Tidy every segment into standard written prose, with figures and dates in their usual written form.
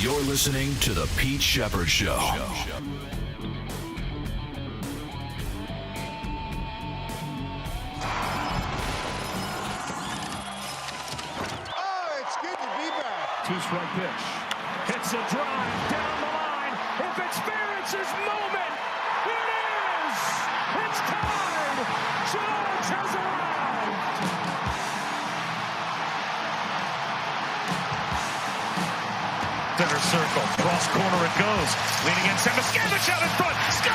You're listening to The Pete Sheppard Show. It's good to be back. Two-strike pitch. Hits a drive down the line. If it's Ferenz's moment, it is! It's time! George has arrived! Center circle. Cross corner it goes. Leaning in, Samoskevich out in front. Score!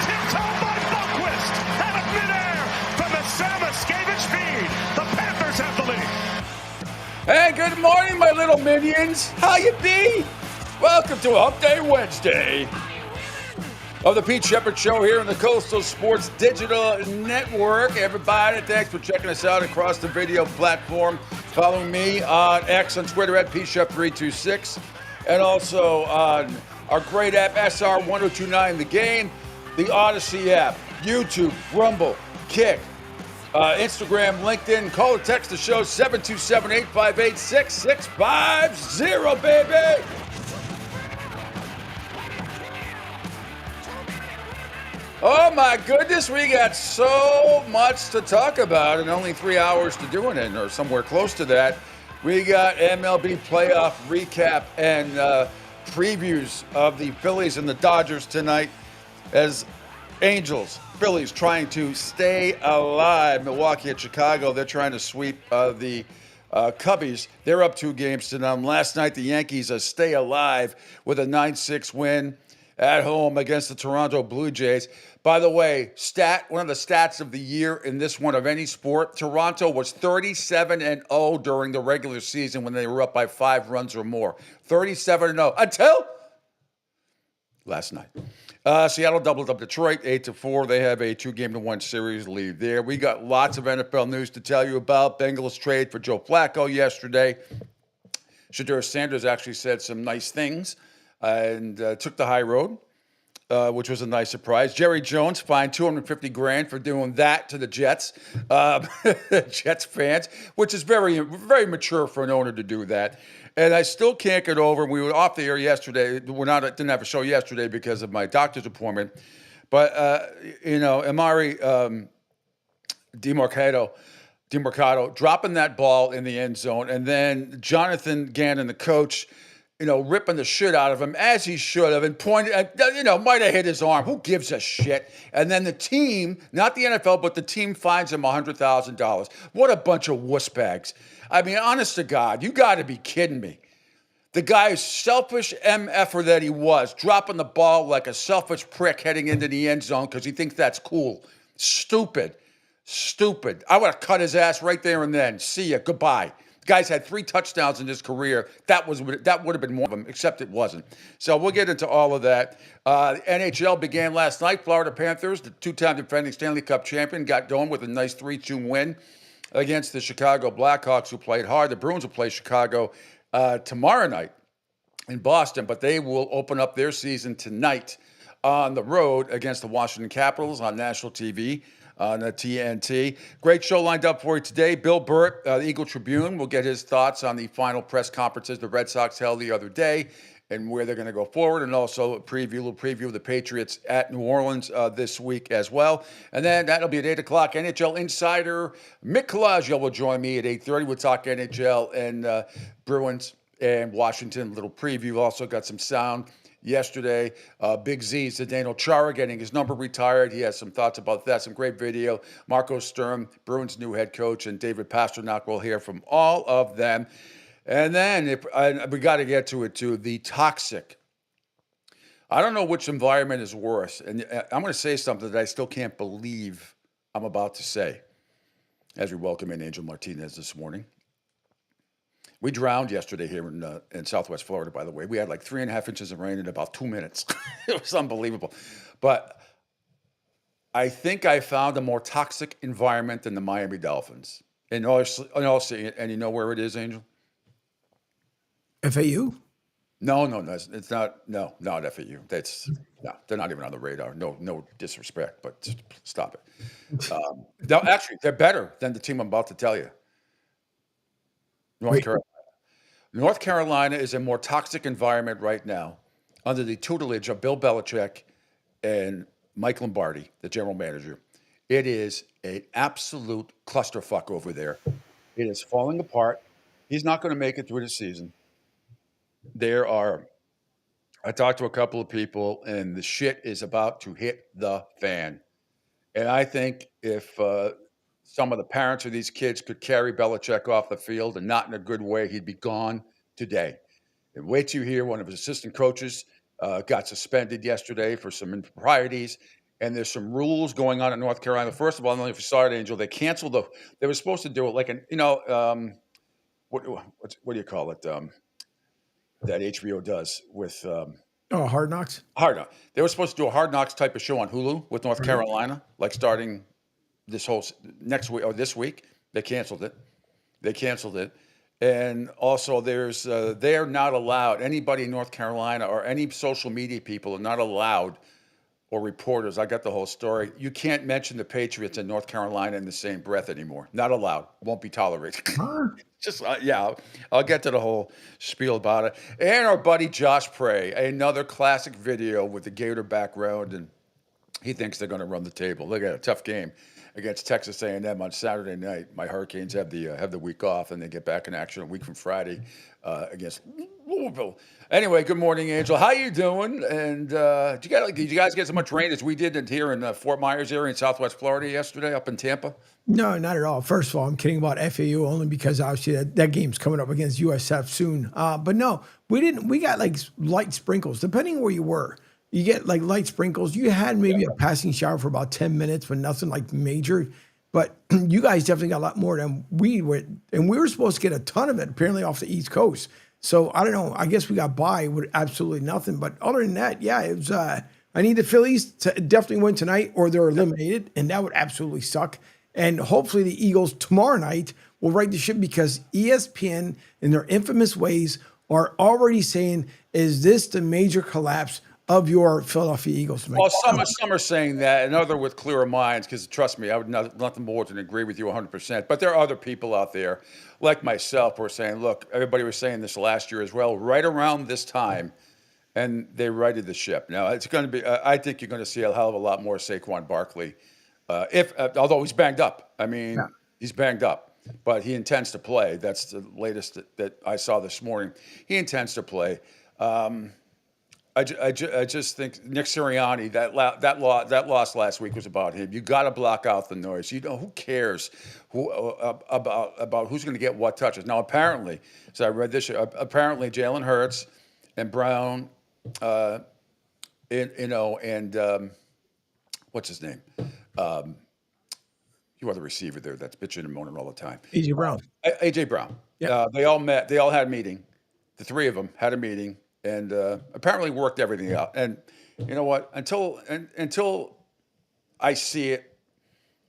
Tipped home by Buckwist. Out of midair from the Samoskevich feed. The Panthers have the lead. Hey, good morning, my little minions. How you be? Welcome to Hump Day Wednesday of the Pete Sheppard Show here on the Coastal Sports Digital Network. Everybody, thanks for checking us out across the video platform. Follow me on X on Twitter at PShep326, and also on our great app SR1029 The Game, the Odyssey app, YouTube, Rumble, Kick, Instagram, LinkedIn. Call or text the show 727-858-6650, baby. Oh my goodness, we got so much to talk about and only 3 hours to doing it, or somewhere close to that. We got MLB playoff recap and previews of the Phillies and the Dodgers tonight as Angels, Phillies trying to stay alive. Milwaukee at Chicago, they're trying to sweep the Cubbies. They're up 2 games to none. Last night, the Yankees stay alive with a 9-6 win at home against the Toronto Blue Jays. By the way, one of the stats of the year in this one of any sport, Toronto was 37-0 during the regular season when they were up by 5 runs or more. 37-0 until last night. Seattle doubled up Detroit 8-4. They have a 2-game-to-1 series lead there. We got lots of NFL news to tell you about. Bengals trade for Joe Flacco yesterday. Shadur Sanders actually said some nice things and took the high road, which was a nice surprise. Jerry Jones fined $250,000 for doing that to the Jets, Jets fans, which is very, very mature for an owner to do that. And I still can't get over. We were off the air yesterday. Didn't have a show yesterday because of my doctor's appointment. But Amari DeMarcado dropping that ball in the end zone, and then Jonathan Gannon, the coach, ripping the shit out of him, as he should have, and pointed, might have hit his arm. Who gives a shit? And then the team, not the NFL, but the team fines him $100,000. What a bunch of wuss bags. I mean, honest to God, you got to be kidding me. The guy, selfish MFer that he was, dropping the ball like a selfish prick heading into the end zone because he thinks that's cool. Stupid. I would have cut his ass right there and then. See ya. Goodbye. Guy's had 3 touchdowns in his career. That would have been one of them, except it wasn't. So we'll get into all of that. NHL began last night. Florida Panthers, the 2-time defending Stanley Cup champion, got going with a nice 3-2 win against the Chicago Blackhawks, who played hard. The Bruins will play Chicago tomorrow night in Boston, but they will open up their season tonight on the road against the Washington Capitals on national TV. On the TNT. Great show lined up for you today. Bill Burt, the Eagle Tribune, will get his thoughts on the final press conferences the Red Sox held the other day and where they're going to go forward, and also a little preview of the Patriots at New Orleans this week as well. And then that'll be at 8 o'clock. NHL insider Mick Colagio will join me at 8:30. We'll talk NHL and Bruins and Washington. Little preview. Also got some sound yesterday. Big Z, Zdeno Chara, getting his number retired. He has some thoughts about that. Some great video. Marco Sturm, Bruins' new head coach, and David Pastrnak. Will hear from all of them. And then we got to get to it too. The toxic. I don't know which environment is worse. And I'm going to say something that I still can't believe I'm about to say as we welcome in Angel Martinez this morning. We drowned yesterday here in Southwest Florida, by the way. We had like 3.5 inches of rain in about 2 minutes. It was unbelievable. But I think I found a more toxic environment than the Miami Dolphins. And you know where it is, Angel? FAU? No, it's not. No, not FAU. They're not even on the radar. No disrespect, but just stop it. No, actually, they're better than the team I'm about to tell you. North Carolina. North Carolina is a more toxic environment right now under the tutelage of Bill Belichick and Mike Lombardi, the general manager. It is an absolute clusterfuck over there. It is falling apart. He's not going to make it through the season. There are, I talked to a couple of people, and the shit is about to hit the fan. And I think if some of the parents of these kids could carry Belichick off the field and not in a good way, he'd be gone today. And wait till you hear one of his assistant coaches got suspended yesterday for some improprieties. And there's some rules going on in North Carolina. First of all, I don't know if you saw it, Angel. They canceled they were supposed to do it like what do you call it? That HBO does with Oh, Hard Knocks. Hard Knocks. They were supposed to do a Hard Knocks type of show on Hulu with North Right. Carolina, like starting this whole next week or this week. They canceled it. And also, they are not allowed. Anybody in North Carolina or any social media people are not allowed, or reporters. I got the whole story. You can't mention the Patriots in North Carolina in the same breath anymore. Not allowed. Won't be tolerated. Huh? Just yeah, I'll get to the whole spiel about it. And our buddy Josh Prey, another classic video with the Gator background, and he thinks they're going to run the table. Look at a tough game against Texas A&M on Saturday night. My Hurricanes have the week off, and they get back in action a week from Friday against Louisville. Anyway, good morning, Angel. How you doing? And did you guys get as much rain as we did here in the Fort Myers area in Southwest Florida yesterday, up in Tampa? No, not at all. First of all, I'm kidding about FAU only because obviously that game's coming up against USF soon. But no, we didn't. We got like light sprinkles, depending where you were. You get like light sprinkles. You had maybe a passing shower for about 10 minutes, but nothing like major. But you guys definitely got a lot more than we were. And we were supposed to get a ton of it, apparently, off the East Coast. So I don't know. I guess we got by with absolutely nothing. But other than that, yeah, it was. I need the Phillies to definitely win tonight, or they're eliminated, and that would absolutely suck. And hopefully the Eagles tomorrow night will right the ship, because ESPN, in their infamous ways, are already saying, "Is this the major collapse of your Philadelphia Eagles?" Well, some are saying that, and other with clearer minds, because trust me, I would nothing more than agree with you 100%. But there are other people out there, like myself, who are saying, look, everybody was saying this last year as well, right around this time, and they righted the ship. Now, it's going to be, I think you're going to see a hell of a lot more Saquon Barkley, although he's banged up. I mean, he's banged up, but he intends to play. That's the latest that I saw this morning. He intends to play. I just think Nick Sirianni, that loss last week was about him. You got to block out the noise. Who cares about who's going to get what touches. Now, apparently, so I read this. Apparently, Jalen Hurts and Brown, and what's his name? You are the receiver there that's bitching and moaning all the time. AJ Brown. AJ Brown. Yeah. They all met. They all had a meeting. The three of them had a meeting. And apparently worked everything out. And you know what? Until I see it,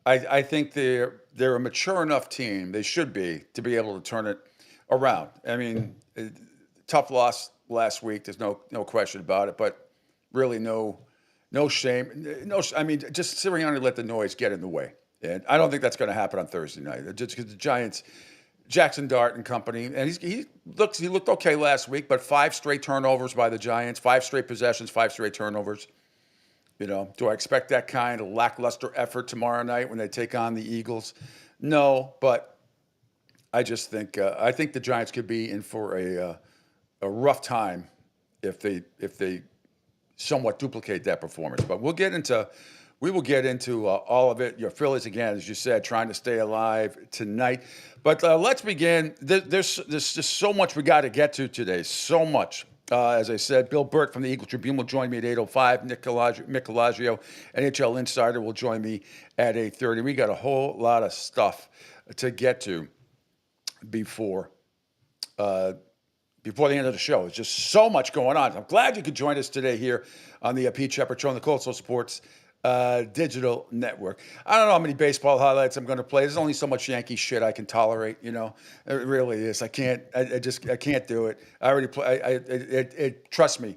I think they're a mature enough team. They should be to be able to turn it around. I mean, tough loss last week. There's no question about it. But really, no shame. I mean, just Sirianni let the noise get in the way. And I don't think that's going to happen on Thursday night. Just because the Giants. Jackson Dart and company, and he looked okay last week, but 5 straight turnovers by the Giants, 5 straight possessions, 5 straight turnovers. Do I expect that kind of lackluster effort tomorrow night when they take on the Eagles? No, but I just think the Giants could be in for a rough time if they somewhat duplicate that performance. But we will get into all of it. Your Phillies, again, as you said, trying to stay alive tonight. But let's begin. There's just so much we got to get to today. So much. As I said, Bill Burt from the Eagle Tribune will join me at 8:05. Mick Colagio, NHL Insider, will join me at 8:30. We got a whole lot of stuff to get to before the end of the show. There's just so much going on. I'm glad you could join us today here on the Pete Sheppard Show on the Cold Soul Sports digital network. I don't know how many baseball highlights I'm going to play. There's only so much Yankee shit I can tolerate. It really is. I can't do it. I already play. Trust me.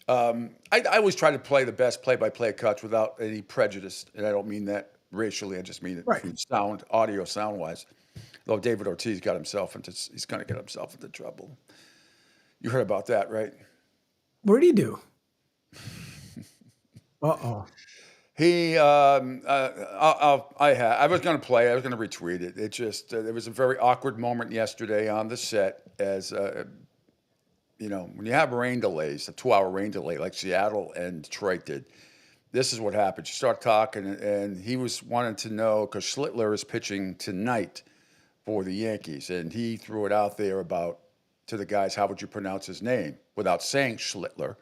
I always try to play the best play-by-play cuts without any prejudice, and I don't mean that racially. I just mean it from audio sound-wise. Though David Ortiz he's going to get himself into trouble. You heard about that, right? What did he do? Uh-oh. He, I was going to play. I was going to retweet it. It just there was a very awkward moment yesterday on the set as when you have rain delays, a 2-hour rain delay like Seattle and Detroit did. This is what happened. You start talking, and he was wanting to know because Schlittler is pitching tonight for the Yankees, and he threw it out there to the guys, how would you pronounce his name without saying Schlittler,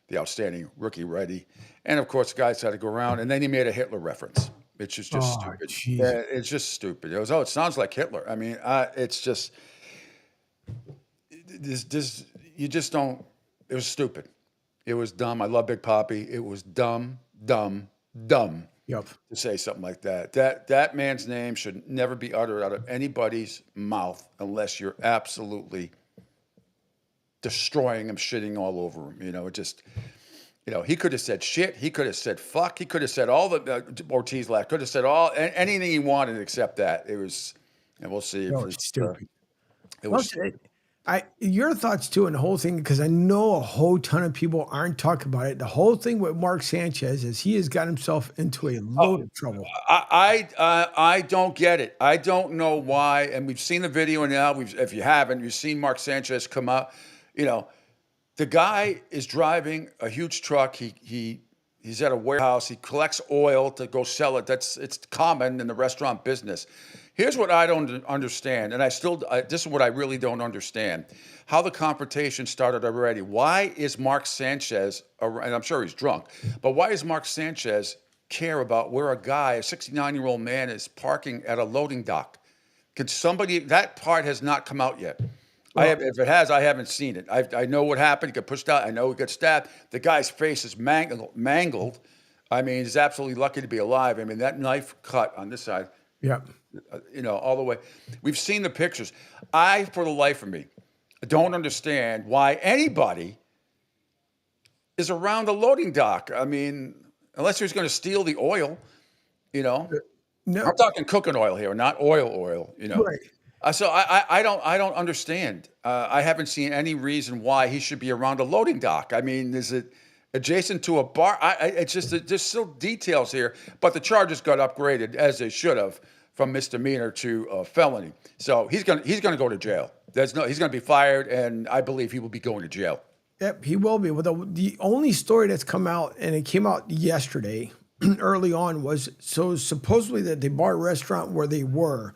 the outstanding rookie righty. And of course, the guys had to go around, and then he made a Hitler reference, which is just stupid. Geez. It's just stupid. It was, it sounds like Hitler. I mean, it's just this. You just don't. It was stupid. It was dumb. I love Big Papi. It was dumb. Yep. To say something like that. That man's name should never be uttered out of anybody's mouth unless you're absolutely destroying him, shitting all over him. It just, he could have said shit. He could have said fuck. He could have said all the Ortiz laughed. Could have said anything he wanted except that. It was, and we'll see. It's stupid. It was. Your thoughts too on the whole thing, because I know a whole ton of people aren't talking about it. The whole thing with Mark Sanchez is he has got himself into a load of trouble. I don't get it. I don't know why. And we've seen the video now. If you haven't, you've seen Mark Sanchez come out. The guy is driving a huge truck. He's at a warehouse. He collects oil to go sell it. It's common in the restaurant business. Here's what I don't understand, and this is what I really don't understand: how the confrontation started already. Why is Mark Sanchez, and I'm sure he's drunk, but why does Mark Sanchez care about where a 69-year-old man, is parking at a loading dock? Could somebody? That part has not come out yet. If it has, I haven't seen it. I know what happened. He got pushed out. I know he got stabbed. The guy's face is mangled. I mean, he's absolutely lucky to be alive. I mean, that knife cut on this side. Yeah. All the way. We've seen the pictures. For the life of me, don't understand why anybody is around a loading dock. I mean, unless he's going to steal the oil, No. I'm talking cooking oil here, not oil. Right. So I don't understand. I haven't seen any reason why he should be around a loading dock. I mean, is it adjacent to a bar? It's just there's still details here, but the charges got upgraded as they should have from misdemeanor to felony. So he's gonna go to jail. He's gonna be fired, and I believe he will be going to jail. Yep, he will be. Well, the only story that's come out, and it came out yesterday, early on, was supposedly that the bar restaurant where they were,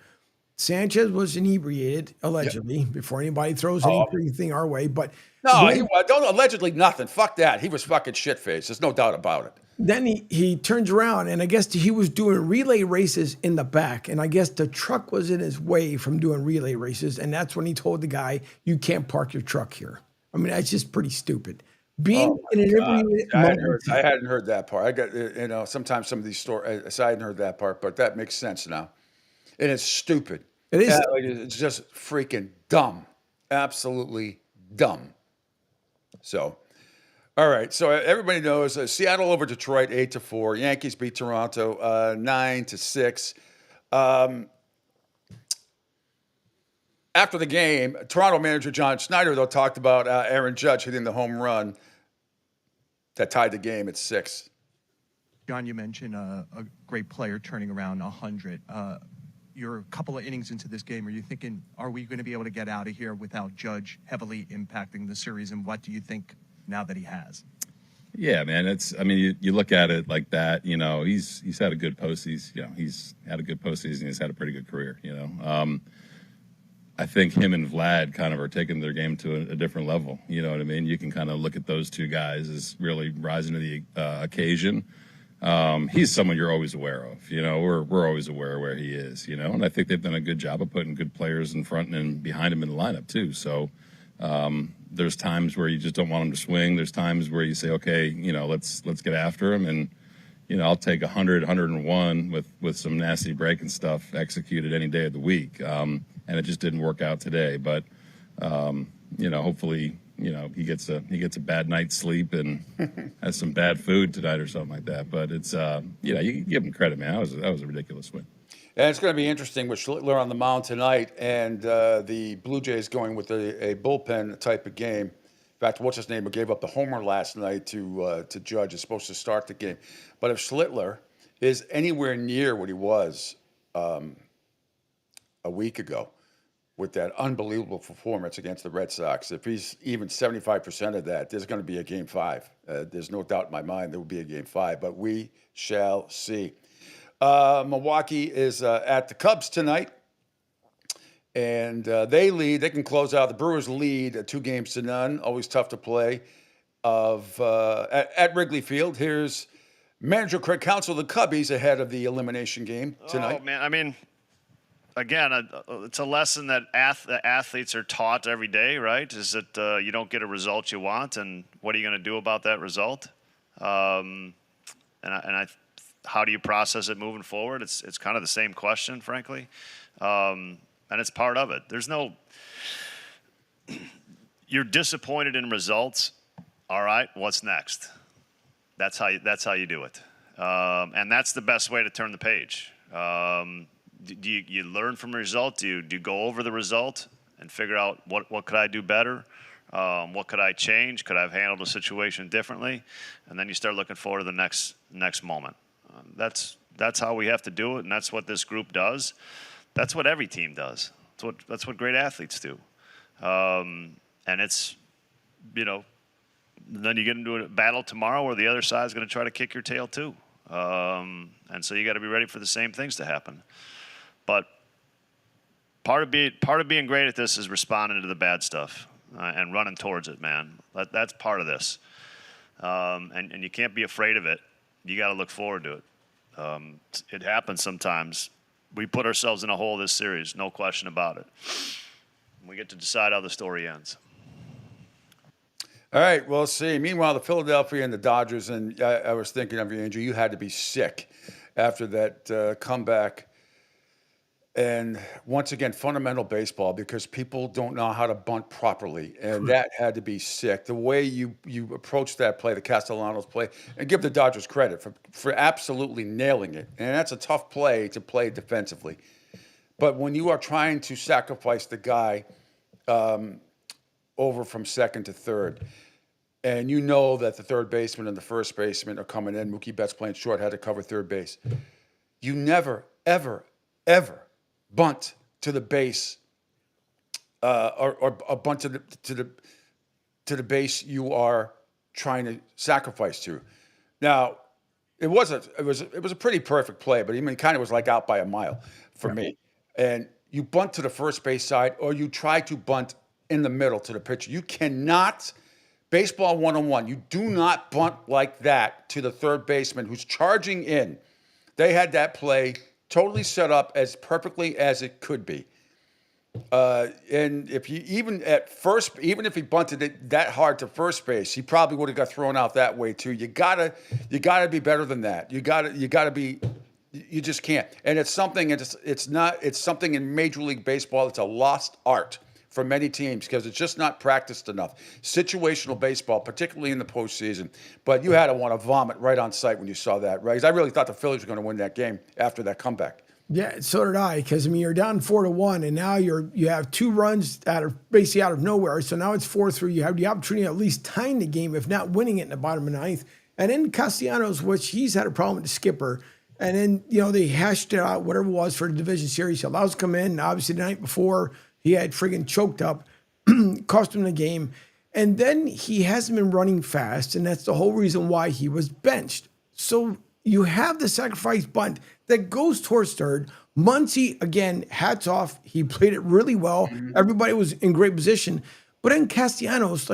Sanchez was inebriated, allegedly, before anybody throws anything our way. But no, don't allegedly nothing. Fuck that. He was fucking shit-faced. There's no doubt about it. Then he turns around, and I guess he was doing relay races in the back, and I guess the truck was in his way from doing relay races, and that's when he told the guy, "You can't park your truck here." I mean, that's just pretty stupid. Being in an inebriated moment. I hadn't heard that part. I got sometimes some of these stories. I hadn't heard that part, but that makes sense now. And it's stupid. It is. It's just freaking dumb. Absolutely dumb. So, all right. So everybody knows Seattle over Detroit 8-4. Yankees beat Toronto 9-6. After the game, Toronto manager John Schneider, though, talked about Aaron Judge hitting the home run that tied the game at 6. John, you mentioned a great player turning around 100. You're a couple of innings into this game. Are you thinking, are we going to be able to get out of here without Judge heavily impacting the series? And what do you think now that he has? Yeah, man. You look at it like that. He's had a good postseason. He's had a good postseason. He's had a pretty good career. I think him and Vlad kind of are taking their game to a different level. You know what I mean? You can kind of look at those two guys as really rising to the occasion. He's someone you're always aware of. We're always aware of where he is. And I think they've done a good job of putting good players in front and behind him in the lineup too. So there's times where you just don't want him to swing. There's times where you say, okay, let's get after him, and I'll take 100, 101 with some nasty breaking stuff executed any day of the week. And it just didn't work out today. But hopefully, he gets a bad night's sleep and has some bad food tonight or something like that. But it's you give him credit, man. That was a ridiculous win. And it's going to be interesting with Schlittler on the mound tonight and the Blue Jays going with a bullpen type of game. In fact, what's his name? Who gave up the homer last night to Judge is supposed to start the game. But if Schlittler is anywhere near what he was a week ago with that unbelievable performance against the Red Sox, if he's even 75% of that, there's going to be a Game 5. There's no doubt in my mind there will be a Game 5, but we shall see. Milwaukee is at the Cubs tonight, and they lead. They can close out. The Brewers lead 2-0. Always tough to play at Wrigley Field. Here's manager Craig Counsell of the Cubbies ahead of the elimination game tonight. Oh, man. I mean, again, it's a lesson that athletes are taught every day, right? Is that you don't get a result you want, and what are you going to do about that result? How do you process it moving forward? It's kind of the same question, frankly, and it's part of it. You're disappointed in results. All right, what's next? That's how you do it, and that's the best way to turn the page. Do you learn from a result? Do you go over the result and figure out what could I do better? What could I change? Could I have handled the situation differently? And then you start looking forward to the next moment. That's how we have to do it, and that's what this group does. That's what every team does. That's what great athletes do. And it's, then you get into a battle tomorrow where the other side is going to try to kick your tail too. And so you got to be ready for the same things to happen. But part of being great at this is responding to the bad stuff and running towards it, man. That's part of this. And you can't be afraid of it. You got to look forward to it. It happens sometimes. We put ourselves in a hole this series, no question about it. We get to decide how the story ends. All right, we'll see. Meanwhile, the Philadelphia and the Dodgers, and I was thinking of you, Andrew, you had to be sick after that comeback. And once again, fundamental baseball, because people don't know how to bunt properly. And that had to be sick. The way you approach that play, the Castellanos play, and give the Dodgers credit for absolutely nailing it. And that's a tough play to play defensively. But when you are trying to sacrifice the guy over from second to third, and you know that the third baseman and the first baseman are coming in, Mookie Betts playing short, had to cover third base. You never, ever, ever bunt to the base, or a bunt to the base you are trying to sacrifice to. Now, it was a pretty perfect play, but it kind of was like out by a mile for me. And you bunt to the first base side, or you try to bunt in the middle to the pitcher. You cannot. Baseball 101. You do not bunt like that to the third baseman who's charging in. They had that play totally set up as perfectly as it could be. And if you even if he bunted it that hard to first base, he probably would have got thrown out that way too. You gotta be better than that. You gotta be. You just can't. And it's something. It's something in Major League Baseball. It's a lost art for many teams because it's just not practiced enough. Situational baseball, particularly in the postseason. But you had to want to vomit right on sight when you saw that, right? 'Cause I really thought the Phillies were going to win that game after that comeback. Yeah, so did I. Because you're down 4-1, and now you have 2 runs basically out of nowhere. So now it's 4-3. You have the opportunity to at least tying the game, if not winning it in the bottom of the ninth. And then Castellanos, which he's had a problem with the skipper. And then they hashed it out, whatever it was for the division series. He allows to come in. And obviously, the night before, he had friggin' choked up, cost him the game. And then he hasn't been running fast, and that's the whole reason why he was benched. So you have the sacrifice bunt that goes towards third. Muncy, again, hats off. He played it really well. Everybody was in great position. But in Castellanos,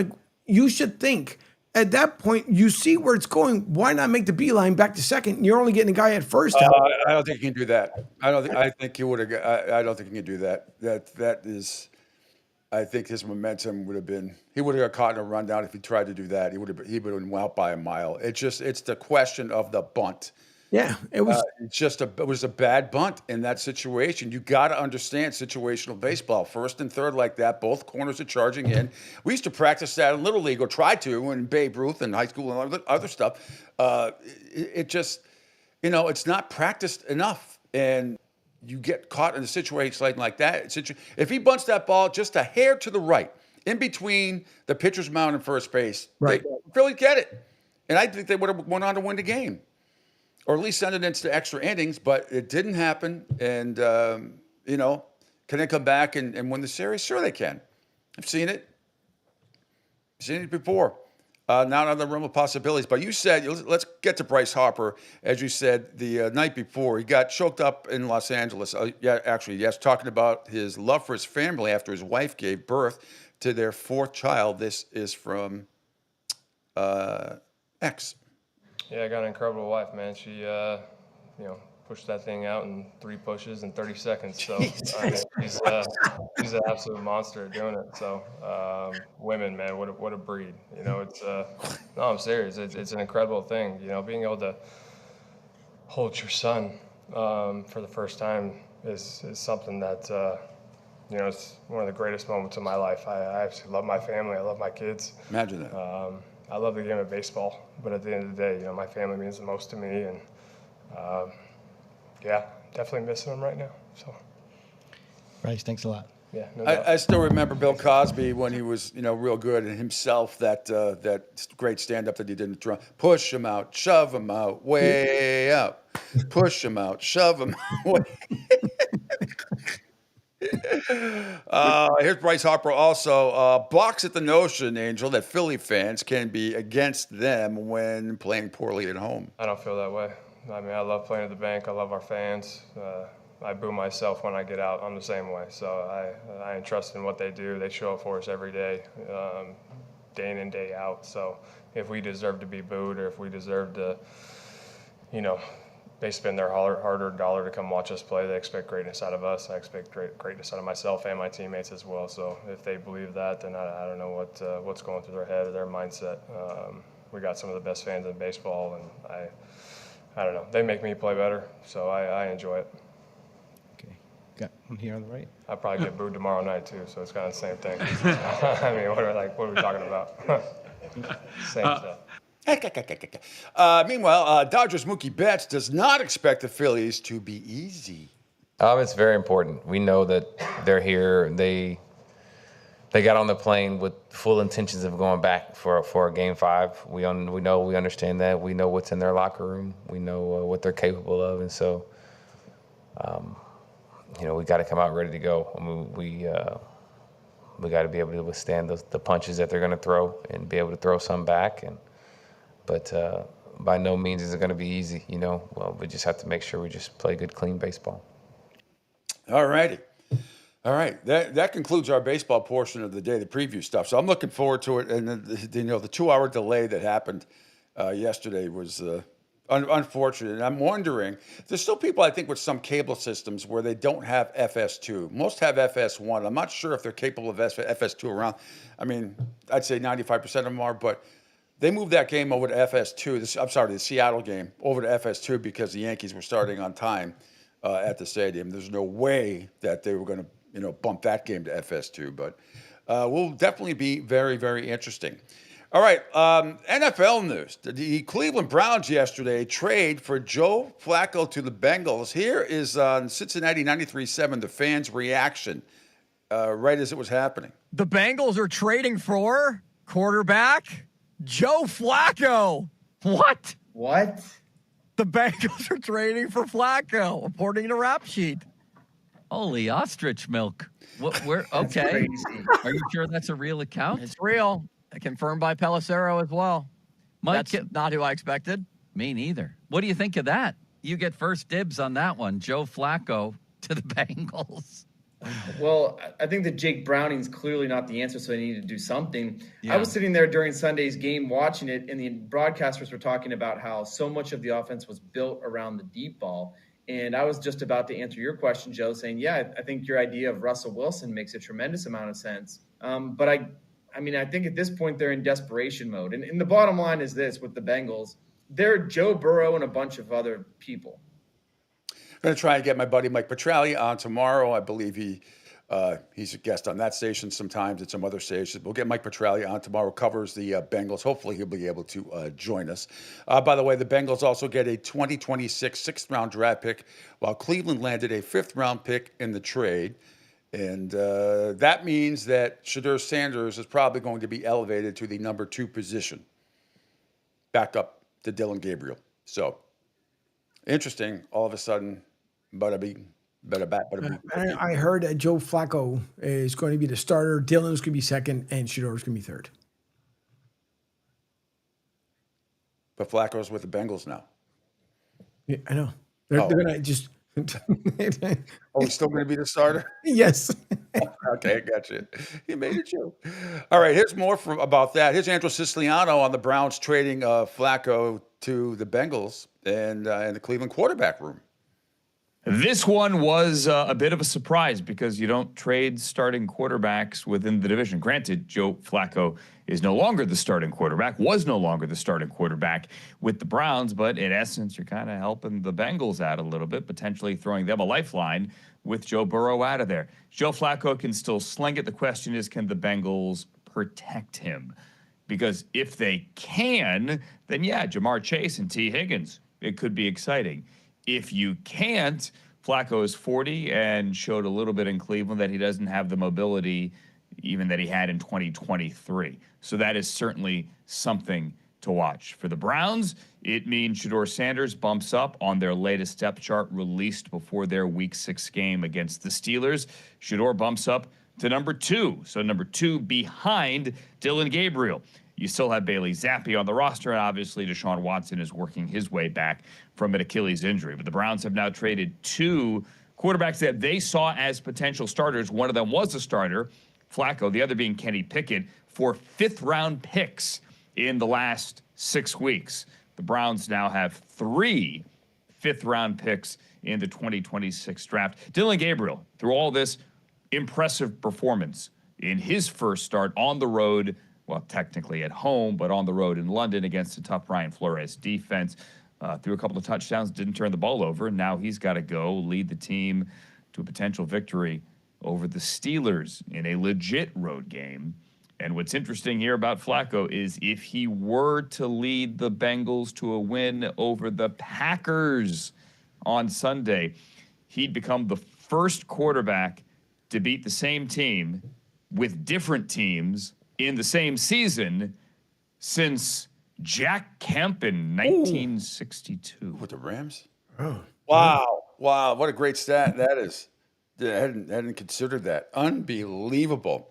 you should think, at that point, you see where it's going. Why not make the beeline back to second? You're only getting a guy at first. I don't think he can do that. I think he would have. I don't think he can do that. That is. I think his momentum would have been. He would have got caught in a rundown if he tried to do that. He would have been out by a mile. It's the question of the bunt. Yeah, it was. It was a bad bunt in that situation. You got to understand situational baseball. First and third like that, both corners are charging in. We used to practice that in Little League, or try to, in Babe Ruth and high school and other stuff. It just, it's not practiced enough. And you get caught in a situation like that. If he bunts that ball just a hair to the right, in between the pitcher's mound and first base, Right. they really get it. And I think they would have went on to win the game, or at least send it into extra innings. But it didn't happen. And can they come back and win the series? Sure, they can. I've seen it. Seen it before. Not on the realm of possibilities. But you said, let's get to Bryce Harper. As you said, the night before, he got choked up in Los Angeles. Yes, talking about his love for his family after his wife gave birth to their fourth child. This is from X. Yeah, I got an incredible wife, man. She, pushed that thing out in 3 pushes in 30 seconds. So I mean, she's an absolute monster at doing it. So women, man, what a breed. It's no, I'm serious. It's an incredible thing. Being able to hold your son for the first time is something that it's one of the greatest moments of my life. I absolutely love my family. I love my kids. Imagine that. I love the game of baseball, but at the end of the day, my family means the most to me, and yeah, definitely missing them right now. So, Bryce, thanks a lot. Yeah, no doubt. I still remember Bill Cosby when he was, real good, and himself that great stand-up that he did in Toronto. Push him out, shove him out, way out. Push him out, shove him out. Here's Bryce Harper also balks at the notion, Angel, that Philly fans can be against them when playing poorly at home. I don't feel that way. I mean, I love playing at the bank. I love our fans. I boo myself when I get out. I'm the same way. So I entrust in what they do. They show up for us every day, day in and day out. So if we deserve to be booed, or if we deserve to, they spend their hard-earned dollar to come watch us play, they expect greatness out of us. I expect greatness out of myself and my teammates as well. So if they believe that, then I don't know what's going through their head or their mindset. We got some of the best fans in baseball, and I don't know. They make me play better, so I enjoy it. Okay. Got one here on the right. I'll probably get booed tomorrow night, too, so it's kind of the same thing. I mean, what are we talking about? Same stuff. Meanwhile, Dodgers Mookie Betts does not expect the Phillies to be easy. It's very important. We know that they're here. They got on the plane with full intentions of going back for a Game 5. We understand that. We know what's in their locker room. We know what they're capable of, and so we got to come out ready to go. I mean, we got to be able to withstand the punches that they're going to throw and be able to throw some back. But by no means is it going to be easy. Well, we just have to make sure we just play good, clean baseball. All righty. All right, that concludes our baseball portion of the day, the preview stuff. So I'm looking forward to it. And the 2-hour delay that happened yesterday was unfortunate. And I'm wondering, there's still people, I think, with some cable systems where they don't have FS2. Most have FS1. I'm not sure if they're capable of FS2 around. I mean, I'd say 95% of them are, but they moved that game over to FS2. The Seattle game over to FS2 because the Yankees were starting on time at the stadium. There's no way that they were going to bump that game to FS2, but will definitely be very, very interesting. All right, NFL news. The Cleveland Browns yesterday trade for Joe Flacco to the Bengals. Here is on Cincinnati 93.7, the fans' reaction right as it was happening. The Bengals are trading for quarterback Joe Flacco. What? The Bengals are trading for Flacco, according to Rap Sheet. Holy ostrich milk. We're okay. Are you sure that's a real account? It's real. Confirmed by Pelissero as well. Mike, That's not who I expected. Me neither. What do you think of that? You get first dibs on that one. Joe Flacco to the Bengals. Well, I think that Jake Browning's clearly not the answer, so they need to do something. Yeah. I was sitting there during Sunday's game watching it, and the broadcasters were talking about how so much of the offense was built around the deep ball. And I was just about to answer your question, Joe, saying, yeah, I think your idea of Russell Wilson makes a tremendous amount of sense. But I think at this point they're in desperation mode. And the bottom line is this with the Bengals, they're Joe Burrow and a bunch of other people. I'm going to try and get my buddy Mike Petrelli on tomorrow. I believe he He's a guest on that station sometimes, at some other stations. We'll get Mike Petraglia on tomorrow, covers the Bengals. Hopefully he'll be able to join us. By the way, the Bengals also get a 2026 sixth-round draft pick, while Cleveland landed a fifth-round pick in the trade. And that means that Shedeur Sanders is probably going to be elevated to the number 2 position, back up to Dylan Gabriel. So, interesting, all of a sudden, bada bing. I heard that Joe Flacco is going to be the starter. Dylan's going to be second, and Shedeur's going to be third. But Flacco's with the Bengals now. Yeah, I know. They're going to just. He's still going to be the starter? Yes. Okay, I got you. He made a joke. All right, here's more about that. Here's Andrew Siciliano on the Browns trading Flacco to the Bengals and in the Cleveland quarterback room. This one was a bit of a surprise because you don't trade starting quarterbacks within the division. Granted, Joe Flacco is no longer the starting quarterback, was no longer the starting quarterback with the Browns, but in essence, you're kind of helping the Bengals out a little bit, potentially throwing them a lifeline with Joe Burrow out of there. Joe Flacco can still sling it. The question is, can the Bengals protect him? Because if they can, then yeah, Jamar Chase and T. Higgins, it could be exciting. If you can't, Flacco is 40 and showed a little bit in Cleveland that he doesn't have the mobility even that he had in 2023. So that is certainly something to watch. For the Browns, it means Shedeur Sanders bumps up on their latest depth chart released before their Week 6 game against the Steelers. Shedeur bumps up to number 2, so number 2 behind Dylan Gabriel. You still have Bailey Zappi on the roster, and obviously Deshaun Watson is working his way back from an Achilles injury. But the Browns have now traded 2 quarterbacks that they saw as potential starters. One of them was a starter, Flacco, the other being Kenny Pickett, for 5th-round picks in the last 6 weeks. The Browns now have 3 5th-round picks in the 2026 draft. Dylan Gabriel, through all this, impressive performance in his first start on the road, well, technically at home, but on the road in London against a tough Brian Flores defense. Threw a couple of touchdowns, didn't turn the ball over, and now he's got to go lead the team to a potential victory over the Steelers in a legit road game. And what's interesting here about Flacco is if he were to lead the Bengals to a win over the Packers on Sunday, he'd become the first quarterback to beat the same team with different teams in the same season since Jack Kemp in 1962. With the Rams? Oh. Wow. Wow. What a great stat that is. I hadn't considered that. Unbelievable.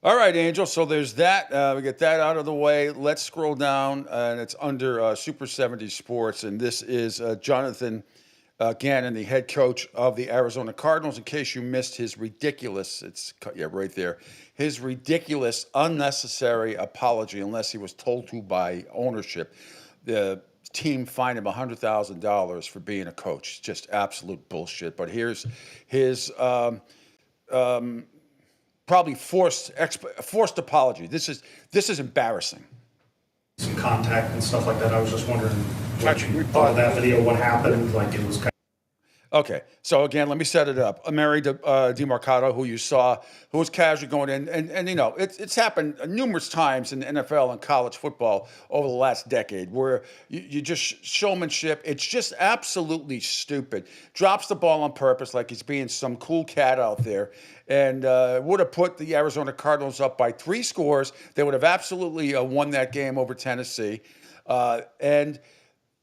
All right, Angel. So there's that. We get that out of the way. Let's scroll down, and it's under Super 70 Sports, and this is Jonathan Gannon, the head coach of the Arizona Cardinals. In case you missed his ridiculous, right there, his ridiculous, unnecessary apology, unless he was told to by ownership. The team fined him $100,000 for being a coach. It's just absolute bullshit. But here's his probably forced apology. This is embarrassing. Some contact and stuff like that. I was just wondering what you thought of that video, what happened, like it was kind of... Okay, so again, let me set it up. Mary DeMarcado, who you saw, who was casually going in, and you know, it's happened numerous times in the NFL and college football over the last decade, where you just showmanship. It's just absolutely stupid. Drops the ball on purpose, like he's being some cool cat out there, and would have put the Arizona Cardinals up by 3 scores. They would have absolutely won that game over Tennessee. And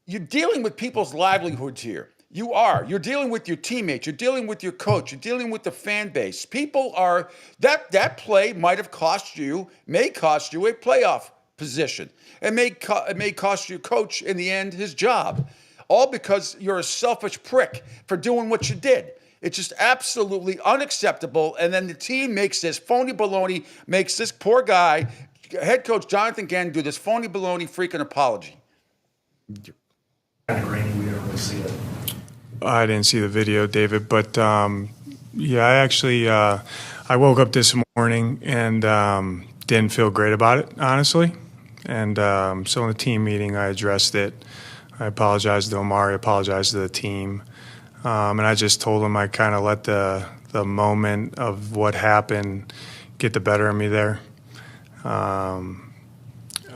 you're dealing with people's livelihoods here. You're dealing with your teammates. You're dealing with your coach. You're dealing with the fan base. People are, that play may cost you a playoff position. It may cost your coach in the end his job. All because you're a selfish prick for doing what you did. It's just absolutely unacceptable. And then the team makes this phony baloney, makes this poor guy, head coach Jonathan Gannon, do this phony baloney freaking apology. Kind of grainy. We didn't really see it. I didn't see the video, David, but yeah, I actually I woke up this morning and didn't feel great about it, honestly. And so in the team meeting, I addressed it. I apologized to Omari, apologized to the team, and I just told him I kind of let the the moment of what happened get the better of me there.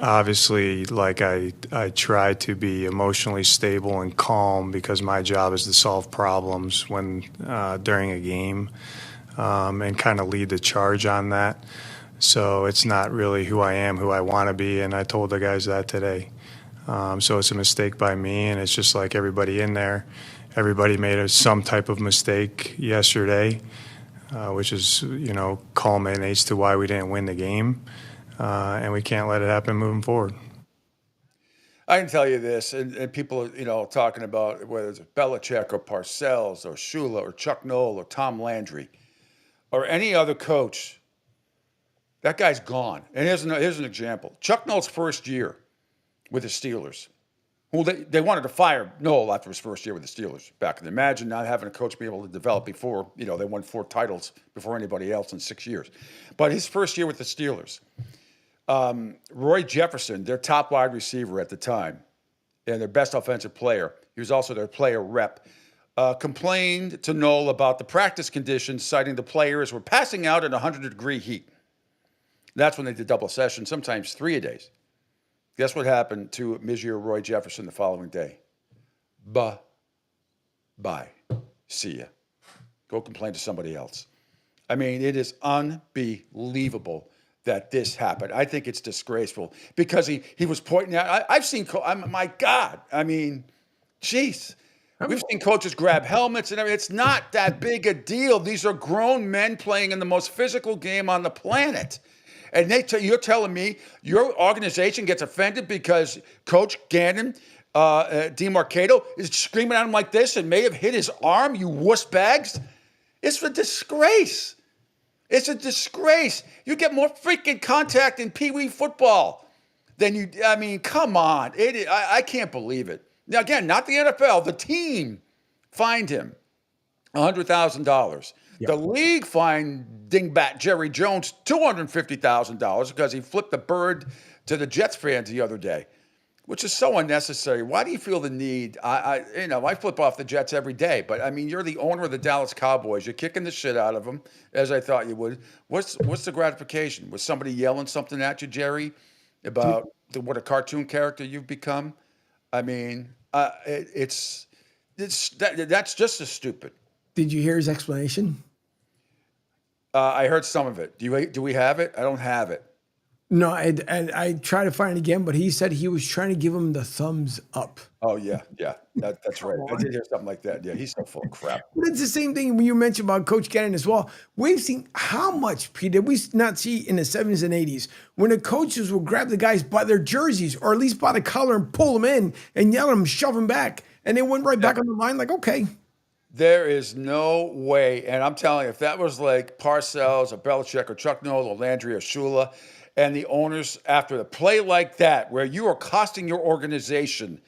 Obviously, like I try to be emotionally stable and calm because my job is to solve problems when during a game and kind of lead the charge on that. So it's not really who I am, who I want to be, and I told the guys that today. So it's a mistake by me, and it's just like everybody in there. Everybody made some type of mistake yesterday, which is, culminates to why we didn't win the game. And we can't let it happen moving forward. I can tell you this, and people are, talking about whether it's Belichick or Parcells or Shula or Chuck Noll or Tom Landry or any other coach, that guy's gone. And here's an example. Chuck Noll's first year with the Steelers, who they wanted to fire Noll after his first year with the Steelers back then. Imagine not having a coach be able to develop before, they won 4 titles before anybody else in 6 years. But his first year with the Steelers, Roy Jefferson, their top wide receiver at the time, and their best offensive player, he was also their player rep, complained to Noll about the practice conditions, citing the players were passing out in 100-degree heat. That's when they did double sessions, sometimes 3 a days. Guess what happened to Monsieur Roy Jefferson the following day? Bye. See ya. Go complain to somebody else. I mean, it is unbelievable that this happened. I think it's disgraceful because he was pointing out. I've seen, my God, I mean, jeez. We've seen coaches grab helmets and everything. It's not that big a deal. These are grown men playing in the most physical game on the planet. And you're telling me your organization gets offended because Coach Gannon, DeMarcado, is screaming at him like this and may have hit his arm, you wuss bags? It's a disgrace. It's a disgrace. You get more freaking contact in Pee Wee football than you. I mean, come on. I can't believe it. Now, again, not the NFL. The team fined him $100,000. Yep. The league fined dingbat Jerry Jones $250,000 because he flipped the bird to the Jets fans the other day, which is so unnecessary. Why do you feel the need? I flip off the Jets every day, but I mean, you're the owner of the Dallas Cowboys. You're kicking the shit out of them, as I thought you would. What's the gratification? Was somebody yelling something at you, Jerry, about what a cartoon character you've become? I mean, that's just as stupid. Did you hear his explanation? I heard some of it. Do we have it? I don't have it. No, I tried to find it again, but he said he was trying to give him the thumbs up. Oh, yeah. That's right. I did hear something like that. Yeah, he's so full of crap. But it's the same thing when you mentioned about Coach Gannon as well. We've seen how much, Pete, did we not see in the 70s and 80s when the coaches would grab the guys by their jerseys or at least by the collar and pull them in and yell at them, shove them back, and they went right back on the line like, okay. There is no way, and I'm telling you, if that was like Parcells or Belichick or Chuck Noll or Landry or Shula, and the owners, after a play like that, where you are costing your organization,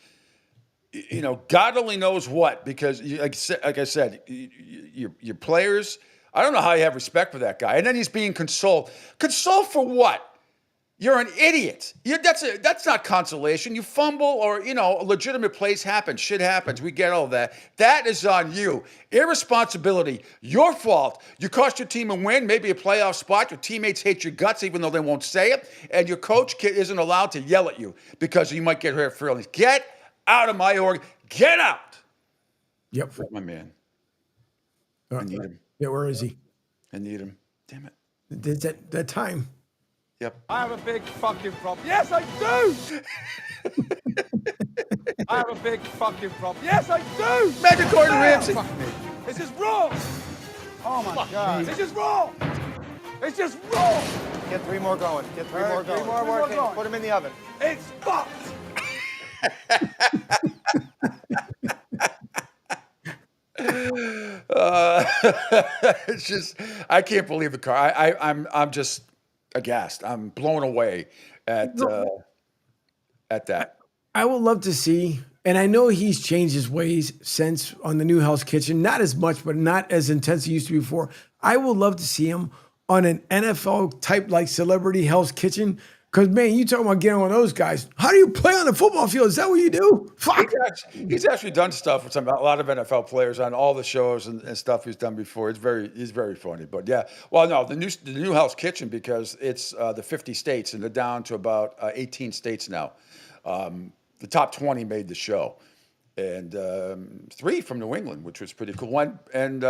God only knows what, because like I said, your players, I don't know how you have respect for that guy. And then he's being consoled. Consoled for what? You're an idiot. That's not consolation. You fumble or, legitimate plays happen. Shit happens. We get all that. That is on you. Irresponsibility. Your fault. You cost your team a win, maybe a playoff spot. Your teammates hate your guts even though they won't say it. And your coach isn't allowed to yell at you because you might get hurt feelings. Get out of my org. Get out. Yep. That's my man. I need him. Yeah, where is he? I need him. Damn it. There's that time. Yep. I have a big fucking problem. Yes, I do. I have a big fucking problem. Yes, I do. Magic Gordon Ramsay. This is wrong. Oh my God. This is wrong. It's just wrong. Get 3 more going. Get 3 more going. 3 more working. Put them in the oven. It's fucked. It's just, I can't believe the car. I'm just aghast. I'm blown away at that. I would love to see, and I know he's changed his ways since on the new Hell's Kitchen, not as much, but not as intense as he used to be before. I would love to see him on an NFL type like celebrity Hell's Kitchen, Because, man, you talking about getting on those guys. How do you play on the football field? Is that what you do? Fuck. He's actually done stuff with a lot of NFL players on all the shows and stuff he's done before. He's very funny. But yeah, well, no, the new Hell's Kitchen, because it's the 50 states and they're down to about 18 states now. The top 20 made the show, and 3 from New England, which was pretty cool. One and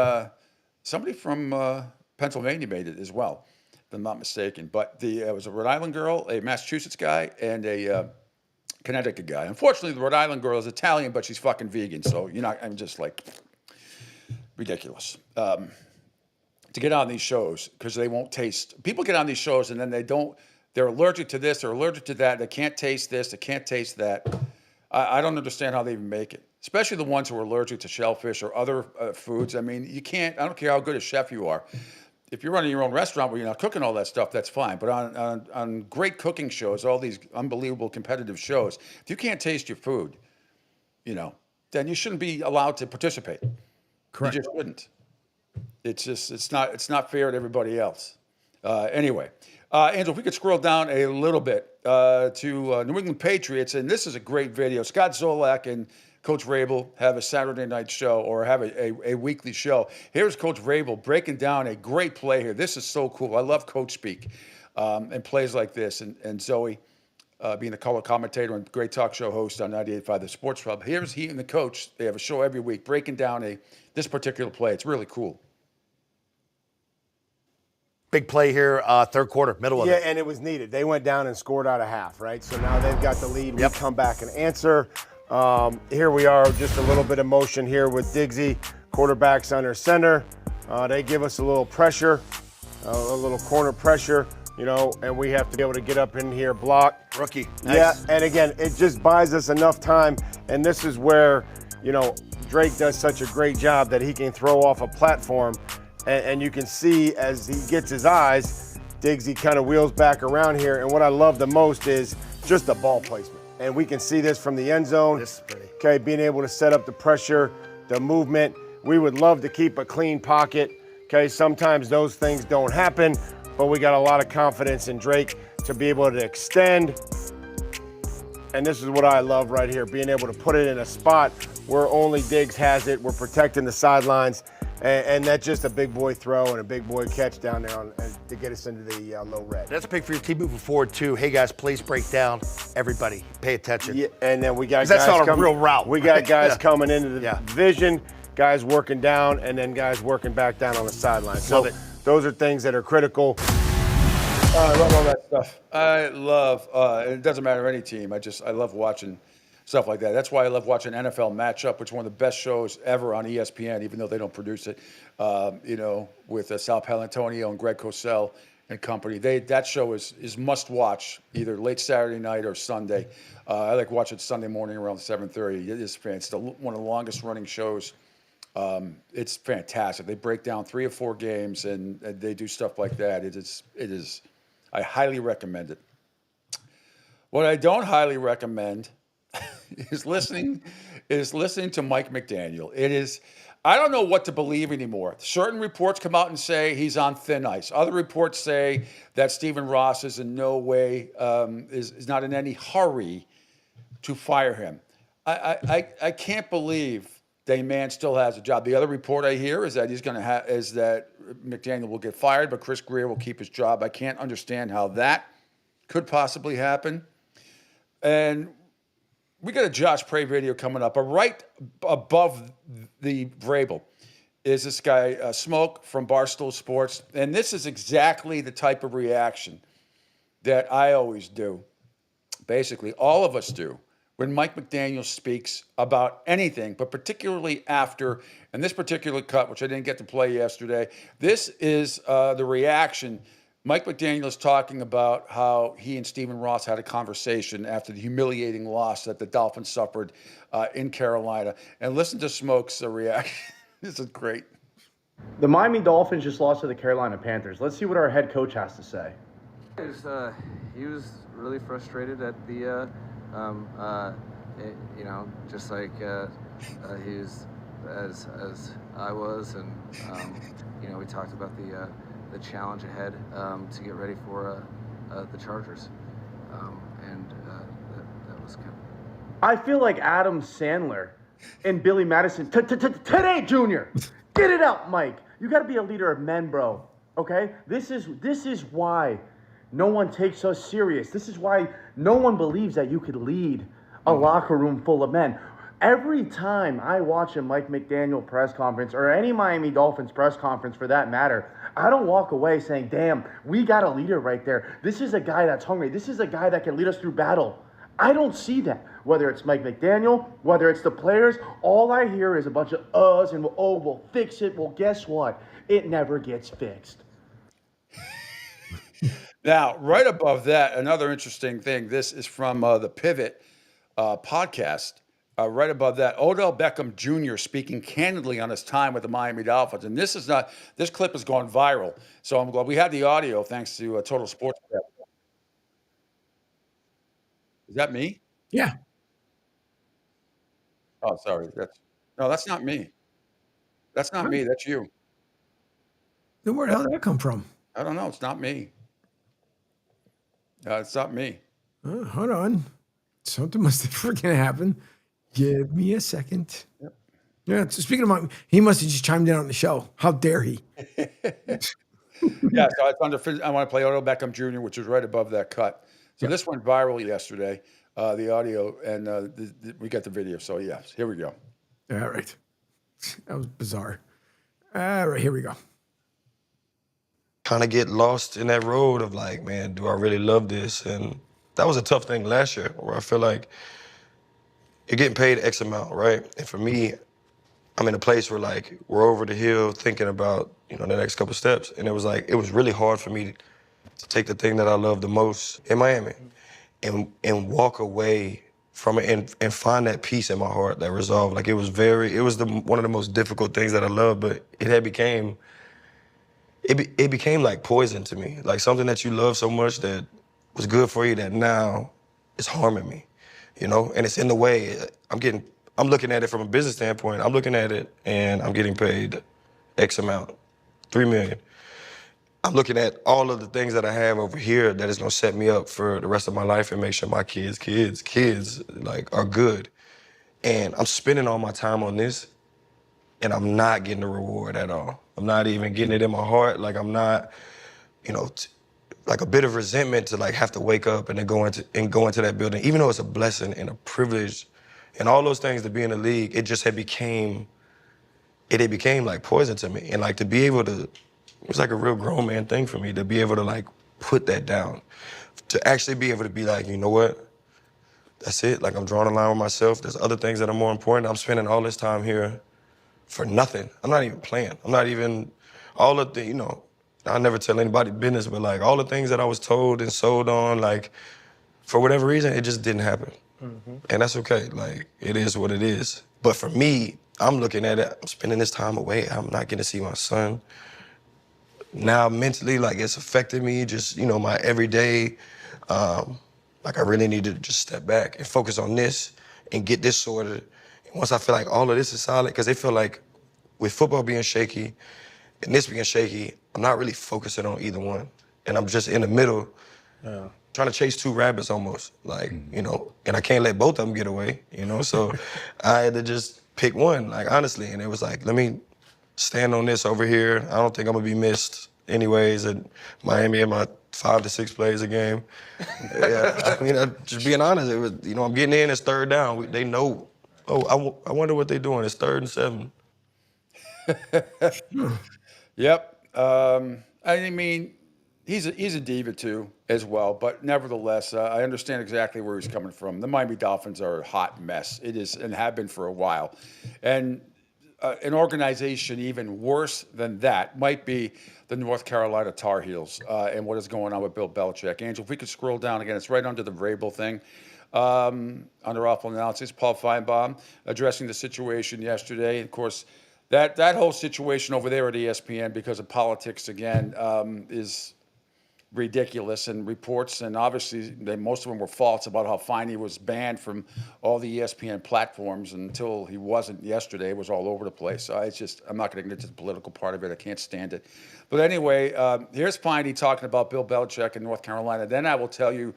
somebody from Pennsylvania made it as well, if I'm not mistaken. But it was a Rhode Island girl, a Massachusetts guy, and a Connecticut guy. Unfortunately, the Rhode Island girl is Italian, but she's fucking vegan. So I'm just like ridiculous to get on these shows because they won't taste. People get on these shows and then they're allergic to this, they're allergic to that. They can't taste this, they can't taste that. I don't understand how they even make it, especially the ones who are allergic to shellfish or other foods. I mean, you can't. I don't care how good a chef you are. If you're running your own restaurant where you're not cooking all that stuff, that's fine. But on great cooking shows, all these unbelievable competitive shows, if you can't taste your food, then you shouldn't be allowed to participate. Correct. You just wouldn't. It's not fair to everybody else. Anyway, Angel, if we could scroll down a little bit to New England Patriots, and this is a great video. Scott Zolak and Coach Vrabel have a Saturday night show, or have a weekly show. Here's Coach Vrabel breaking down a great play here. This is so cool. I love Coach speak and plays like this. And Zoe, being the color commentator and great talk show host on 98.5 The Sports Club. Here's he and the coach. They have a show every week breaking down this particular play. It's really cool. Big play here, third quarter, middle of it. Yeah, and it was needed. They went down and scored out of half, right? So now they've got the lead. We come back and answer. Here we are, just a little bit of motion here with Diggsy, quarterbacks under center. They give us a little pressure, a little corner pressure, and we have to be able to get up in here, block. Rookie. Nice. Yeah, and again, it just buys us enough time, and this is where, Drake does such a great job that he can throw off a platform, and you can see as he gets his eyes, Diggsy kind of wheels back around here, and what I love the most is just the ball placement. And we can see this from the end zone. This is pretty. Okay, being able to set up the pressure, the movement. We would love to keep a clean pocket. Okay, sometimes those things don't happen, but we got a lot of confidence in Drake to be able to extend. And this is what I love right here, being able to put it in a spot where only Diggs has it. We're protecting the sidelines. And that's just a big boy throw and a big boy catch down there to get us into the low red. That's big for your team moving forward, too. Hey, guys, please break down. Everybody, pay attention. Yeah, and then we got guys that's not a real route. We got guys coming into the division, guys working down, and then guys working back down on the sideline. So those are things that are critical. I love all that stuff. I love, and it doesn't matter any team. I love watching stuff like that. That's why I love watching NFL Matchup, which is one of the best shows ever on ESPN, even though they don't produce it, with Sal Palantonio and Greg Cosell and company. That show is must watch, either late Saturday night or Sunday. I like watching Sunday morning around 7:30. It's one of the longest running shows. It's fantastic. They break down 3 or 4 games and they do stuff like that. It is. I highly recommend it. What I don't highly recommend is listening to Mike McDaniel. It is, I don't know what to believe anymore. Certain reports come out and say he's on thin ice. Other reports say that Stephen Ross is in no way, is not in any hurry to fire him. I can't believe Dayman still has a job. The other report I hear is that that McDaniel will get fired, but Chris Greer will keep his job. I can't understand how that could possibly happen. And we got a Josh Prey video coming up, but right above the Vrabel is this guy, Smoke from Barstool Sports. And this is exactly the type of reaction that I always do. Basically, all of us do when Mike McDaniel speaks about anything, but particularly after, and this particular cut, which I didn't get to play yesterday, this is the reaction. Mike McDaniel is talking about how he and Stephen Ross had a conversation after the humiliating loss that the Dolphins suffered in Carolina. And listen to Smoke's reaction. This is great. The Miami Dolphins just lost to the Carolina Panthers. Let's see what our head coach has to say. He was really frustrated at the, just like he was as I was, and we talked about the challenge ahead to get ready for the Chargers. that was kind of. I feel like Adam Sandler and Billy Madison. Today, Junior. Get it out, Mike. You got to be a leader of men, bro. Okay? This is why no one takes us serious. This is why no one believes that you could lead a locker room full of men. Every time I watch a Mike McDaniel press conference or any Miami Dolphins press conference for that matter, I don't walk away saying, damn, we got a leader right there. This is a guy that's hungry. This is a guy that can lead us through battle. I don't see that. Whether it's Mike McDaniel, whether it's the players, all I hear is a bunch of uhs and, oh, we'll fix it. Well, guess what? It never gets fixed. Now, right above that, another interesting thing. This is from the Pivot podcast. Right above that, Odell Beckham Jr. speaking candidly on his time with the Miami Dolphins. And this clip has gone viral. So I'm glad we had the audio thanks to Total Sports. Is that me? Yeah. Oh, sorry. That's not me. That's not me. That's you. Then where the hell did that come from? I don't know. It's not me. It's not me. Hold on. Something must have freaking happened. Give me a second. Yep. Yeah, so speaking of Mike, he must have just chimed in on the show. How dare he? Yeah, so it's under. I want to play Odell Beckham Jr., which is right above that cut. So this went viral yesterday, the audio, and we got the video. So yes, here we go. All right. That was bizarre. All right, here we go. Kind of get lost in that road of like, man, do I really love this? And that was a tough thing last year where I feel like you're getting paid X amount, right? And for me, I'm in a place where like we're over the hill thinking about, the next couple steps. And it was really hard for me to take the thing that I love the most in Miami and walk away from it and find that peace in my heart, that resolve. Like it was one of the most difficult things that I love, but it became like poison to me. Like something that you love so much that was good for you that now is harming me, and it's in the way. I'm looking at it from a business standpoint. I'm looking at it and I'm getting paid X amount, $3 million. I'm looking at all of the things that I have over here that is gonna set me up for the rest of my life and make sure my kids like are good. And I'm spending all my time on this and I'm not getting the reward at all. I'm not even getting it in my heart. Like I'm not, like a bit of resentment to like have to wake up and then go into that building, even though it's a blessing and a privilege and all those things to be in the league, it had became like poison to me. And like to be able to, it was like a real grown man thing for me to be able to like put that down, to actually be able to be like, you know what, that's it. Like I'm drawing a line with myself. There's other things that are more important. I'm spending all this time here for nothing. I'm not even playing. I'm not even, all of the, I never tell anybody business, but like all the things that I was told and sold on, like for whatever reason, it just didn't happen. Mm-hmm. And that's okay. Like it is what it is. But for me, I'm looking at it, I'm spending this time away. I'm not getting to see my son. Now mentally, like it's affected me, just, my everyday, like I really need to just step back and focus on this and get this sorted. And once I feel like all of this is solid, because they feel like with football being shaky and this being shaky, I'm not really focusing on either one. And I'm just in the middle, trying to chase two rabbits almost, like, and I can't let both of them get away, So I had to just pick one, like honestly. And it was like, let me stand on this over here. I don't think I'm gonna be missed anyways at Miami in my 5 to 6 plays a game. Yeah, I mean, just being honest, it was, I'm getting in, it's third down. They know, I wonder what they're doing. It's 3rd and 7. Yep. I mean, he's a diva too, as well. But nevertheless, I understand exactly where he's coming from. The Miami Dolphins are a hot mess. It is, and have been for a while. And an organization even worse than that might be the North Carolina Tar Heels and what is going on with Bill Belichick. Angel, if we could scroll down again, it's right under the Vrabel thing. Under awful analysis, Paul Feinbaum addressing the situation yesterday. Of course, that whole situation over there at ESPN because of politics again is ridiculous, and reports, and obviously most of them were false about how Feiney was banned from all the ESPN platforms until he wasn't yesterday. It was all over the place. So I'm not going to get into the political part of it. I can't stand it. But anyway, here's Feiney talking about Bill Belichick in North Carolina. Then I will tell you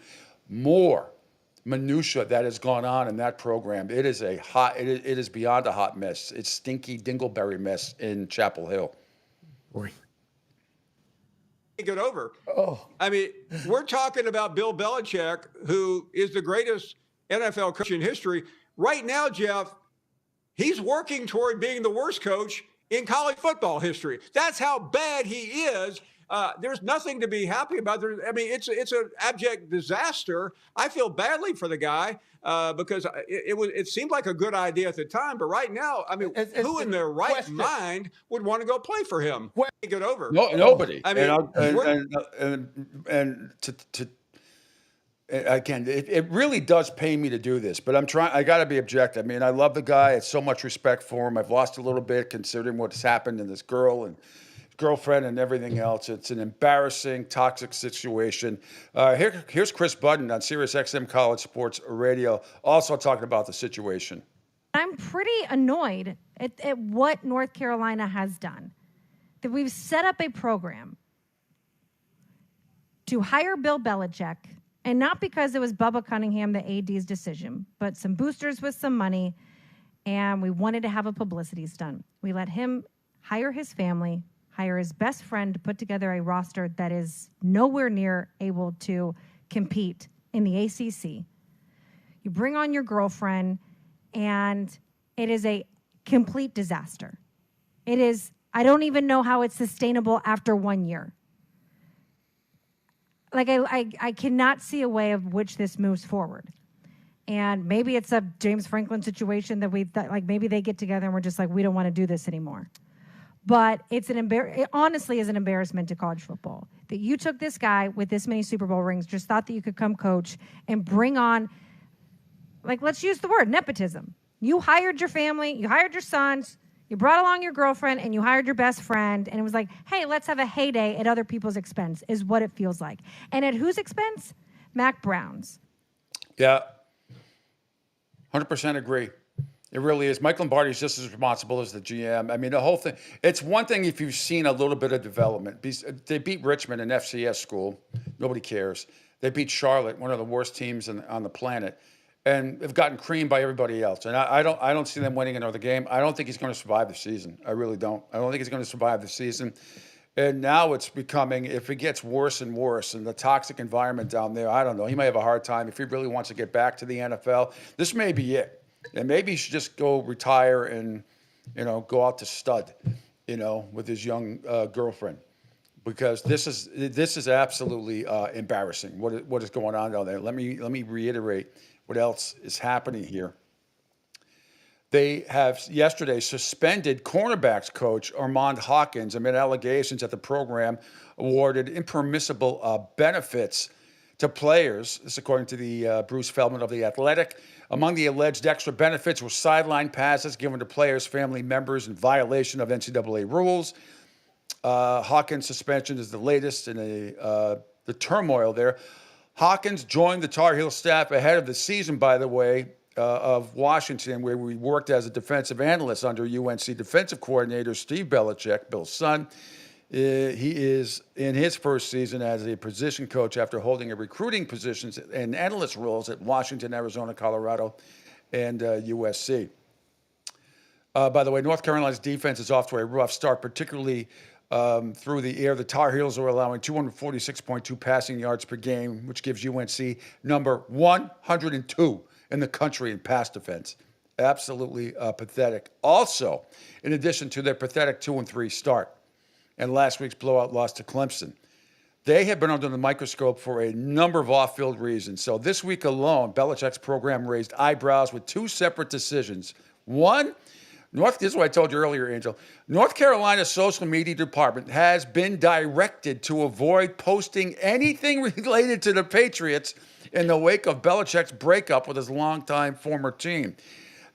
minutia that has gone on in that program. It is it is beyond a hot mess. It's stinky dingleberry mess in Chapel Hill. Boy. Get over. I mean, we're talking about Bill Belichick, who is the greatest NFL coach in history. Right now, Jeff, he's working toward being the worst coach in college football history. That's how bad he is. There's nothing to be happy about. It's an abject disaster. I feel badly for the guy because it seemed like a good idea at the time, but right now, I mean, who in their right mind would want to go play for him? Get over. No, nobody. I mean, again, it really does pain me to do this, but I got to be objective. I mean, I love the guy. I have so much respect for him. I've lost a little bit considering what's happened in this girlfriend and everything else. It's an embarrassing, toxic situation. Here's Chris Budden on Sirius XM College Sports Radio, also talking about the situation. I'm pretty annoyed at what North Carolina has done. That we've set up a program to hire Bill Belichick, and not because it was Bubba Cunningham, the AD's decision, but some boosters with some money, and we wanted to have a publicity stunt. We let him hire his family, hire his best friend to put together a roster that is nowhere near able to compete in the ACC. You bring on your girlfriend, and it is a complete disaster. It is, I don't even know how it's sustainable after 1 year. Like, I cannot see a way of which this moves forward. And maybe it's a James Franklin situation that like maybe they get together and we're just like, we don't want to do this anymore. But it honestly is an embarrassment to college football that you took this guy with this many Super Bowl rings, just thought that you could come coach and bring on, like, let's use the word nepotism. You hired your family, you hired your sons, you brought along your girlfriend, and you hired your best friend, and it was like, hey, let's have a heyday at other people's expense, is what it feels like. And at whose expense? Mac Brown's. Yeah, 100% agree. It really is. Mike Lombardi is just as responsible as the GM. I mean, the whole thing. It's one thing if you've seen a little bit of development. They beat Richmond in FCS school. Nobody cares. They beat Charlotte, one of the worst teams on the planet, and have gotten creamed by everybody else. And I don't see them winning another game. I don't think he's going to survive the season. I really don't. I don't think he's going to survive the season. And now it's becoming, if it gets worse and worse, and the toxic environment down there, I don't know. He may have a hard time if he really wants to get back to the NFL. This may be it. And maybe he should just go retire and, go out to stud, with his young girlfriend, because this is absolutely embarrassing. What is going on down there? Let me reiterate what else is happening here. They have yesterday suspended cornerbacks coach Armand Hawkins amid allegations that the program awarded impermissible benefits to players. This, according to the Bruce Feldman of The Athletic. Among the alleged extra benefits were sideline passes given to players' family members in violation of NCAA rules. Hawkins' suspension is the latest in the turmoil there. Hawkins joined the Tar Heel staff ahead of the season, by the way, of Washington, where we worked as a defensive analyst under UNC defensive coordinator Steve Belichick, Bill's son. He is in his first season as a position coach after holding a recruiting positions and analyst roles at Washington, Arizona, Colorado, and USC. By the way, North Carolina's defense is off to a rough start, particularly through the air. The Tar Heels are allowing 246.2 passing yards per game, which gives UNC number 102 in the country in pass defense. Absolutely pathetic. Also, in addition to their pathetic 2-3 start and last week's blowout loss to Clemson, they have been under the microscope for a number of off-field reasons. So this week alone, Belichick's program raised eyebrows with two separate decisions. One, this is what I told you earlier, Angel. North Carolina's social media department has been directed to avoid posting anything related to the Patriots in the wake of Belichick's breakup with his longtime former team.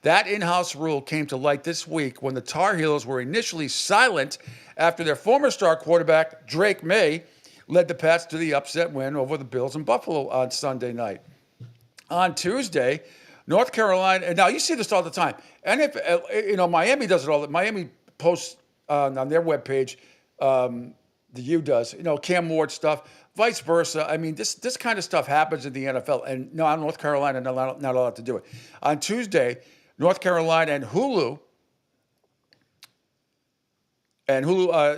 That in-house rule came to light this week when the Tar Heels were initially silent after their former star quarterback, Drake May, led the Pats to the upset win over the Bills in Buffalo on Sunday night. On Tuesday, North Carolina, and now you see this all the time, and if Miami does it all. Miami posts on their webpage, the U does, Cam Ward stuff. vice versa. I mean, this kind of stuff happens in the NFL. And no, North Carolina not allowed to do it. On Tuesday, North Carolina and Hulu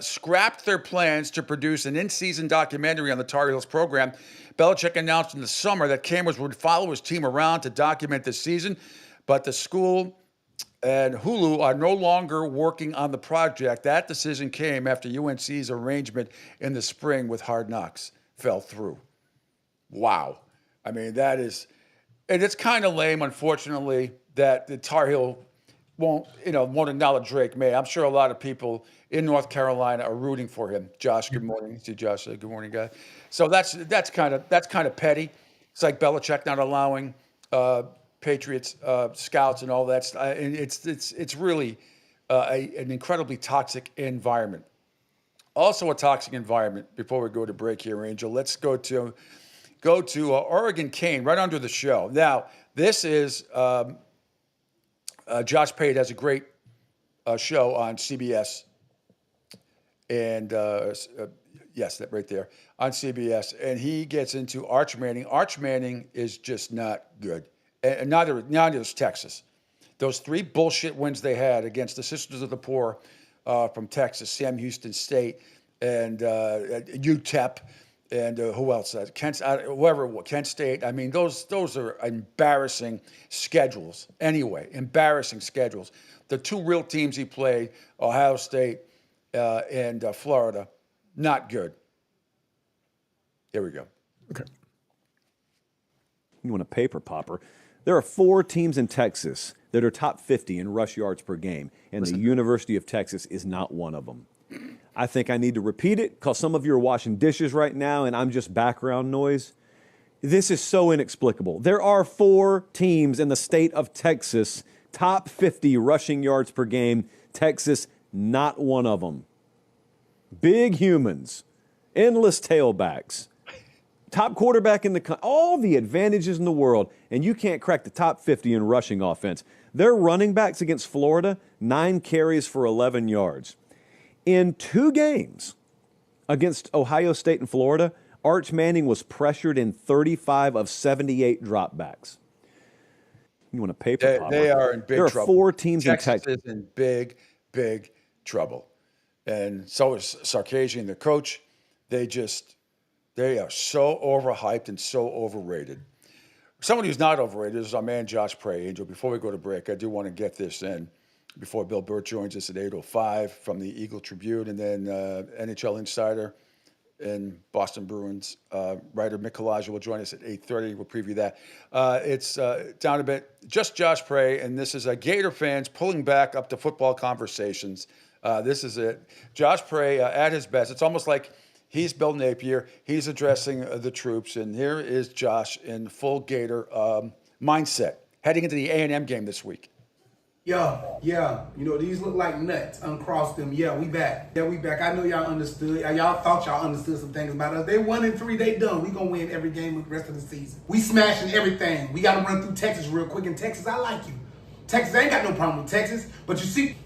scrapped their plans to produce an in-season documentary on the Tar Heels program. Belichick announced in the summer that cameras would follow his team around to document this season, but the school and Hulu are no longer working on the project. That decision came after UNC's arrangement in the spring with Hard Knocks fell through. Wow. I mean, and it's kind of lame, unfortunately, that the Tar Heel won't acknowledge Drake May. I'm sure a lot of people in North Carolina are rooting for him. Josh, good morning. See Josh, good morning, guy. So that's kind of petty. It's like Belichick not allowing Patriots scouts and all that stuff. And it's really an incredibly toxic environment. Also a toxic environment. Before we go to break here, Angel, let's go to Oregon Kane right under the show. Now this is Josh Pate has a great show on CBS. And yes, that right there on CBS. And he gets into Arch Manning. Arch Manning is just not good. And neither is Texas. Those 3 bullshit wins they had against the Sisters of the Poor from Texas, Sam Houston State, and UTEP, and who else? Kent State. I mean, those are embarrassing schedules. Anyway, embarrassing schedules. The 2 real teams he played, Ohio State and Florida, not good. Here we go. Okay. You want a paper popper? There are 4 teams in Texas that are top 50 in rush yards per game, and the University of Texas is not one of them. I think I need to repeat it because some of you are washing dishes right now, and I'm just background noise. This is so inexplicable. There are 4 teams in the state of Texas, top 50 rushing yards per game. Texas, not one of them. Big humans, endless tailbacks, top quarterback in the all the advantages in the world, and you can't crack the top 50 in rushing offense. Their running backs against Florida, 9 carries for 11 yards. In 2 games against Ohio State and Florida, Arch Manning was pressured in 35 of 78 dropbacks. You want a paper popper? They are in big trouble. There are 4 teams in Texas. Texas is in big, big trouble. And so is Sarkisian, the coach. They are so overhyped and so overrated. Someone who's not overrated is our man Josh Prey. Angel, before we go to break, I do want to get this in before Bill Burt joins us at 8:05 from the Eagle Tribune, and then NHL Insider and Boston Bruins writer Mick Kalaja will join us at 8:30. We'll preview that. It's down a bit. Just Josh Prey, and this is Gator fans pulling back up to football conversations. This is it. Josh Prey at his best. It's almost like he's Bill Napier. He's addressing the troops, and here is Josh in full Gator mindset heading into the A&M game this week. Yeah, you know, these look like nuts. Uncross them. Yeah, we back. I know y'all understood. Y'all thought y'all understood some things about us. They 1-3, they done. We gonna win every game with the rest of the season. We smashing everything. We gotta run through Texas real quick. And Texas, I like you. Texas, I ain't got no problem with Texas. But you see,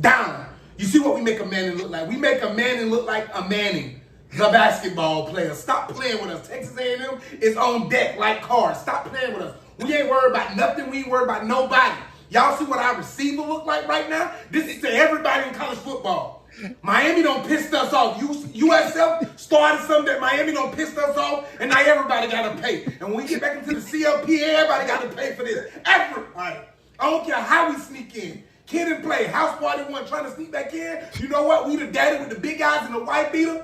down. You see what we make a Manning look like? We make a Manning look like a Manning, the basketball player. Stop playing with us. Texas A&M is on deck like cars. Stop playing with us. We ain't worried about nothing. We ain't worried about nobody. Y'all see what our receiver look like right now? This is to everybody in college football. Miami don't pissed us off. USF started something that Miami don't pissed us off, and now everybody got to pay. And when we get back into the CLP, everybody got to pay for this. Everybody. I don't care how we sneak in. Kid and play. House party one trying to sneak back in. You know what? We the daddy with the big eyes and the white beater.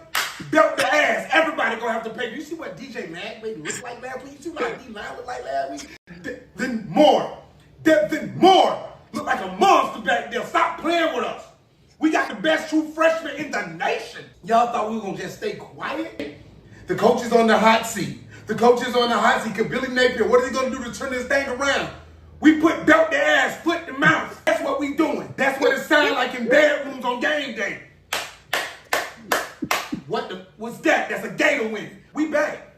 Belt the ass. Everybody gonna have to pay. You see what DJ Mack made look like last week? You see what D9 look like last week? Then more. Look like a monster back there. Stop playing with us. We got the best true freshman in the nation. Y'all thought we were going to just stay quiet? The coach is on the hot seat. Could Billy Napier, what is he going to do to turn this thing around? We put belt the ass, foot the mouth. That's what we doing. That's what it sounds like in bedrooms on game day. What's that? That's a Gator win. We back.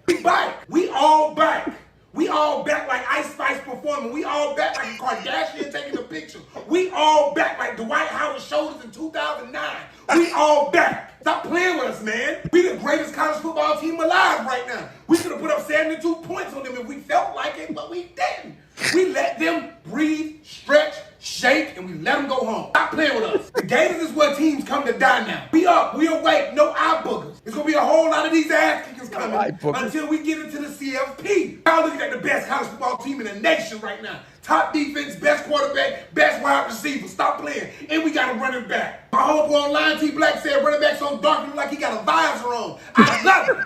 We all back. We all back like Ice Spice performing. We all back like a Kardashian taking a picture. We all back like Dwight Howard showed us in 2009. We all back. Stop playing with us, man. We the greatest college football team alive right now. We could have put up 72 points on them if we felt like it, but we didn't. We let them breathe, stretch, shake, and we let them go home. Stop playing with us. The Gators is where teams come to die now. We up, we awake, no eye boogers. There's gonna be a whole lot of these ass kickers coming until we get into the CFP. Y'all looking at the best college football team in the nation right now. Top defense, best quarterback, best wide receiver. Stop playing. And we got a running back. My homeboy online, T Black, said running back so dark, look like he got a visor on. I love it.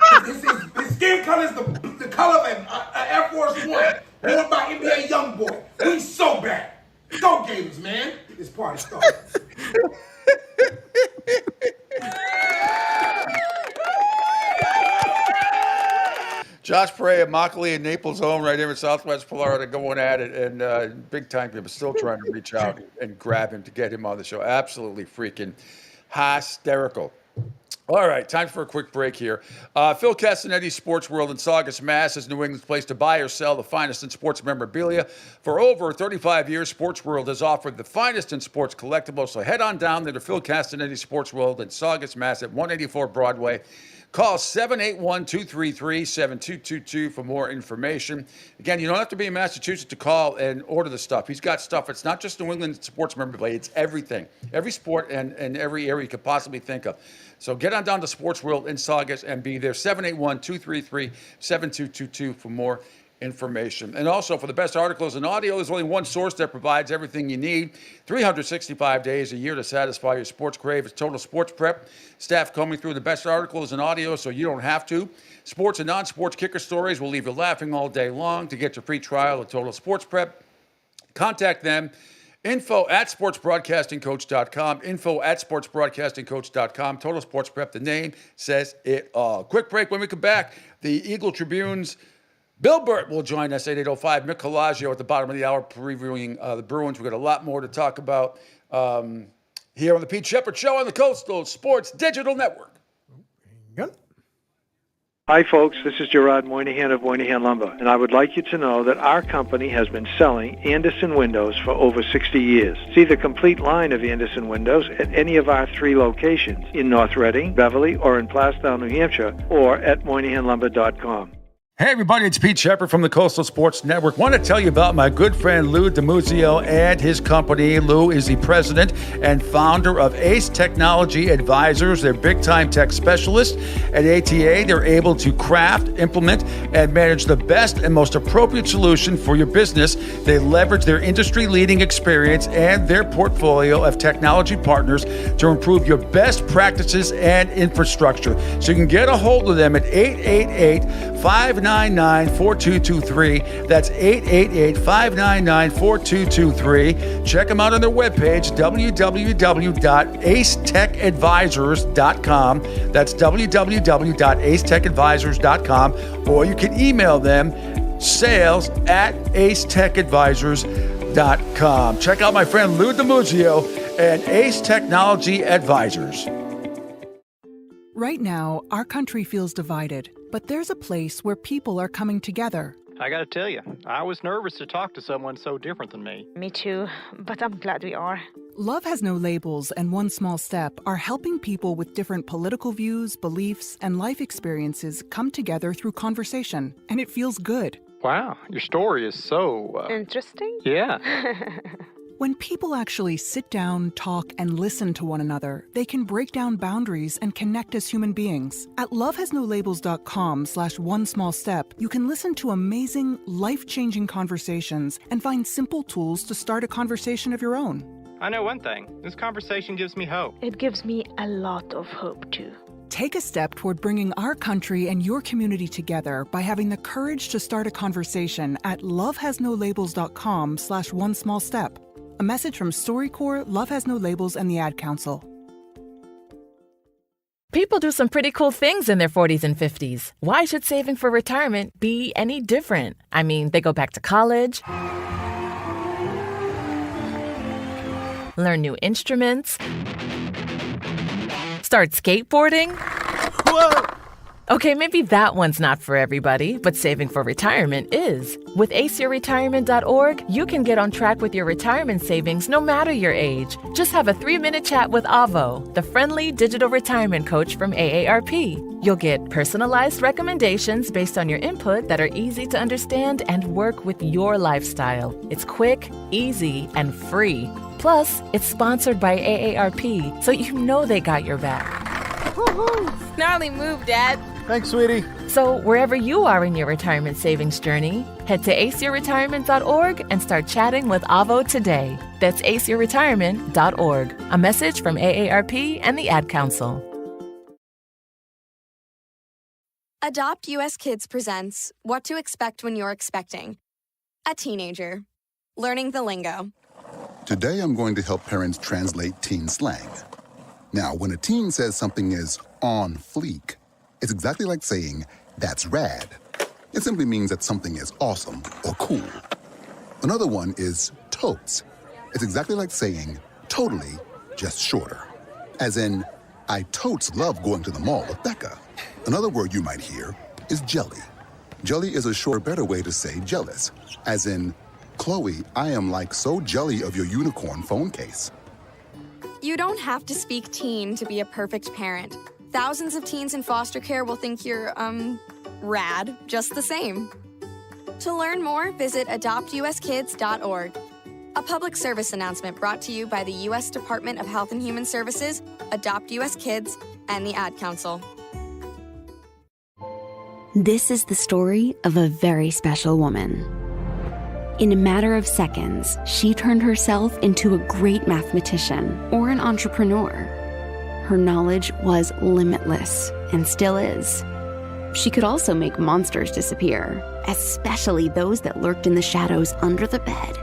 His skin color is the color of an Air Force One, worn by NBA Youngboy. We so bad. Go Gators, man. This party started. Josh Prey, Immokalee, and Naples home right here in Southwest Florida going at it, and big time people still trying to reach out and grab him to get him on the show. Absolutely freaking hysterical. All right, time for a quick break here. Phil Castanetti's Sports World in Saugus, Mass. is New England's place to buy or sell the finest in sports memorabilia. For over 35 years, Sports World has offered the finest in sports collectibles. So head on down there to Phil Castanetti's Sports World in Saugus, Mass. at 184 Broadway. Call 781-233-7222 for more information. Again, you don't have to be in Massachusetts to call and order the stuff. He's got stuff. It's not just New England sports memorabilia. It's everything. Every sport and every area you could possibly think of. So get on down to Sports World in Saugus and be there. 781-233-7222 for more information. And also, for the best articles and audio, there's only one source that provides everything you need. 365 days a year to satisfy your sports crave. It's Total Sports Prep. Staff combing through the best articles and audio so you don't have to. Sports and non-sports kicker stories will leave you laughing all day long. To get your free trial of Total Sports Prep, contact them. info@sportsbroadcastingcoach.com. info@sportsbroadcastingcoach.com. Total Sports Prep, the name says it all. Quick break. When we come back, the Eagle Tribune's Bill Burt will join us at 8:05. Mick Colagio at the bottom of the hour previewing the Bruins. We've got a lot more to talk about here on the Pete Sheppard Show on the Coastal Sports Digital Network. Hi, folks. This is Gerard Moynihan of Moynihan Lumber, and I would like you to know that our company has been selling Anderson windows for over 60 years. See the complete line of Anderson windows at any of our 3 locations in North Reading, Beverly, or in Plastown, New Hampshire, or at MoynihanLumber.com. Hey everybody, it's Pete Sheppard from the Coastal Sports Network. Want to tell you about my good friend Lou DiMuzio and his company. Lou is the president and founder of Ace Technology Advisors. They're big-time tech specialists. At ATA, they're able to craft, implement, and manage the best and most appropriate solution for your business. They leverage their industry-leading experience and their portfolio of technology partners to improve your best practices and infrastructure. So you can get a hold of them at 888-599-4223. That's 888-599-4223. Check them out on their webpage, www.acetechadvisors.com. That's www.acetechadvisors.com. Or you can email them, sales@acetechadvisors.com. Check out my friend Lou DiMuzio and Ace Technology Advisors. Right now, our country feels divided, but there's a place where people are coming together. I gotta tell you, I was nervous to talk to someone so different than me. Me too, but I'm glad we are. Love Has No Labels and One Small Step are helping people with different political views, beliefs, and life experiences come together through conversation, and it feels good. Wow, your story is so... Interesting? Yeah. When people actually sit down, talk, and listen to one another, they can break down boundaries and connect as human beings. At lovehasnolabels.com/onesmallstep, you can listen to amazing, life-changing conversations and find simple tools to start a conversation of your own. I know one thing. This conversation gives me hope. It gives me a lot of hope, too. Take a step toward bringing our country and your community together by having the courage to start a conversation at lovehasnolabels.com/onesmallstep. A message from StoryCorps, Love Has No Labels, and the Ad Council. People do some pretty cool things in their 40s and 50s. Why should saving for retirement be any different? I mean, they go back to college, learn new instruments, start skateboarding, Okay, maybe that one's not for everybody, but saving for retirement is. With aceyourretirement.org, you can get on track with your retirement savings no matter your age. Just have a 3-minute chat with Avo, the friendly digital retirement coach from AARP. You'll get personalized recommendations based on your input that are easy to understand and work with your lifestyle. It's quick, easy, and free. Plus, it's sponsored by AARP, so you know they got your back. Woohoo! Gnarly move, Dad. Thanks, sweetie. So wherever you are in your retirement savings journey, head to aceyourretirement.org and start chatting with Avo today. That's aceyourretirement.org. A message from AARP and the Ad Council. Adopt US Kids presents What to Expect When You're Expecting. A teenager. Learning the lingo. Today I'm going to help parents translate teen slang. Now, when a teen says something is on fleek, it's exactly like saying, that's rad. It simply means that something is awesome or cool. Another one is totes. It's exactly like saying, totally, just shorter. As in, I totes love going to the mall with Becca. Another word you might hear is jelly. Jelly is a shorter, better way to say jealous. As in, Chloe, I am like so jelly of your unicorn phone case. You don't have to speak teen to be a perfect parent. Thousands of teens in foster care will think you're, rad, just the same. To learn more, visit adoptuskids.org. A public service announcement brought to you by the U.S. Department of Health and Human Services, Adopt U.S. Kids, and the Ad Council. This is the story of a very special woman. In a matter of seconds, she turned herself into a great mathematician or an entrepreneur. Her knowledge was limitless and still is. She could also make monsters disappear, especially those that lurked in the shadows under the bed.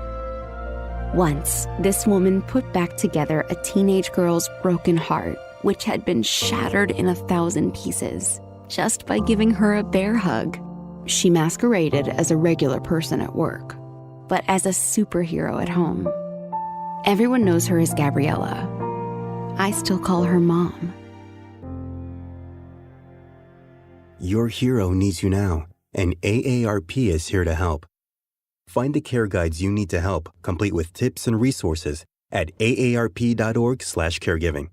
Once, this woman put back together a teenage girl's broken heart, which had been shattered in 1,000 pieces, just by giving her a bear hug. She masqueraded as a regular person at work, but as a superhero at home. Everyone knows her as Gabriella. I still call her Mom. Your hero needs you now, and AARP is here to help. Find the care guides you need to help, complete with tips and resources at aarp.org/caregiving.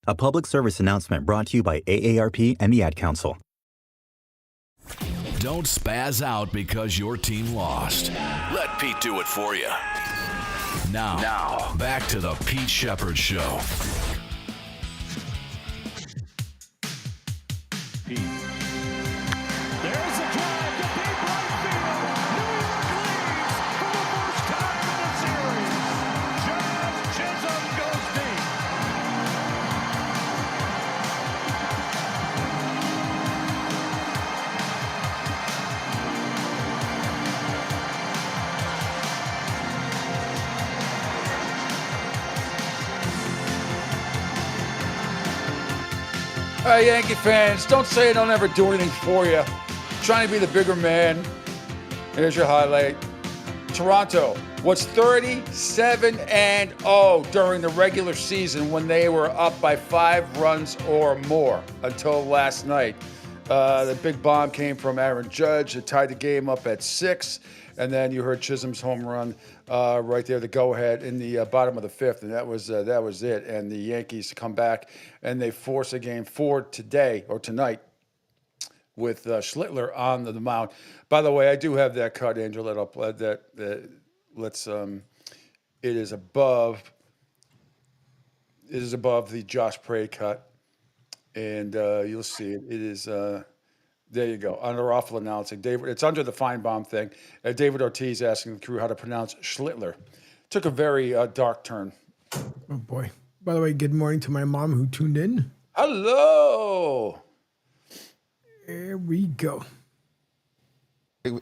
A public service announcement brought to you by AARP and the Ad Council. Don't spaz out because your team lost. Let Pete do it for you. Now, back to the Pete Sheppard Show. There's a drive to deep right field. New York leads for the first time in the series. Jazz Chisholm goes deep. Hey, Yankee fans, don't say I don't ever do anything for you. Trying to be the bigger man. Here's your highlight. Toronto was 37-0 during the regular season when they were up by 5 runs or more until last night. The big bomb came from Aaron Judge. It tied the game up at 6. And then you heard Chisholm's home run right there, the go-ahead in the bottom of the 5th, and that was it. And the Yankees come back, and they force a game 4 today or tonight with Schlittler on the mound. By the way, I do have that cut, Angel. That I'll play. Let's. It is above. It is above the Josh Prey cut, and you'll see it. It is. There you go. Under awful announcing. David, it's under the Feinbaum thing. David Ortiz asking the crew how to pronounce Schlittler. Took a very dark turn. Oh, boy. By the way, good morning to my mom who tuned in. Hello. There we go.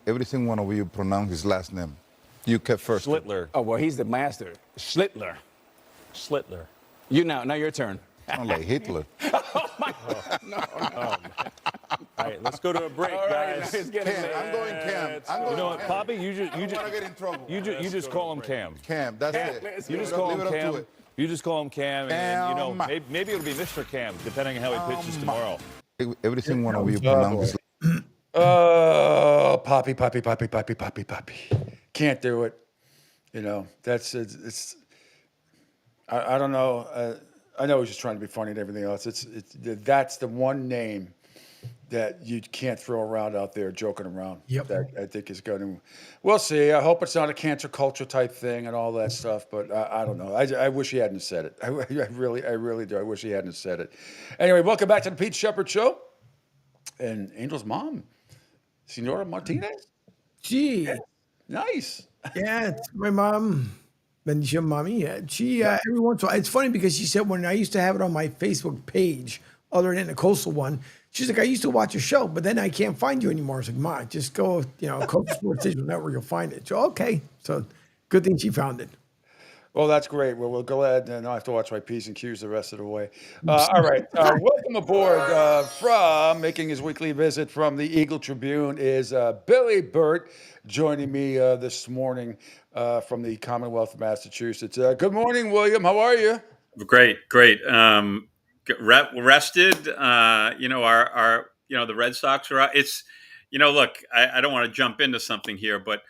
Every single one of you pronounce his last name. You kept first. Schlittler. Oh, well, he's the master. Schlittler. Schlittler. You now your turn. Sound like Hitler. Oh, my God. No. All right, let's go to a break, guys. I'm going Cam. You know what, Poppy? You just want to get in trouble. You just call him Cam. Cam, that's it. You just call him Cam. You just call him Cam, and you know maybe it'll be Mr. Cam, depending on how he pitches tomorrow. Everything one of you Oh, pronounce boy. Oh, Poppy. Can't do it. You know, it's I don't know. I know he's just trying to be funny and everything else. That's the one name that you can't throw around out there joking around. Yep. That I think is going to. We'll see. I hope it's not a cancer culture type thing and all that stuff. But I don't know. I wish he hadn't said it. I really do. I wish he hadn't said it. Anyway, welcome back to the Pete Sheppard Show. And Angel's mom, Senora Martinez. Gee. Yeah, nice. Yeah, it's my mom. Bendición mommy. Yeah, she every once in a while. It's funny because she said when I used to have it on my Facebook page, other than the coastal one, she's like, I used to watch a show, but then I can't find you anymore. I was like, Ma, just go, Coastal Sports Digital Network, you'll find it. So okay, so good thing she found it. Well, that's great. Well, we'll go ahead and I have to watch my P's and Q's the rest of the way. All right. Welcome aboard from making his weekly visit from the Eagle Tribune is Billy Burt joining me this morning from the Commonwealth of Massachusetts. Good morning, William. How are you? Great. Rested. The Red Sox are out. It's, look, I don't want to jump into something here, but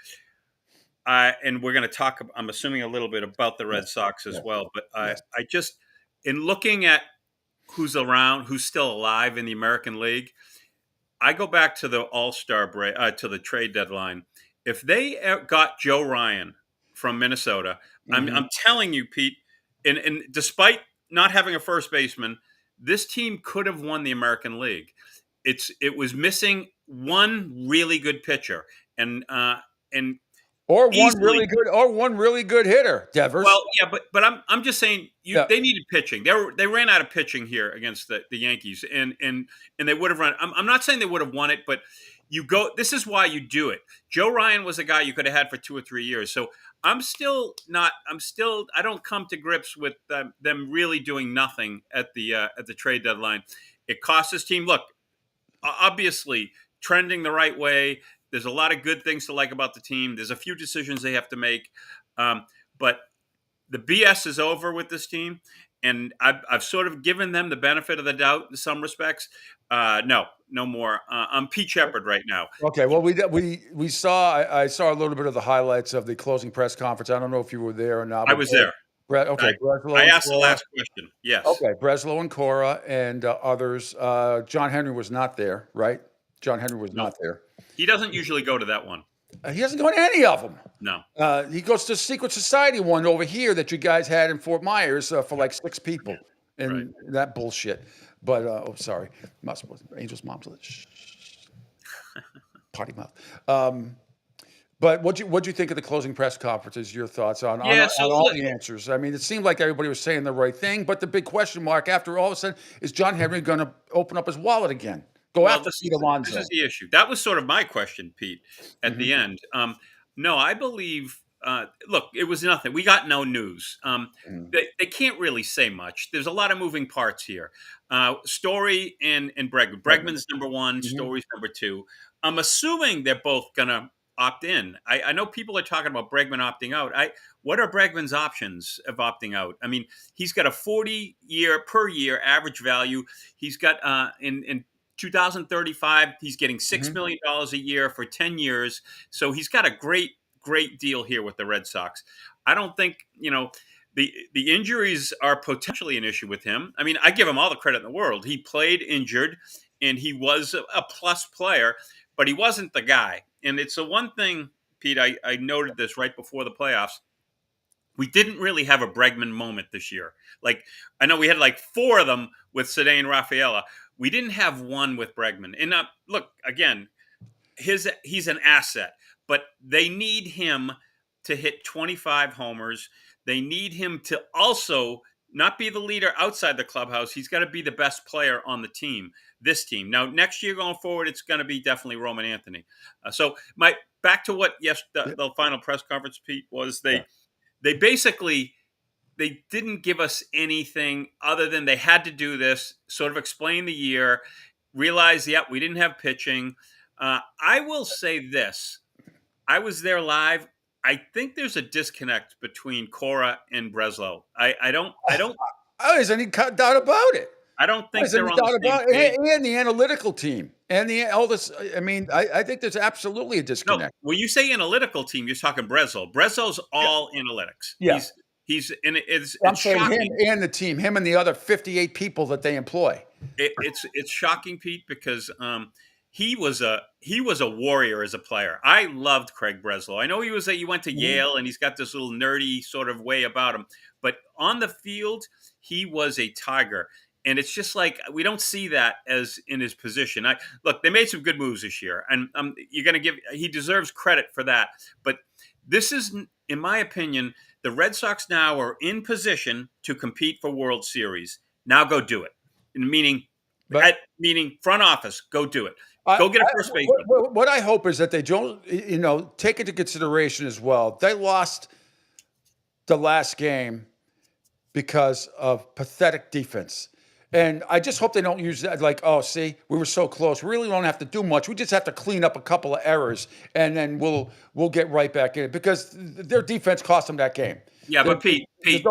and we're going to talk, I'm assuming, a little bit about the Red Sox as well. But I just, in looking at who's around, who's still alive in the American League, I go back to the All-Star break, to the trade deadline. If they got Joe Ryan from Minnesota, I'm telling you, Pete, and despite not having a first baseman, this team could have won the American League. It was missing one really good pitcher, and Or easily, one really good hitter, Devers. Well, yeah, but I'm just saying they needed pitching. They ran out of pitching here against the Yankees, and they would have run. I'm not saying they would have won it, but you go. This is why you do it. Joe Ryan was a guy you could have had for 2 or 3 years. So I don't come to grips with them really doing nothing at the trade deadline. It cost this team. Look, obviously trending the right way. There's a lot of good things to like about the team. There's a few decisions they have to make. But the BS is over with this team. And I've sort of given them the benefit of the doubt in some respects. No more. I'm Pete Sheppard right now. Okay. Well, I saw a little bit of the highlights of the closing press conference. I don't know if you were there or not. I was there. Okay. I asked the last question. Yes. Okay. Breslow and Cora and others. John Henry was not there, right? John Henry was not there. He doesn't usually go to that one. He doesn't go to any of them. No. He goes to Secret Society one over here that you guys had in Fort Myers for like 6 people. And that bullshit. But, sorry. Angel's mom's potty mouth. But what'd you think of the closing press conferences? Your thoughts on all the answers? I mean, it seemed like everybody was saying the right thing, but the big question mark after all of a sudden is John Henry going to open up his wallet again? This is the issue. That was sort of my question, Pete, at the end. No, I believe, look, it was nothing. We got no news. They can't really say much. There's a lot of moving parts here. Story and Bregman. Bregman's number one, Story's number 2. I'm assuming they're both going to opt in. I know people are talking about Bregman opting out. What are Bregman's options of opting out? I mean, he's got a 40-year per year average value. He's got in 2035, he's getting $6 million a year for 10 years. So he's got a great deal here with the Red Sox. I don't think, the injuries are potentially an issue with him. I mean, I give him all the credit in the world. He played injured and he was a plus player, but he wasn't the guy. And it's the one thing, Pete, I noted this right before the playoffs. We didn't really have a Bregman moment this year. Like, I know we had like 4 of them with Cedeno and Rafaela. We didn't have one with Bregman. And look, again, he's an asset, but they need him to hit 25 homers. They need him to also not be the leader outside the clubhouse. He's got to be the best player on the team, this team. Now, next year going forward, it's going to be definitely Roman Anthony. So back to what, the final press conference, Pete, was they basically – they didn't give us anything other than they had to do this, sort of explain the year, realize, we didn't have pitching. I will say this. I was there live. I think there's a disconnect between Cora and Breslow. I don't. Oh, there's any doubt about it. I don't think There's any they're on the doubt same about it. page. And the analytical team and all this. I mean, I think there's absolutely a No, disconnect. when you say analytical team, you're talking Breslow. Breslow's all analytics. Yeah. And I'm it's saying him shocking. and the team, him and the other 58 people that they employ. It's shocking, Pete, because he was a warrior as a player. I loved Craig Breslow. I know he went to Yale and he's got this little nerdy sort of way about him, but on the field he was a tiger. And it's just like we don't see that as in his position. Look, they made some good moves this year, and you're going to he deserves credit for that. But this is, in my opinion, the Red Sox now are in position to compete for World Series. Now go do it. Meaning front office, go do it. Go get a first baseman. What I hope is that they don't, take into consideration as well. They lost the last game because of pathetic defense. And I just hope they don't use that like, oh, see, we were so close. We really don't have to do much. We just have to clean up a couple of errors, and then we'll get right back in it because their defense cost them that game. Yeah, but Pete, they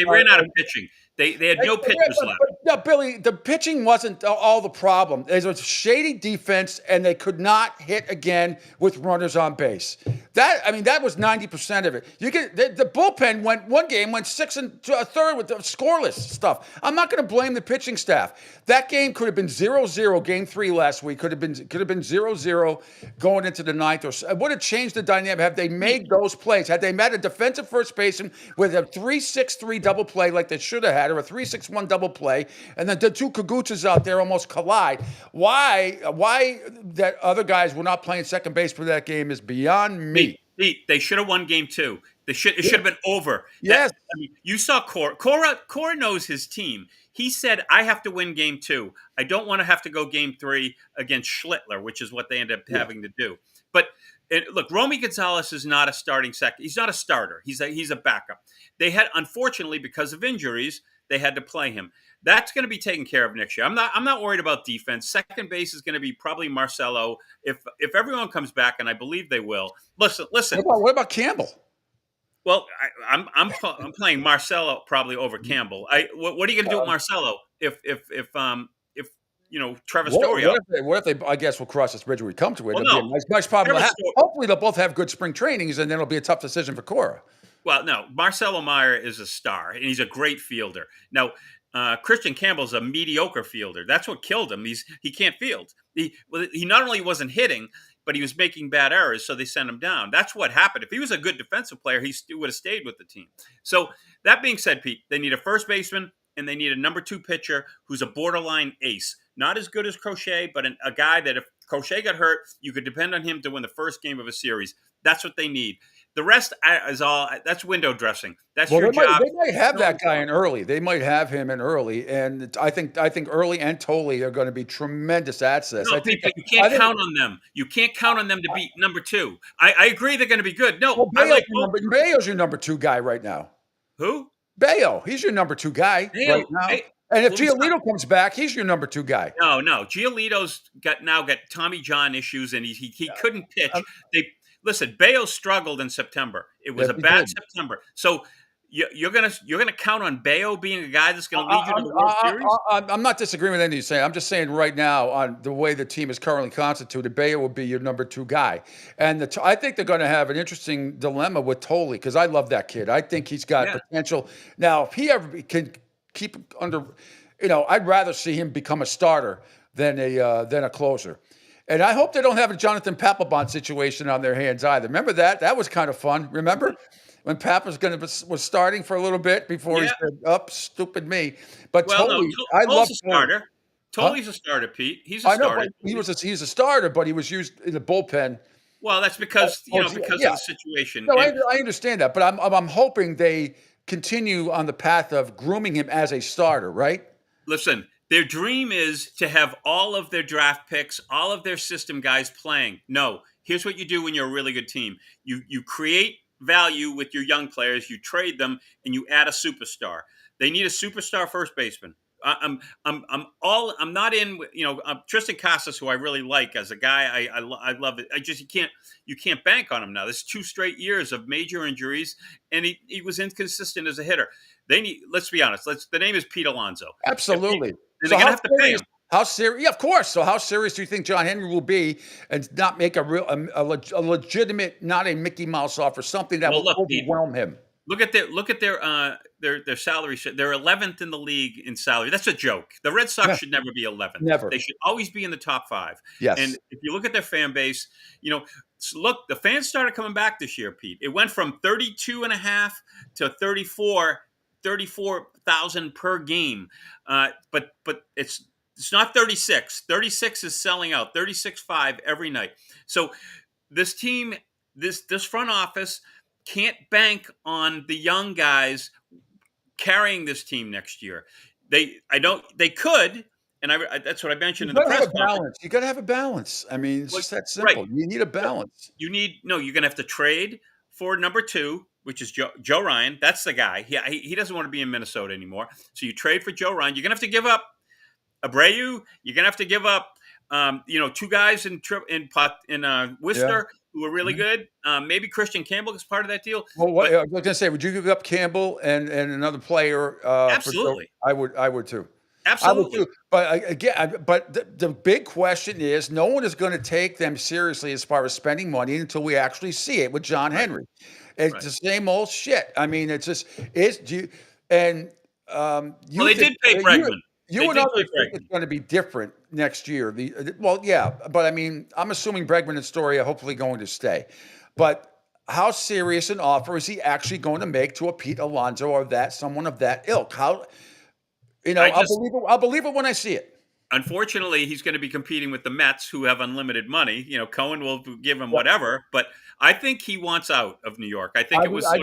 ran out of pitching. They had no pitchers left. No, Billy, the pitching wasn't all the problem. There was shady defense, and they could not hit again with runners on base. That was 90% of it. The bullpen went 6 1/3 with the scoreless stuff. I'm not going to blame the pitching staff. That game could have been 0-0. Game 3 last week could have been 0-0 going into the ninth. Or it would have changed the dynamic had they made those plays. Had they met a defensive first baseman with a 3-6-3 double play like they should have had, or a 3-6-1 double play, and then the two Kaguchas out there almost collide. Why that other guys were not playing second base for that game is beyond me. Pete, they should have won game 2. It should have been over. Yes. You saw Cora. Cora knows his team. He said, I have to win game 2. I don't want to have to go game 3 against Schlittler, which is what they ended up having to do. But look, Romy Gonzalez is not a starting second. He's not a starter. He's a backup. They had, unfortunately, because of injuries, they had to play him. That's going to be taken care of next year. I'm not worried about defense. Second base is going to be probably Marcelo if everyone comes back, and I believe they will. Listen. What about Campbell? Well, I'm playing Marcelo probably over Campbell. What are you going to do with Marcelo if Trevor Story? What if they? I guess we'll cross this bridge when we come to it. Well, it'll be a nice problem. Hopefully, they'll both have good spring trainings, and then it'll be a tough decision for Cora. Well, no, Marcelo Meyer is a star, and he's a great fielder. Now, Christian Campbell's a mediocre fielder. That's what killed him. He can't field. He not only wasn't hitting, but he was making bad errors, so they sent him down. That's what happened. If he was a good defensive player, he would have stayed with the team. So that being said, Pete, they need a first baseman, and they need a number 2 pitcher who's a borderline ace. Not as good as Crochet, but a guy that if Crochet got hurt, you could depend on him to win the first game of a series. That's what they need. The rest that's window dressing. That's your job. They might have that guy in early. They might have him in early, and I think early and Tolley are going to be tremendous assets. No, you can't count on them. You can't count on them to beat number 2. I agree they're going to be good. No, Bayo's your number 2 guy right now. Who? Bayo. He's your number 2 guy right now. And if Giolito comes back, he's your number 2 guy. No. Giolito's got Tommy John issues, and he couldn't pitch. Listen, Bayo struggled in September. It was a bad September. So you're gonna count on Bayo being a guy that's going to lead you to the World Series? I'm not disagreeing with anything you're saying. I'm just saying right now, on the way the team is currently constituted, Bayo will be your number 2 guy. And I think they're going to have an interesting dilemma with Tolley because I love that kid. I think he's got potential. Now, if he ever can keep under, I'd rather see him become a starter than a closer. And I hope they don't have a Jonathan Papelbon situation on their hands either. Remember that? That was kind of fun. Remember when Pap was starting for a little bit before he said, stupid me. But Tolley, I love a starter. Tolley's a starter, Pete. He's a starter. He's a starter, but he was used in the bullpen. Well, that's because of the situation. No, I understand that, but I'm hoping they continue on the path of grooming him as a starter, right? Listen. Their dream is to have all of their draft picks, all of their system guys playing. No, here's what you do when you're a really good team. You create value with your young players, you trade them, and you add a superstar. They need a superstar first baseman. I'm not in. Tristan Casas, who I really like as a guy. I love it. You can't bank on him now. There's 2 straight years of major injuries, and he was inconsistent as a hitter. Let's be honest. The name is Pete Alonso. Absolutely. And they're going to have to pay him. How serious? Yeah, of course. So how serious do you think John Henry will be and not make a legitimate, not a Mickey Mouse offer, something that will overwhelm him? Look at their salary. They're 11th in the league in salary. That's a joke. The Red Sox should never be 11th. Never. They should always be in the top 5. Yes. And if you look at their fan base, look, the fans started coming back this year, Pete. It went from 32 and a half to 34,000 per game. But it's not 36. 36 is selling out. 36.5 every night. So this team, this front office can't bank on the young guys carrying this team next year. They could, and that's what I mentioned in the press conference. You got to have a balance. I mean, it's just that simple. Right. You need a balance. You're going to have to trade for number 2, which is Joe Ryan. That's the guy. He doesn't want to be in Minnesota anymore. So you trade for Joe Ryan. You're going to have to give up Abreu. You're going to have to give up, 2 guys in Worcester who are really good. Maybe Christian Campbell is part of that deal. Well, I was going to say, would you give up Campbell and another player? Absolutely. I would too. Absolutely. I would too. But again, the big question is, no one is going to take them seriously as far as spending money until we actually see it with John Henry. It's the same old shit. I mean, it's just they did pay Bregman. You and others think it's going to be different next year. But I mean, I'm assuming Bregman and Story are hopefully going to stay. But how serious an offer is he actually going to make to a Pete Alonso or someone of that ilk? I'll believe it when I see it. Unfortunately, he's going to be competing with the Mets, who have unlimited money. Cohen will give him whatever, but I think he wants out of New York. I think it was I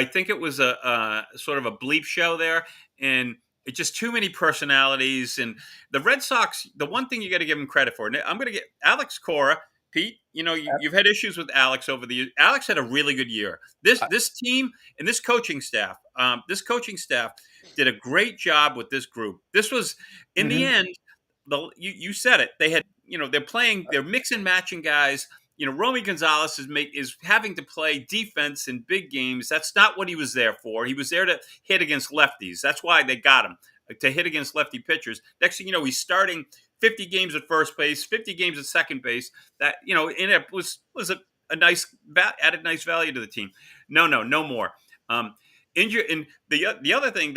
think it was a sort of a bleep show there, and it's just too many personalities. And the Red Sox, the one thing you got to give him credit for, and I'm going to get Alex Cora. Pete, you've had issues with Alex over the years. Alex had a really good year. This team and this coaching staff did a great job with this group. This was, in the end, you said it. They had, they're mix and matching guys. Romy Gonzalez is having to play defense in big games. That's not what he was there for. He was there to hit against lefties. That's why they got him, to hit against lefty pitchers. Next thing you know, he's starting 50 games at first base, 50 games at second base. That, and it was a nice, added nice value to the team. No more. Injury, and the other thing,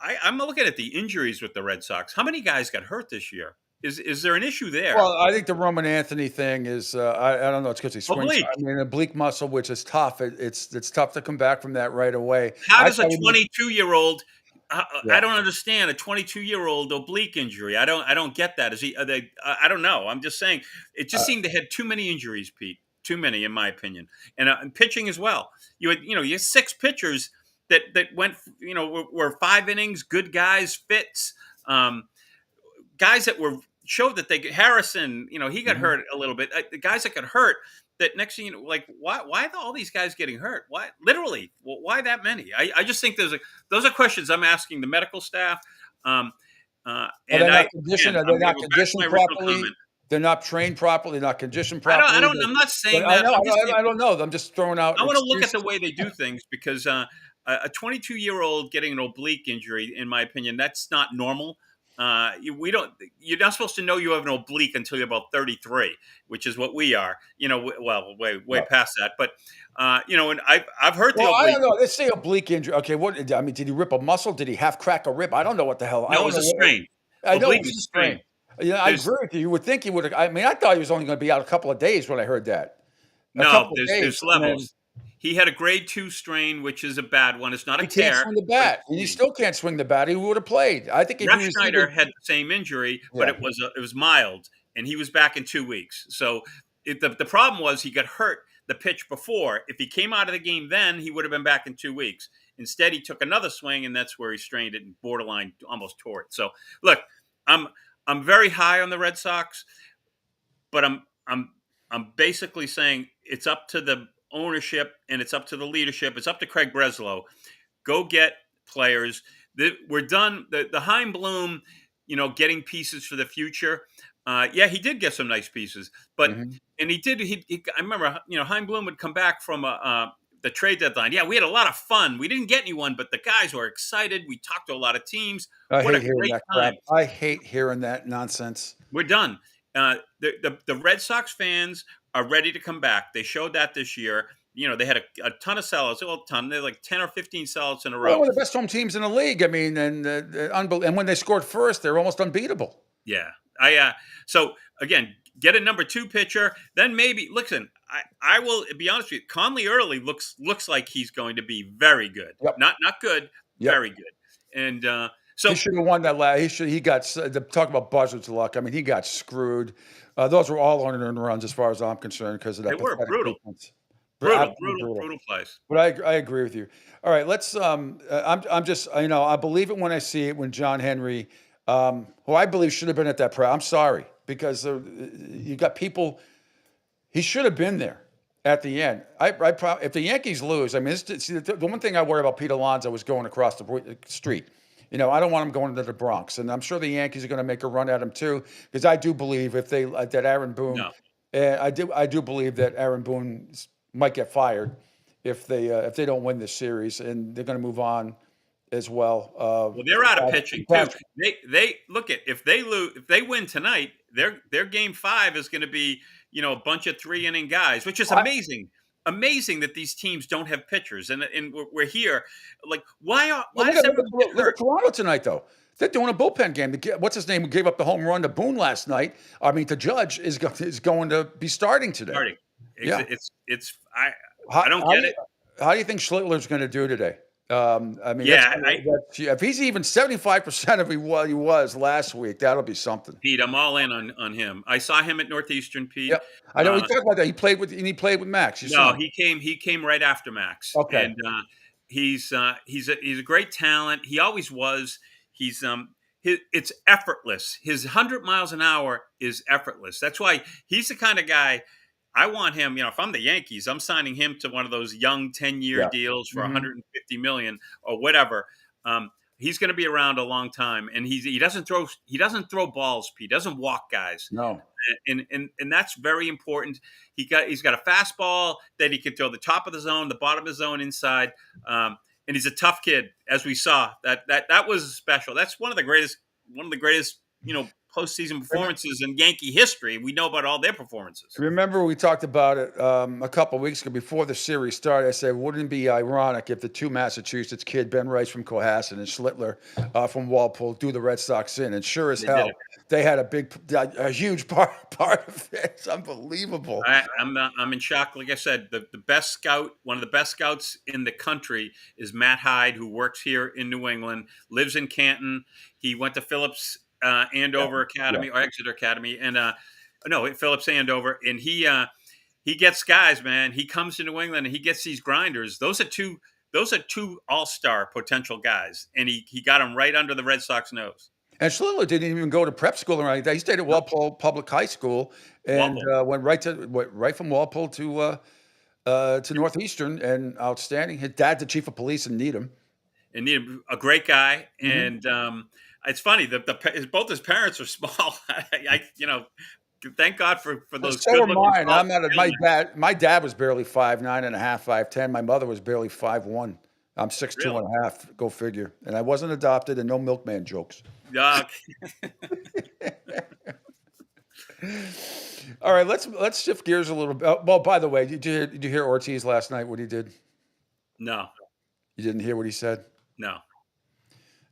I'm looking at the injuries with the Red Sox. How many guys got hurt this year? Is there an issue there? Well, I think the Roman Anthony thing is, I don't know. It's because he swings. Oblique. I mean, oblique muscle, which is tough. It's tough to come back from that right away. How does a 22-year-old? I don't understand a 22-year-old oblique injury. I don't get that. I don't know. I'm just saying it just seemed they had too many injuries, Pete. Too many, in my opinion, and pitching as well. You had 6 pitchers that went, were 5 innings, good guys, fits, guys that showed that they could. Harrison, he got hurt a little bit. The guys that got hurt, that next thing why are all these guys getting hurt? Why, literally, why that many? I just think those are questions I'm asking the medical staff. Are they not conditioned properly? They're not trained properly. They're not conditioned properly. I'm not saying that. I don't know. I'm just throwing out. I want to look at the way they do things, because a 22-year-old getting an oblique injury, in my opinion, that's not normal. You're not supposed to know you have an oblique until you're about 33, which is what we are. Way past that. But and I've heard the oblique. I don't know. Let's say oblique injury. Okay, did he rip a muscle? Did he half crack a rib? I don't know what the hell. No, it was a strain. I know it was a strain. Yeah, I agree with you. You would think he would have. I mean, I thought he was only going to be out a couple of days when I heard that. No, there's levels. He had a grade 2 strain, which is a bad one. It's not a tear. He can't swing the bat, and he still can't swing the bat. He would have played. I think Jeff Schneider had the same injury, but it was mild, and he was back in 2 weeks. So the problem was he got hurt the pitch before. If he came out of the game then, he would have been back in 2 weeks. Instead, he took another swing, and that's where he strained it and borderline almost tore it. So look, I'm very high on the Red Sox, but I'm basically saying it's up to the ownership and it's up to the leadership. It's up to Craig Breslow. Go get players. We're done. The Heim Bloom, getting pieces for the future. He did get some nice pieces, but and he did. I remember, Heim Bloom would come back from the trade deadline. Yeah, we had a lot of fun. We didn't get anyone, but the guys were excited. We talked to a lot of teams. I What a hate hearing great that time. crap. I hate hearing that nonsense. We're done. The Red Sox fans are ready to come back. They showed that this year. They had a ton of sellouts. Well, a ton. They're like 10 or 15 sellouts in a row. Well, one of the best home teams in the league. I mean, and when they scored first, they're almost unbeatable. Yeah. So again, get a number 2 pitcher. Then maybe listen. I will be honest with you. Conley early looks like he's going to be very good. Yep. Not good, Yep. very good. And so he should have won that last. He got talk about buzzards luck. I mean, he got screwed. Those were all unearned runs, as far as I'm concerned, because of that. They were pathetic brutal. defense. Brutal plays. But I agree with you. All right, let's. I'm just, I believe it when I see it. When John Henry, who I believe should have been at that press. I'm sorry, because you got people. He should have been there at the end. If the Yankees lose, I mean, the one thing I worry about Pete Alonso was going across the street. I don't want him going to the Bronx, and I'm sure the Yankees are going to make a run at him too, because I do believe that Aaron Boone. No. I do believe that Aaron Boone might get fired if they don't win this series, and they're going to move on as well. Well, they're out of pitching too. They look at if they win tonight, their game 5 is going to be a bunch of 3-inning guys, which is amazing. Amazing that these teams don't have pitchers, and we're here. Like, why does everyone get look hurt? at Toronto tonight, though? They're doing a bullpen game. What's his name? Who gave up the home run to Boone last night? I mean, the Judge is going to be starting today. Yeah, I don't get it. How do you think Schlittler's going to do today? I mean, if he's even 75% of what he was last week, that'll be something. Pete, I'm all in on him. I saw him at Northeastern, Pete. Yep. I know he talked about that. He played with Max. He came right after Max. Okay. And he's a great talent. He always was. It's effortless. His 100 miles an hour is effortless. That's why he's the kind of guy. I want him, if I'm the Yankees, I'm signing him to one of those young 10-year deals for $150 million or whatever. He's going to be around a long time, and he doesn't throw balls, Pete. He doesn't walk guys. No. And that's very important. He's got a fastball that he can throw the top of the zone, the bottom of the zone, inside. And he's a tough kid, as we saw. That was special. That's one of the greatest postseason performances in Yankee history. We know about all their performances. Remember, we talked about it a couple of weeks ago before the series started. I said, wouldn't it be ironic if the two Massachusetts kids, Ben Rice from Cohasset and Schlittler from Walpole, do the Red Sox in? And sure as hell, they had a huge part of it. It's unbelievable. I'm in shock. Like I said, the best scout, one of the best scouts in the country is Matt Hyde, who works here in New England, lives in Canton. He went to Phillips Andover Academy or Exeter Academy, and Phillips Andover, and he gets guys, man. He comes to New England and he gets these grinders. Those are two all-star potential guys, and he got them right under the Red Sox nose. And Schlittler didn't even go to prep school or anything. He stayed at Walpole Public High School and went right from Walpole to Northeastern, and outstanding. His dad's the chief of police in Needham. And Needham, a great guy, and it's funny that both his parents are small. Thank God for those. So are mine. My dad was barely 5'9.5", 5'10". My mother was barely 5'1". I'm 6'2.5". Go figure. And I wasn't adopted, and no milkman jokes. All right, let's shift gears a little bit. Well, by the way, did you hear Ortiz last night? What he did? No. You didn't hear what he said? No.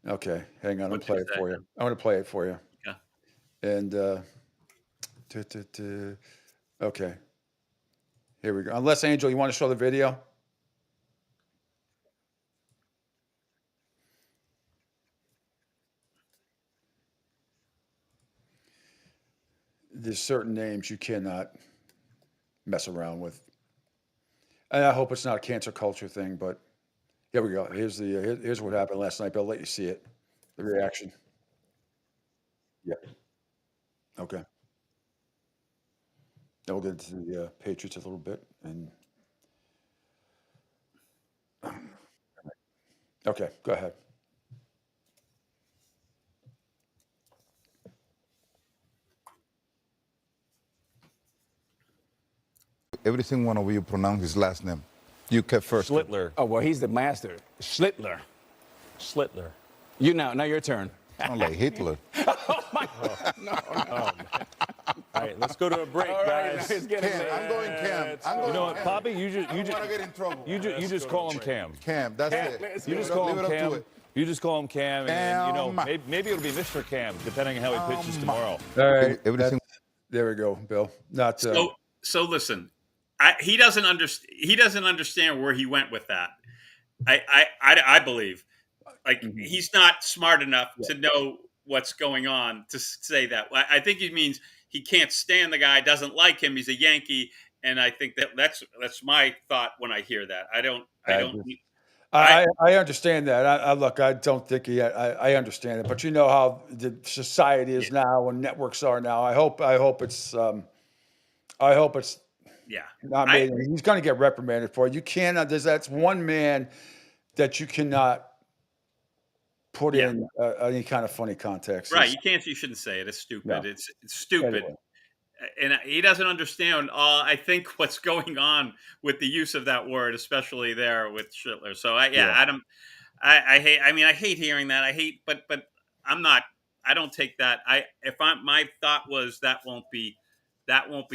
Okay, hang on. I'm going to play it for you. I'm going to play it for you. Okay. And okay, here we go. Unless Angel, you want to show the video? There's certain names you cannot mess around with. And I hope it's not a cancer culture thing, but here we go. Here's what happened last night. But I'll let you see it. The reaction. Yep. Okay. Now we'll get into the Patriots a little bit. And okay, go ahead. Every single one of you pronounce his last name. You kept first. Schlittler. Oh, well, he's the master. Schlittler. Schlittler. Now your turn. Sound like Hitler. No. All right, let's go to a break, guys. Cam, I'm going Cam. You know what, Poppy? You I don't want to get in trouble. You just call him Cam. Cam, that's it. You just call Leave him it up to Cam. it. You just call him Cam, and you know Cam. maybe it'll be Mr. Cam, depending on how he pitches tomorrow. All right. Everything. There we go, Bill. Not So listen, he doesn't understand where he went with that. I believe, like, he's not smart enough to know what's going on to say that. I think he means he can't stand the guy, doesn't like him. He's a Yankee, and I think that's my thought when I hear that. I understand that. I don't think I understand it, but you know how the society is now and networks are now. I hope it's not made. He's going to get reprimanded for it. You cannot. That's one man that you cannot put in any kind of funny context. Right? You shouldn't say it. It's stupid. No. It's stupid. Anyway. And he doesn't understand, I think, what's going on with the use of that word, especially there with Schlittler. So I hate hearing that. But I don't take that. My thought was that won't be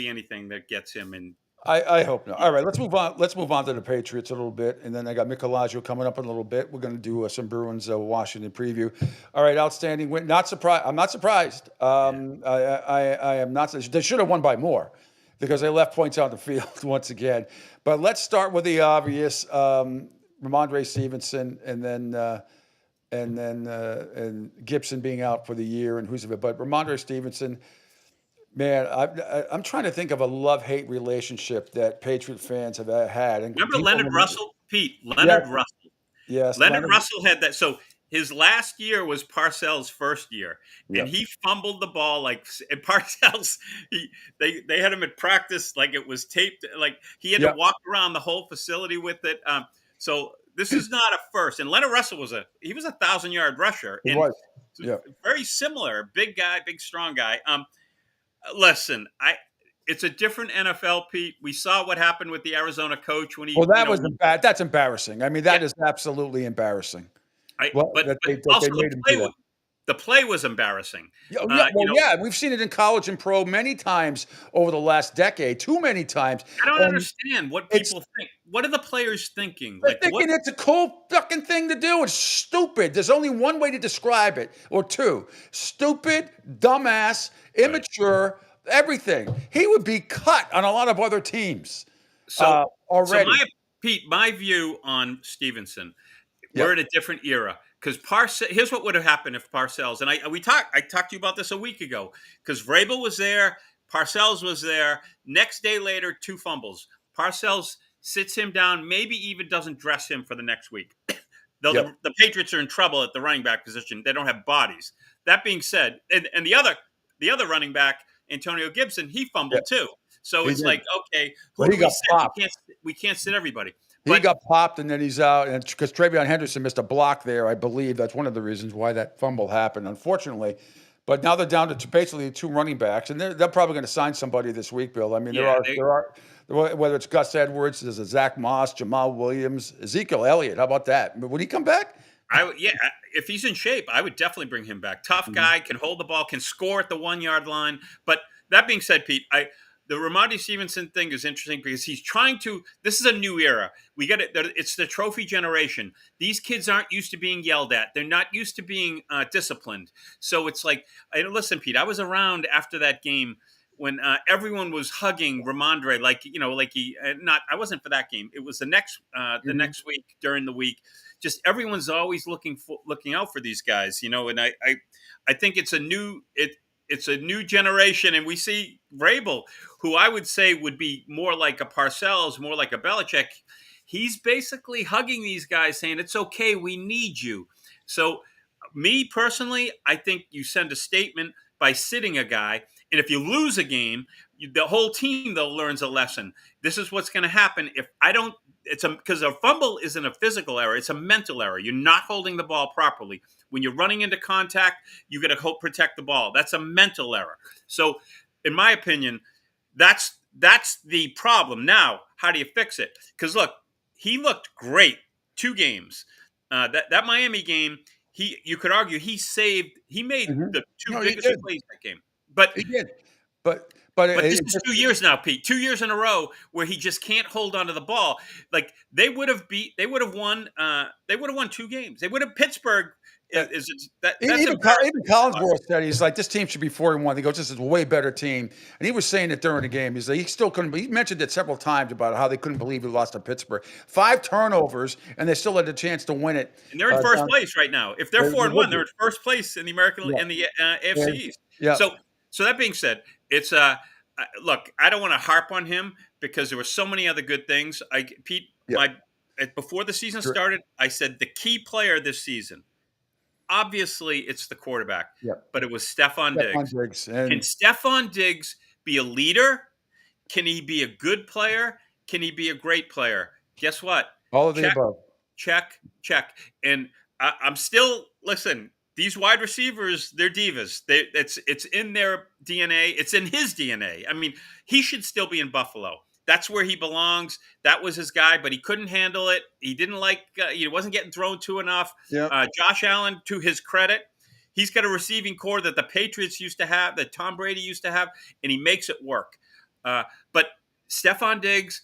anything that gets him in. I hope not. All right, let's move on. Let's move on to the Patriots a little bit, and then I got Michelangelo coming up in a little bit. We're going to do some Bruins Washington preview. All right, outstanding win. Not surprised. I'm not surprised. I am not. They should have won by more because they left points on the field once again. But let's start with the obvious: Ramondre Stevenson, and Gibson being out for the year, and who's of it. But Ramondre Stevenson. Man, I'm trying to think of a love-hate relationship that Patriot fans have had. And remember Leonard Russell? Pete, Leonard Russell. Yes. Leonard Russell had that. So his last year was Parcells' first year. And he fumbled the ball and Parcells, they had him at practice like it was taped. Like he had to walk around the whole facility with it. So this is not a first. And Leonard Russell was a 1,000-yard rusher. He was. Very similar. Big guy, big, strong guy. Listen, it's a different NFL, Pete. We saw what happened with the Arizona coach when he. Well, that was bad. That's embarrassing. I mean, that is absolutely embarrassing. But also the play was embarrassing. We've seen it in college and pro many times over the last decade. Too many times. I don't understand what people think. What are the players thinking? They're thinking it's a cool fucking thing to do. It's stupid. There's only one way to describe it, or two. Stupid, dumbass, immature, everything. He would be cut on a lot of other teams already. So my view on Stevenson, we're in a different era. Because here's what would have happened if Parcells, and I talked to you about this a week ago, because Vrabel was there, Parcells was there. Next day later, 2 fumbles. Parcells sits him down, maybe even doesn't dress him for the next week. The Patriots are in trouble at the running back position. They don't have bodies. That being said, and the other running back, Antonio Gibson, he fumbled too. So it's like, okay, we can't sit everybody. He got popped, and then he's out. And because Travion Henderson missed a block there, I believe that's one of the reasons why that fumble happened, unfortunately. But now they're down to basically 2 running backs, and they're probably going to sign somebody this week, Bill. I mean, there are whether it's Gus Edwards, there's a Zach Moss, Jamal Williams, Ezekiel Elliott. How about that? Would he come back? If he's in shape, I would definitely bring him back. Tough guy, can hold the ball, can score at the 1-yard line. But that being said, Pete, the Ramondre Stevenson thing is interesting because he's trying to. This is a new era. We got it. It's the trophy generation. These kids aren't used to being yelled at. They're not used to being disciplined. So it's like, listen, Pete. I was around after that game when everyone was hugging Ramondre, I wasn't for that game. It was the next next week during the week. Just everyone's always looking out for these guys, And I think it's a new generation, and we see Vrabel, who I would say would be more like a Parcells, more like a Belichick. He's basically hugging these guys, saying, it's okay, we need you. So me personally, I think you send a statement by sitting a guy, and if you lose a game, the whole team, though, learns a lesson. This is what's going to happen if I don't – because a fumble isn't a physical error. It's a mental error. You're not holding the ball properly. When you're running into contact, you got to protect the ball. That's a mental error. So, in my opinion, that's the problem. Now, how do you fix it? Because look, he looked great 2 games. That Miami game, you could argue he made the 2 No, he biggest did. plays that game. But He did. But this is 2 years now, Pete. 2 years in a row where he just can't hold onto the ball. Like they would have won 2 games. They would have Pittsburgh that's even embarrassing. Collinsworth said he's like, this team should be 4-1. He goes, this is a way better team. And he was saying it during the game. He's like, he still couldn't. He mentioned it several times about how they couldn't believe he lost to Pittsburgh. 5 turnovers, and they still had the chance to win it. And they're in first place right now. If they're 4-1, they're in first place in the American in the AFC East. Yeah. So that being said, it's look, I don't want to harp on him because there were so many other good things. Pete, before the season started, I said the key player this season. Obviously, it's the quarterback, but it was Stephon Diggs. Can Stephon Diggs be a leader? Can he be a good player? Can he be a great player? Guess what? All of the above. Check. And I'm still listen. These wide receivers, they're divas. It's in their DNA. It's in his DNA. I mean, he should still be in Buffalo. That's where he belongs. That was his guy, but he couldn't handle it. He didn't he wasn't getting thrown to enough. Josh Allen, to his credit, he's got a receiving core that the Patriots used to have, that Tom Brady used to have, and he makes it work. But Stephon Diggs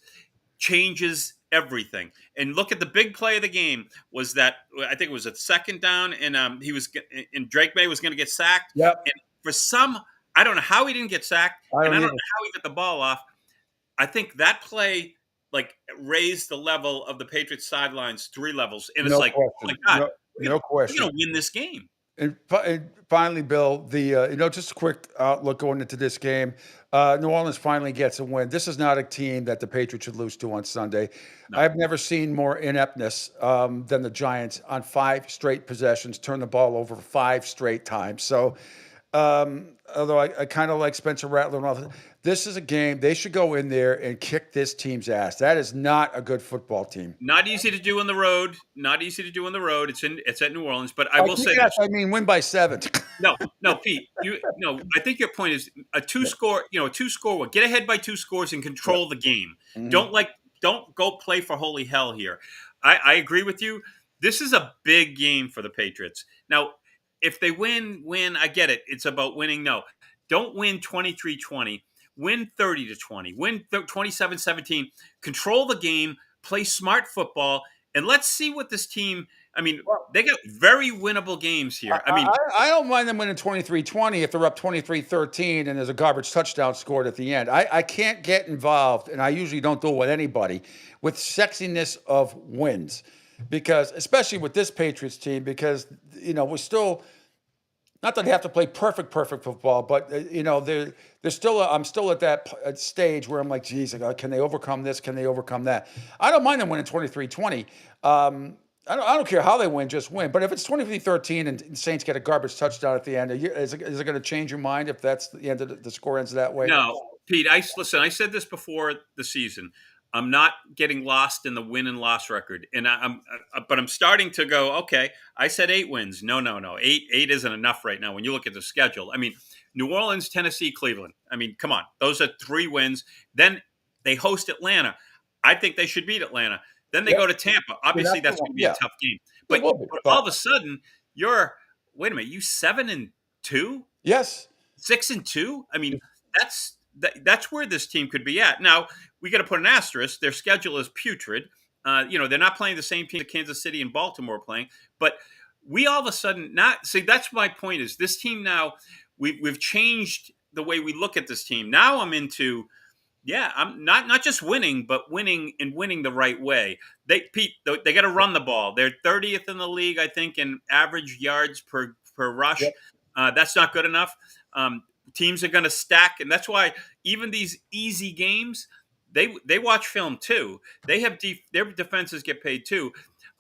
changes everything. And look at the big play of the game was that I think it was a 2nd down, and Drake May was going to get sacked. And for I don't know how he didn't get sacked, and I don't know how he got the ball off. I think that play raised the level of the Patriots sidelines 3 levels, and it's no like, question. oh my God, no question. We're going to win this game. And finally, Bill, just a quick outlook going into this game. New Orleans finally gets a win. This is not a team that the Patriots should lose to on Sunday. No. I've never seen more ineptness than the Giants on 5 straight possessions, turn the ball over 5 straight times. So, although I kind of like Spencer Rattler and all that, this is a game they should go in there and kick this team's ass. That is not a good football team. Not easy to do on the road. It's at New Orleans, but I will say this. I mean, win by 7. No, Pete. I think your point is a 2-score. A 2-score. Get ahead by 2 scores and control the game. Mm-hmm. Don't go play for holy hell here. I agree with you. This is a big game for the Patriots. Now, if they win, I get it. It's about winning. No, don't win 23-20. Win 30-20. Win 27-17. Control the game. Play smart football, and let's see what this team. I mean, they got very winnable games here. I don't mind them winning 23-20 if they're up 23-13 and there's a garbage touchdown scored at the end. I can't get involved, and I usually don't do it with anybody, with sexiness of wins, because especially with this Patriots team, because we're still. Not that they have to play perfect football, but they're still. I'm still at that stage where I'm like, geez, can they overcome this? Can they overcome that? I don't mind them winning 23-20. I don't care how they win, just win. But if it's 23-13 and Saints get a garbage touchdown at the end, is it going to change your mind if that's the end of the score ends that way? No, Pete. I said this before the season. I'm not getting lost in the win and loss record, and but I'm starting to go. Okay, I said 8 wins. No. 8 isn't enough right now when you look at the schedule. I mean, New Orleans, Tennessee, Cleveland. I mean, come on, those are 3 wins. Then they host Atlanta. I think they should beat Atlanta. Then they go to Tampa. Obviously, that's going to be a tough game. But all of a sudden, wait a minute, you 7-2? Yes, 6-2. I mean, that's where this team could be at. Now, we got to put an asterisk. Their schedule is putrid. They're not playing the same team that Kansas City and Baltimore are playing. But we all of a sudden that's my point is this team now, we've changed the way we look at this team. Now I'm into, I'm not just winning, but winning the right way. They got to run the ball. They're 30th in the league, I think, in average yards per rush. Yep. That's not good enough. Teams are going to stack, and that's why even these easy games, they watch film too. They have their defenses get paid too.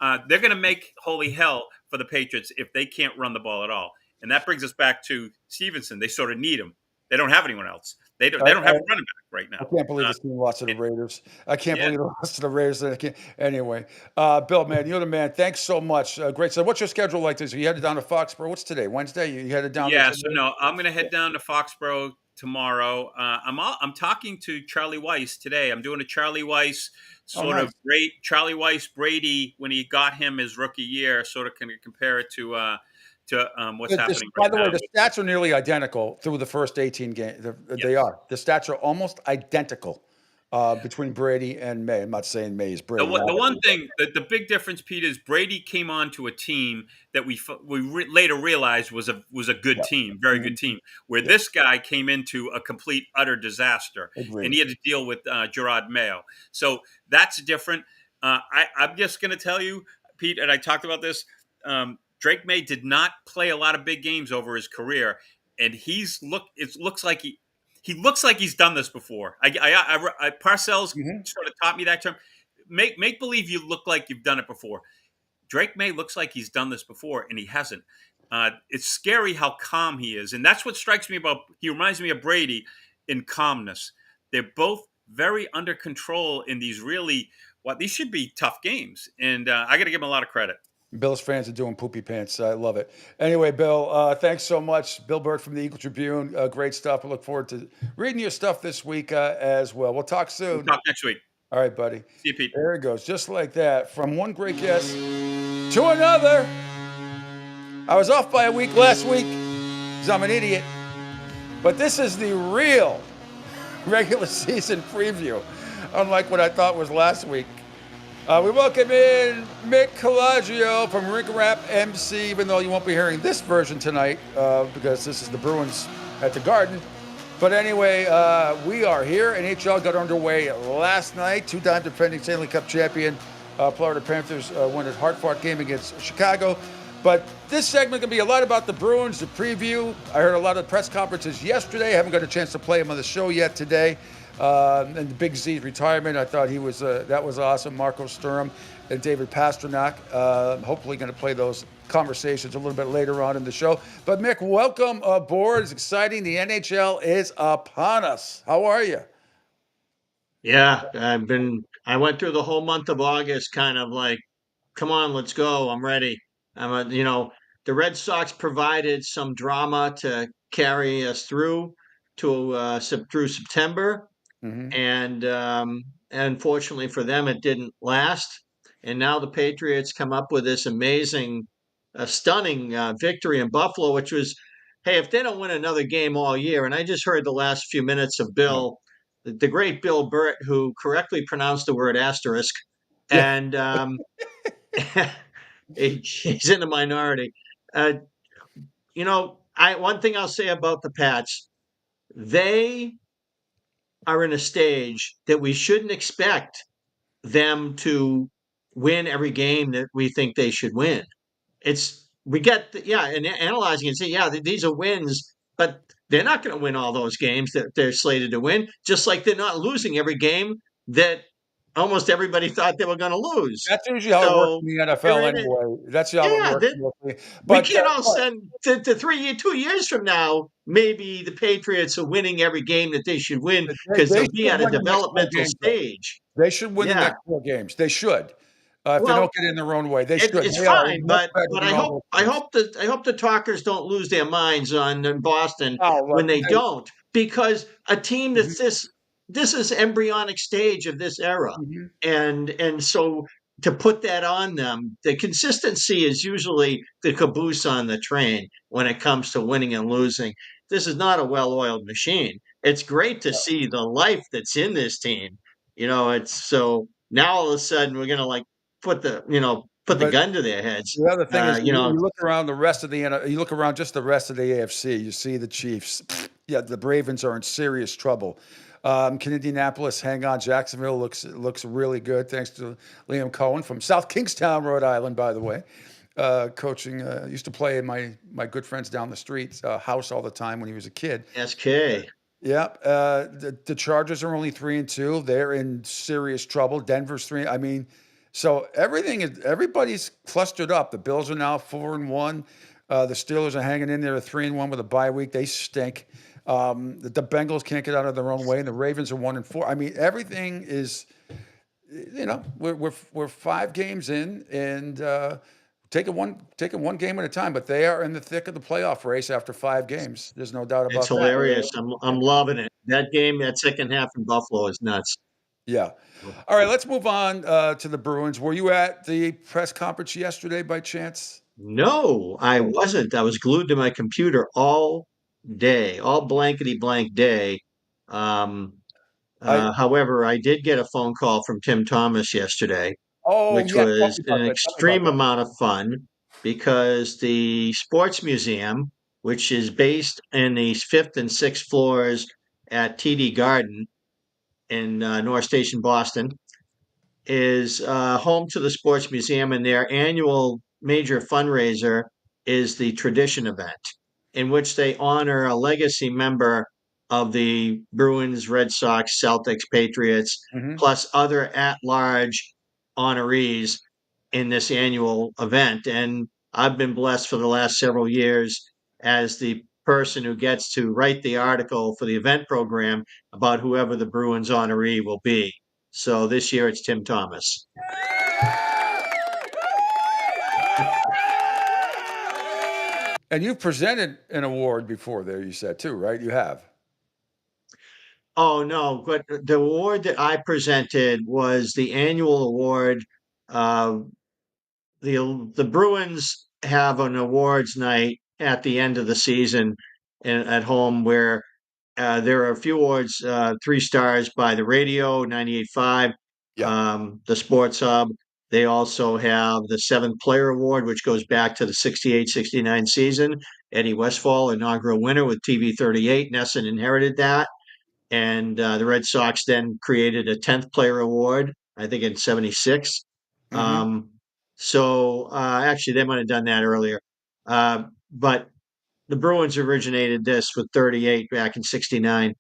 They're going to make holy hell for the Patriots if they can't run the ball at all. And that brings us back to Stevenson. They sort of need him. They don't have anyone else. They don't have a running back right now. I can't believe this team lost to the Raiders. I can't believe they lost to the Raiders. Anyway, Bill, man, you're the man. Thanks so much. Great. So what's your schedule like this? You headed down to Foxborough. What's today? Wednesday? You headed down? Yeah, so no, I'm going to head down to Foxborough tomorrow. I'm talking to Charlie Weiss today. I'm doing a Charlie Weiss sort nice. of great Charlie Weiss Brady when he got him his rookie year. Sort of can compare it to what's happening By right the way, now. the stats are nearly identical through the first 18 games. They are. The stats are almost identical between Brady and May. I'm not saying May is Brady. The one thing, the big difference, Pete, is Brady came on to a team that we later realized was a good team, very good team. Where this guy came into a complete utter disaster, and he had to deal with Gerard Mayo. So that's different. I'm just going to tell you, Pete, and I talked about this. Drake May did not play a lot of big games over his career, and it looks like he looks like he's done this before. Parcells sort of taught me that term. Make believe you look like you've done it before. Drake May looks like he's done this before, and he hasn't. It's scary how calm he is, and that's what strikes me about. He reminds me of Brady in calmness. They're both very under control in these these should be tough games, and I got to give him a lot of credit. Bills fans are doing poopy pants. I love it. Anyway, Bill, thanks so much. Bill Burke from the Eagle Tribune. Great stuff. I look forward to reading your stuff this week as well. We'll talk soon. We'll talk next week. All right, buddy. See you, Pete. There it goes. Just like that. From one great guest to another. I was off by a week last week because I'm an idiot. But this is the real regular season preview, unlike what I thought was last week. We welcome in Mick Colaggio from Rink Rap MC, even though you won't be hearing this version tonight because this is the Bruins at the Garden. But anyway, we are here. NHL got underway last night. Two-time defending Stanley Cup champion Florida Panthers won a hard-fought game against Chicago. But this segment going to be a lot about the Bruins, the preview. I heard a lot of press conferences yesterday. I haven't got a chance to play them on the show yet today. And the Big Z's retirement, I thought he was that was awesome. Marco Sturm and David Pasternak. Hopefully going to play those conversations a little bit later on in the show. But Mick, welcome aboard. It's exciting. The NHL is upon us. How are you? Yeah, I went through the whole month of August kind of like, come on, let's go. I'm ready. The Red Sox provided some drama to carry us through through September. Mm-hmm. And unfortunately for them, it didn't last. And now the Patriots come up with this amazing, stunning victory in Buffalo, which was, hey, if they don't win another game all year, and I just heard the last few minutes of Bill, the great Bill Burt, who correctly pronounced the word asterisk, and he's in the minority. One thing I'll say about the Pats, they are in a stage that we shouldn't expect them to win every game that we think they should win. And analyzing and saying, these are wins, but they're not going to win all those games that they're slated to win, just like they're not losing every game that almost everybody thought they were going to lose. That's usually how it works in the NFL anyway. That's how it works. But we can't all send to 2 years from now, maybe the Patriots are winning every game that they should win because they'll be at a developmental stage. They should win the next 4 games. They should. If they don't get in their own way, they should. It's fine, but I hope the talkers don't lose their minds on Boston when they don't, because a team that's this is embryonic stage of this era, and so to put that on them, the consistency is usually the caboose on the train when it comes to winning and losing. This is not a well-oiled machine. It's great to see the life that's in this team. It's so now all of a sudden we're gonna put the gun to their heads. The other thing is, you look around the rest of you look around just the rest of the AFC. You see the Chiefs. Yeah, the Ravens are in serious trouble. Can Indianapolis hang on? Jacksonville looks really good, thanks to Liam Cohen from South Kingstown, Rhode Island, by the way. Coaching, used to play in my good friend's down the street house all the time when he was a kid. SK. Yeah, the Chargers are only 3-2. They're in serious trouble. Denver's 3. I mean, so everybody's clustered up. The Bills are now 4-1. The Steelers are hanging in there at 3-1 with a bye week. They stink. The Bengals can't get out of their own way, and the Ravens are 1-4. I mean, everything is, we're 5 games in, and take it one game at a time. But they are in the thick of the playoff race after 5 games. There's no doubt It's about that. hilarious. I'm loving it. That game, that second half in Buffalo is nuts. Yeah. All right, let's move on to the Bruins. Were you at the press conference yesterday by chance? No, I wasn't. I was glued to my computer all day, all blankety blank day. Um, However, I did get a phone call from Tim Thomas yesterday, Oh, which yeah. Tell was me an about that. Tell me about extreme that. amount of fun because the Sports Museum, which is based in the fifth and sixth floors at TD Garden in North Station, Boston, is home to the Sports Museum, and their annual major fundraiser is the Tradition event, in which they honor a legacy member of the Bruins, Red Sox, Celtics, Patriots, Mhm. plus other at large honorees in this annual event. And I've been blessed for the last several years as the person who gets to write the article for the event program about whoever the Bruins honoree will be. So this year it's Tim Thomas. And you've presented an award before there, you said too, right? You have. Oh no, but the award that I presented was the annual award. Uh, the Bruins have an awards night at the end of the season at home where there are a few awards, 3 stars by the radio, 98.5, the Sports Hub. They also have the 7th Player Award, which goes back to the 68-69 season. Eddie Westfall, inaugural winner with TV 38. Nesson inherited that. And the Red Sox then created a 10th Player Award, I think in 76. Actually, they might have done that earlier. But the Bruins originated this with 38 back in 69.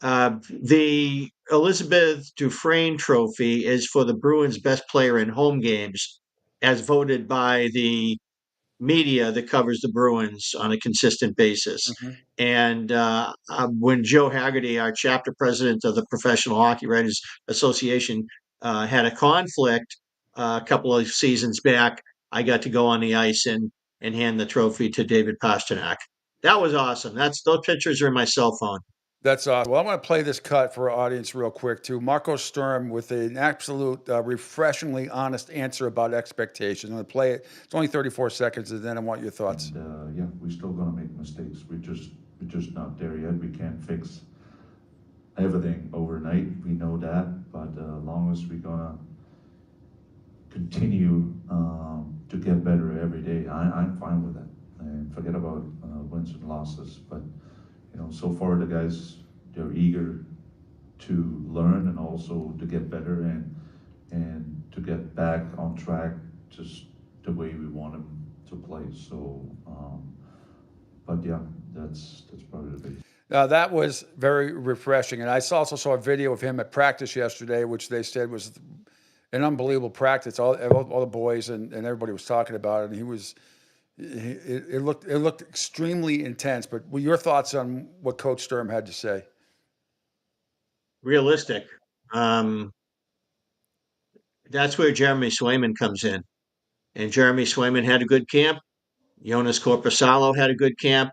The Elizabeth Dufresne Trophy is for the Bruins' best player in home games, as voted by the media that covers the Bruins on a consistent basis. And when Joe Haggerty, our chapter president of the Professional Hockey Writers Association, had a conflict a couple of seasons back, I got to go on the ice and hand the trophy to David Pasternak. That was awesome. Those pictures are in my cell phone. That's awesome. Well, I want to play this cut for our audience real quick, too. Marco Sturm with an absolute, refreshingly honest answer about expectations. I'm going to play it. It's only 34 seconds, and then I want your thoughts. Yeah, we're still going to make mistakes. We're just not there yet. We can't fix everything overnight. We know that. But as long as we're going to continue to get better every day, I'm fine with that. And forget about wins and losses. But so far the guys, they're eager to learn and also to get better and to get back on track just the way we want them to play. So, but yeah, that's probably the biggest. Now, that was very refreshing. And I also saw a video of him at practice yesterday, which they said was an unbelievable practice. All the boys and everybody was talking about it. And it looked extremely intense. But what your thoughts on what Coach Sturm had to say? Realistic. That's where Jeremy Swayman comes in. And Jeremy Swayman had a good camp. Jonas Corposalo had a good camp.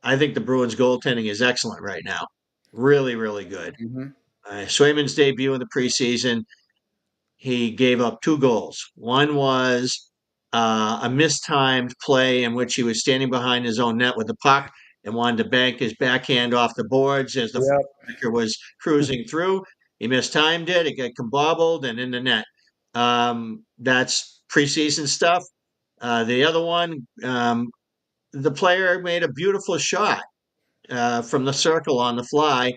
I think the Bruins goaltending is excellent right now. Really, really good. Swayman's debut in the preseason, he gave up 2 goals. One was a mistimed play in which he was standing behind his own net with the puck and wanted to bank his backhand off the boards as the backer was cruising through. He mistimed it. It got kabobbled and in the net. That's preseason stuff. The other one, the player made a beautiful shot from the circle on the fly,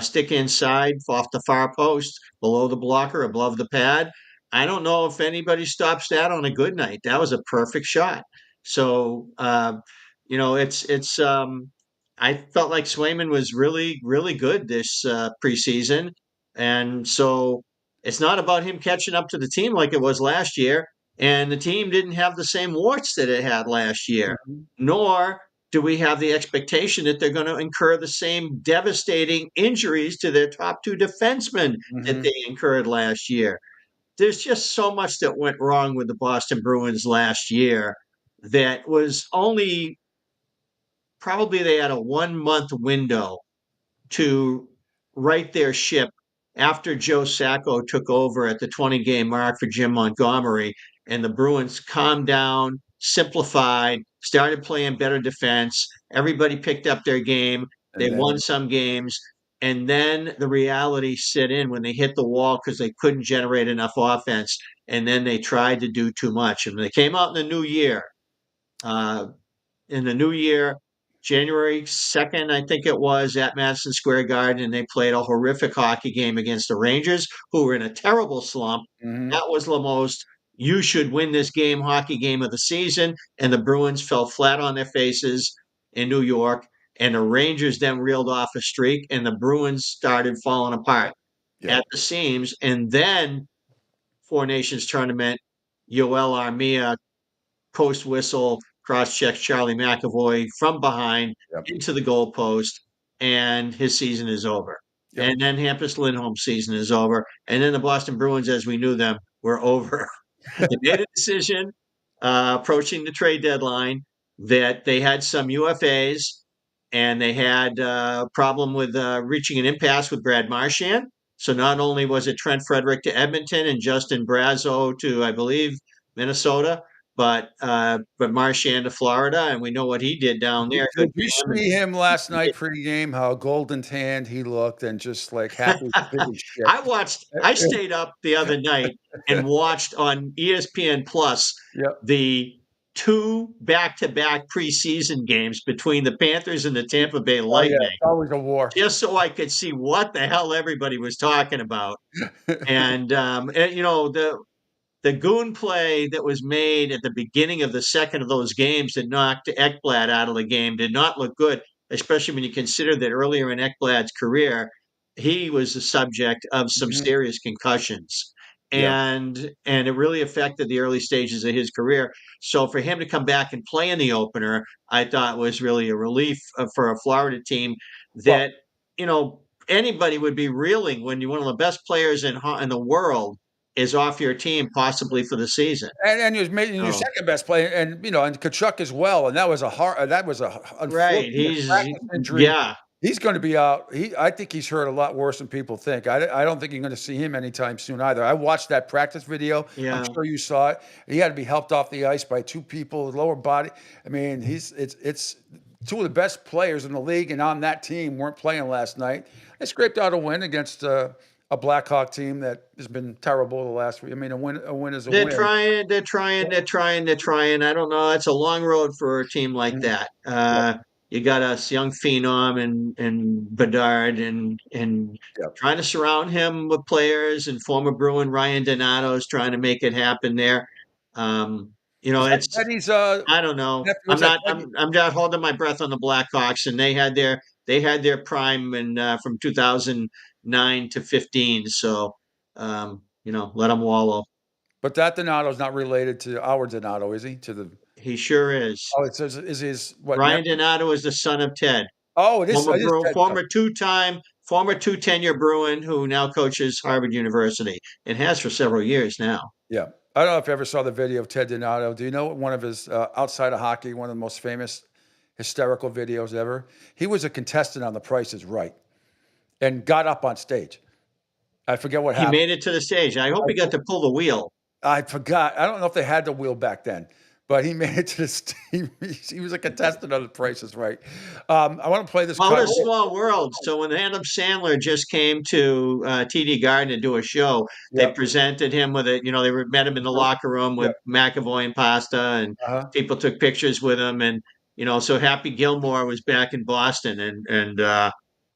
stick inside off the far post, below the blocker, above the pad. I don't know if anybody stops that on a good night. That was a perfect shot. So, it's. I felt like Swayman was really, really good this preseason, and so it's not about him catching up to the team like it was last year. And the team didn't have the same warts that it had last year, nor do we have the expectation that they're going to incur the same devastating injuries to their top 2 defensemen that they incurred last year. there's just so much that went wrong with the Boston Bruins last year that was only probably they had a 1 month window to right their ship after Joe Sacco took over at the 20-game mark for Jim Montgomery, and the Bruins calmed down, simplified, started playing better defense. Everybody picked up their game. They won some games. And then the reality set in when they hit the wall because they couldn't generate enough offense. And then they tried to do too much. And they came out in the new year. In the new year, January 2nd, I think it was, at Madison Square Garden, and they played a horrific hockey game against the Rangers, who were in a terrible slump. That was the most you should win this game hockey game of the season, and the Bruins fell flat on their faces in New York, and the Rangers then reeled off a streak, and the Bruins started falling apart at the seams. And then Four Nations tournament, Yoel Armia post whistle, cross checks Charlie McAvoy from behind into the goalpost, and his season is over. And then Hampus Lindholm's season is over. And then the Boston Bruins, as we knew them, were over. They made a decision approaching the trade deadline that they had some UFAs and they had a problem with reaching an impasse with Brad Marchand. So not only was it Trent Frederick to Edmonton and Justin Brazeau to, I believe, Minnesota, but Marchand to Florida, and we know what he did down there. Did you see him last night pre-game? How golden tanned he looked, and just like happy as shit. I stayed up the other night and watched on ESPN Plus the 2 back-to-back preseason games between the Panthers and the Tampa Bay Lightning. It's always a war. Just so I could see what the hell everybody was talking about, and you know the goon play that was made at the beginning of the second of those games that knocked Ekblad out of the game did not look good, especially when you consider that earlier in Ekblad's career, he was the subject of some serious concussions. And it really affected the early stages of his career. So for him to come back and play in the opener, I thought was really a relief for a Florida team that, you know, anybody would be reeling when you're one of the best players in the world is off your team possibly for the season. And he was made your second best player, and you know, and Tkachuk as well. And that was a right. He's injury. Yeah. He's going to be out. I think he's hurt a lot worse than people think. I don't think you're going to see him anytime soon either. I watched that practice video. I'm sure you saw it. He had to be helped off the ice by 2 people, his lower body. I mean, it's 2 of the best players in the league, and on that team weren't playing last night. They scraped out a win against a Blackhawk team that has been terrible the last week. I mean, a win is a win. They're trying. I don't know. It's a long road for a team like that. You got a young phenom and Bedard and trying to surround him with players, and former Bruin Ryan Donato is trying to make it happen there. You know, I don't know. I'm not holding my breath on the Blackhawks, and they had their prime from 2009 to 15. So, you know, let them wallow. But that Donato's not related to our Donato, is he? He sure is. Oh, it says is his what? Ryan Donato is the son of Ted. Oh, it is. Former 2-tenure Bruin who now coaches Harvard University and has for several years now. Yeah. I don't know if you ever saw the video of Ted Donato. Do you know one of his outside of hockey, one of the most famous hysterical videos ever? He was a contestant on The Price is Right and got up on stage. I forget what happened. He made it to the stage. I hope he got to pull the wheel. I forgot. I don't know if they had the wheel back then, but he made it to the stage. He was a contestant on The Price is Right. I want to play this. Well, it's small world. So when Adam Sandler just came to TD Garden to do a show, they presented him with it. You know, they met him in the locker room with McAvoy and pasta, and people took pictures with him. And, you know, so Happy Gilmore was back in Boston, and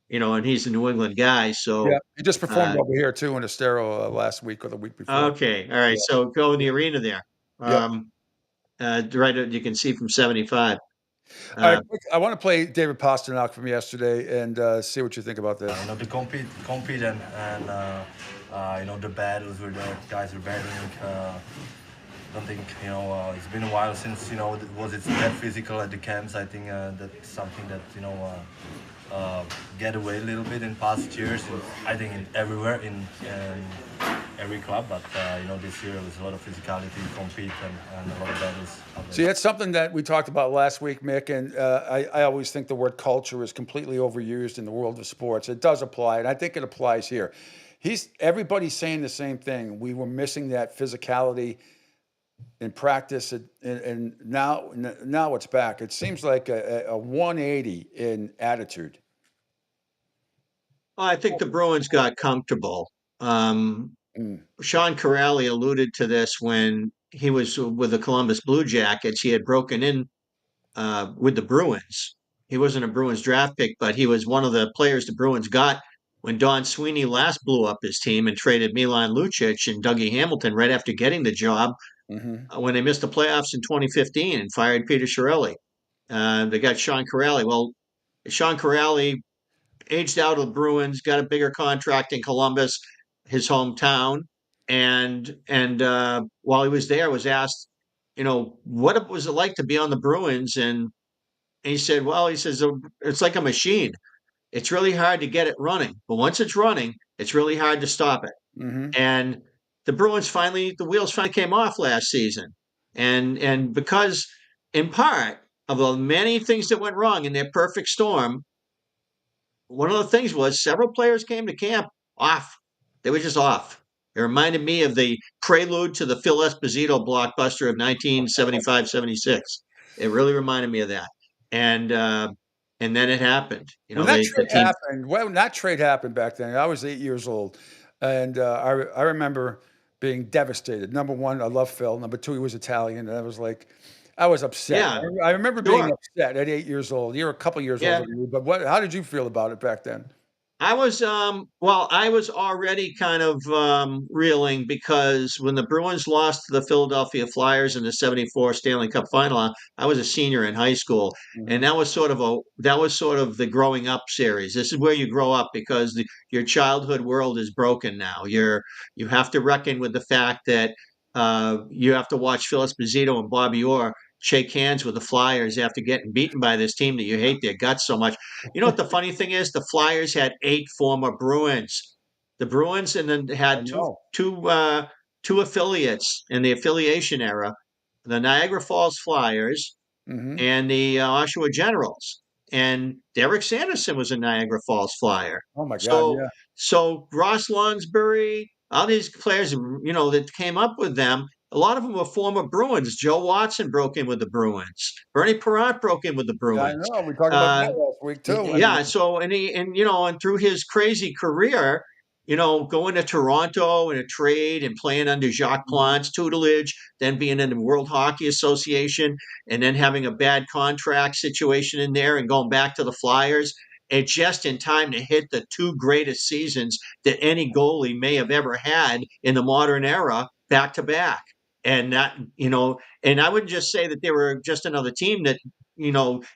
you know, and he's a New England guy. So he just performed over here too in Estero last week or the week before. Okay. All right. So go in the arena there. Right, you can see from 75. I want to play David Pastrnak from yesterday and see what you think about this. You know, to compete and you know, the battles where the guys are battling. I don't think, you know, it's been a while since, you know, it's that physical at the camps. I think that's something that, you know, get away a little bit in past years. I think everywhere in every club. But this year there's a lot of physicality, compete, and a lot of battles. See, that's something that we talked about last week, Mick, and I always think the word culture is completely overused in the world of sports. It does apply, and I think it applies here. Everybody's saying the same thing. We were missing that physicality in practice, and now it's back. It seems like a 180 in attitude. Well, I think the Bruins got comfortable. Sean Corrali alluded to this when he was with the Columbus Blue Jackets. He had broken in with the Bruins. He wasn't a Bruins draft pick, but he was one of the players the Bruins got when Don Sweeney last blew up his team and traded Milan Lucic and Dougie Hamilton right after getting the job when they missed the playoffs in 2015 and fired Peter Chiarelli. They got Sean Corrali. Well, Sean Corrali aged out of the Bruins, got a bigger contract in Columbus, his hometown, and while he was there, was asked, what was it like to be on the Bruins, and he said, well, he says it's like a machine. It's really hard to get it running, but once it's running, it's really hard to stop it. And the Bruins the wheels finally came off last season, and because in part of the many things that went wrong in their perfect storm, one of the things was several players came to camp off. They were just off. It reminded me of the prelude to the Phil Esposito blockbuster of 1975-76. It really reminded me of that. And then it happened. When that trade happened back then, I was 8 years old, and I remember being devastated. Number one, I love Phil. Number two, he was Italian, and I was upset. Yeah, I remember being upset at 8 years old. You're a couple years older than me, but how did you feel about it back then? I was I was already kind of reeling because when the Bruins lost to the Philadelphia Flyers in the '74 Stanley Cup Final, I was a senior in high school, and that was sort of the growing up series. This is where you grow up because your childhood world is broken now. You have to reckon with the fact that you have to watch Phil Esposito and Bobby Orr shake hands with the Flyers after getting beaten by this team that you hate their guts so much. You know what the funny thing is? The Flyers had 8 former Bruins. The Bruins and then had two affiliates in the affiliation era, the Niagara Falls Flyers and the Oshawa Generals. And Derek Sanderson was a Niagara Falls Flyer. Oh my God! So Ross Lonsbury, all these players, that came up with them, a lot of them were former Bruins. Joe Watson broke in with the Bruins. Bernie Perrant broke in with the Bruins. Yeah, I know. We talked about that last week too. Yeah. So and through his crazy career, going to Toronto in a trade and playing under Jacques Plante's tutelage, then being in the World Hockey Association, and then having a bad contract situation in there, and going back to the Flyers. And just in time to hit the 2 greatest seasons that any goalie may have ever had in the modern era, back to back. And that, and I wouldn't just say that they were just another team that,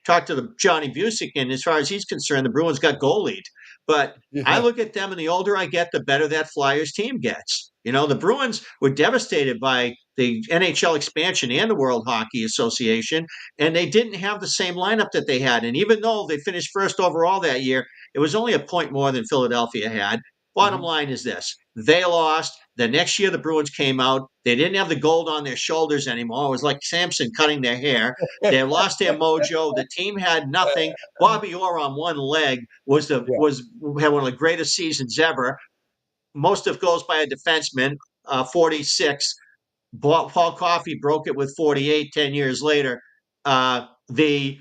talked to the Johnny Busick, and as far as he's concerned, the Bruins got goalied. But I look at them, and the older I get, the better that Flyers team gets. The Bruins were devastated by the NHL expansion and the World Hockey Association, and they didn't have the same lineup that they had. And even though they finished first overall that year, it was only a point more than Philadelphia had. Bottom line is this. They lost. The next year, the Bruins came out. They didn't have the gold on their shoulders anymore. It was like Samson cutting their hair. They lost their mojo. The team had nothing. Bobby Orr on one leg had one of the greatest seasons ever. Most of goals by a defenseman, 46. Paul Coffey broke it with 48 10 years later. Nobody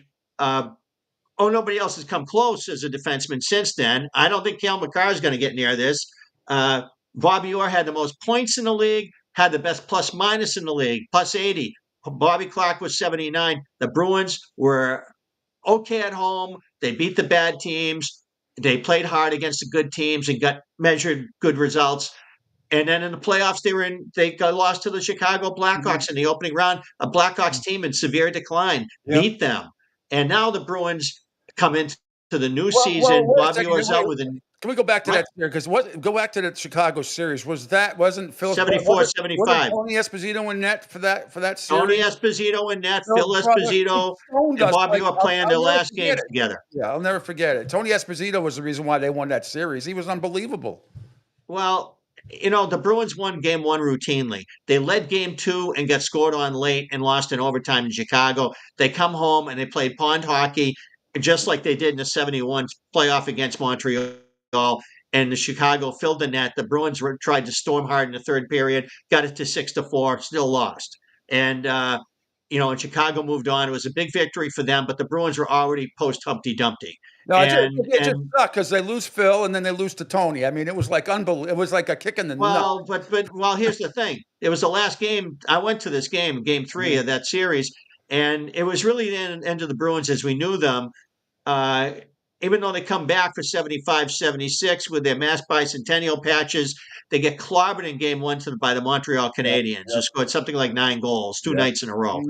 else has come close as a defenseman since then. I don't think Cale Makar is going to get near this. Bobby Orr had the most points in the league, had the best plus minus in the league, plus 80. Bobby Clarke was 79. The Bruins were okay at home. They beat the bad teams. They played hard against the good teams and got measured good results. And then in the playoffs, they got lost to the Chicago Blackhawks in the opening round. A Blackhawks team in severe decline beat them. And now the Bruins come into the new season. Bobby Orr's out with an. Can we go back to that series? Because go back to the Chicago series. Wasn't Phil 74-75? Tony Esposito in net for that series? Tony Esposito in net, Phil Esposito, and Bobby Orr playing their last games together. Yeah, I'll never forget it. Tony Esposito was the reason why they won that series. He was unbelievable. Well, the Bruins won game one routinely. They led game two and got scored on late and lost in overtime in Chicago. They come home and they played pond hockey just like they did in the 71 playoff against Montreal. And the Chicago filled the net. The Bruins tried to storm hard in the third period, got it to 6-4, still lost. And, and Chicago moved on. It was a big victory for them, but the Bruins were already post Humpty Dumpty. No, it just sucked because they lose Phil and then they lose to Tony. I mean, it was like unbelievable. It was like a kick in the nuts. But here's the thing. It was the last game. I went to this game, game 3 of that series, and it was really the end of the Bruins as we knew them. Even though they come back for 75-76 with their mass bicentennial patches, they get clobbered in game one by the Montreal Canadiens, who scored something like 9 goals 2 nights in a row.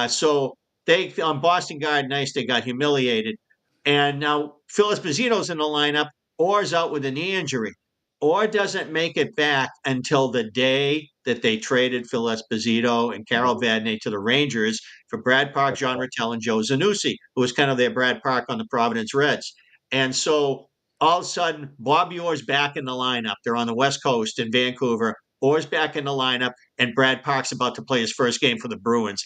So they, on Boston Garden Ice, they got humiliated. And now Phil Esposito's in the lineup. Orr's out with a knee injury. Orr doesn't make it back until the day that they traded Phil Esposito and Carol Vadnais to the Rangers for Brad Park, John Rattel, and Joe Zanussi, who was kind of their Brad Park on the Providence Reds. And so all of a sudden, Bobby Orr's back in the lineup. They're on the West Coast in Vancouver. Orr's back in the lineup, and Brad Park's about to play his first game for the Bruins.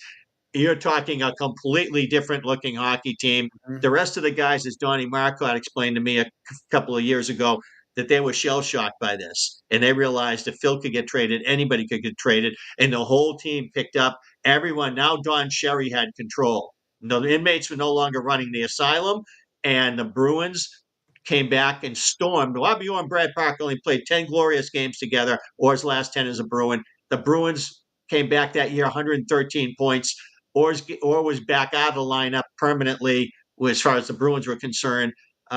You're talking a completely different looking hockey team. The rest of the guys, as Donnie Marcotte explained to me a couple of years ago, that they were shell-shocked by this. And they realized if Phil could get traded, anybody could get traded. And the whole team picked up. Everyone, now Don Cherry had control. The inmates were no longer running the asylum. And the Bruins came back and stormed. Bobby Orr and Brad Park only played 10 glorious games together, Orr's last 10 as a Bruin. The Bruins came back that year, 113 points. Orr was back out of the lineup permanently as far as the Bruins were concerned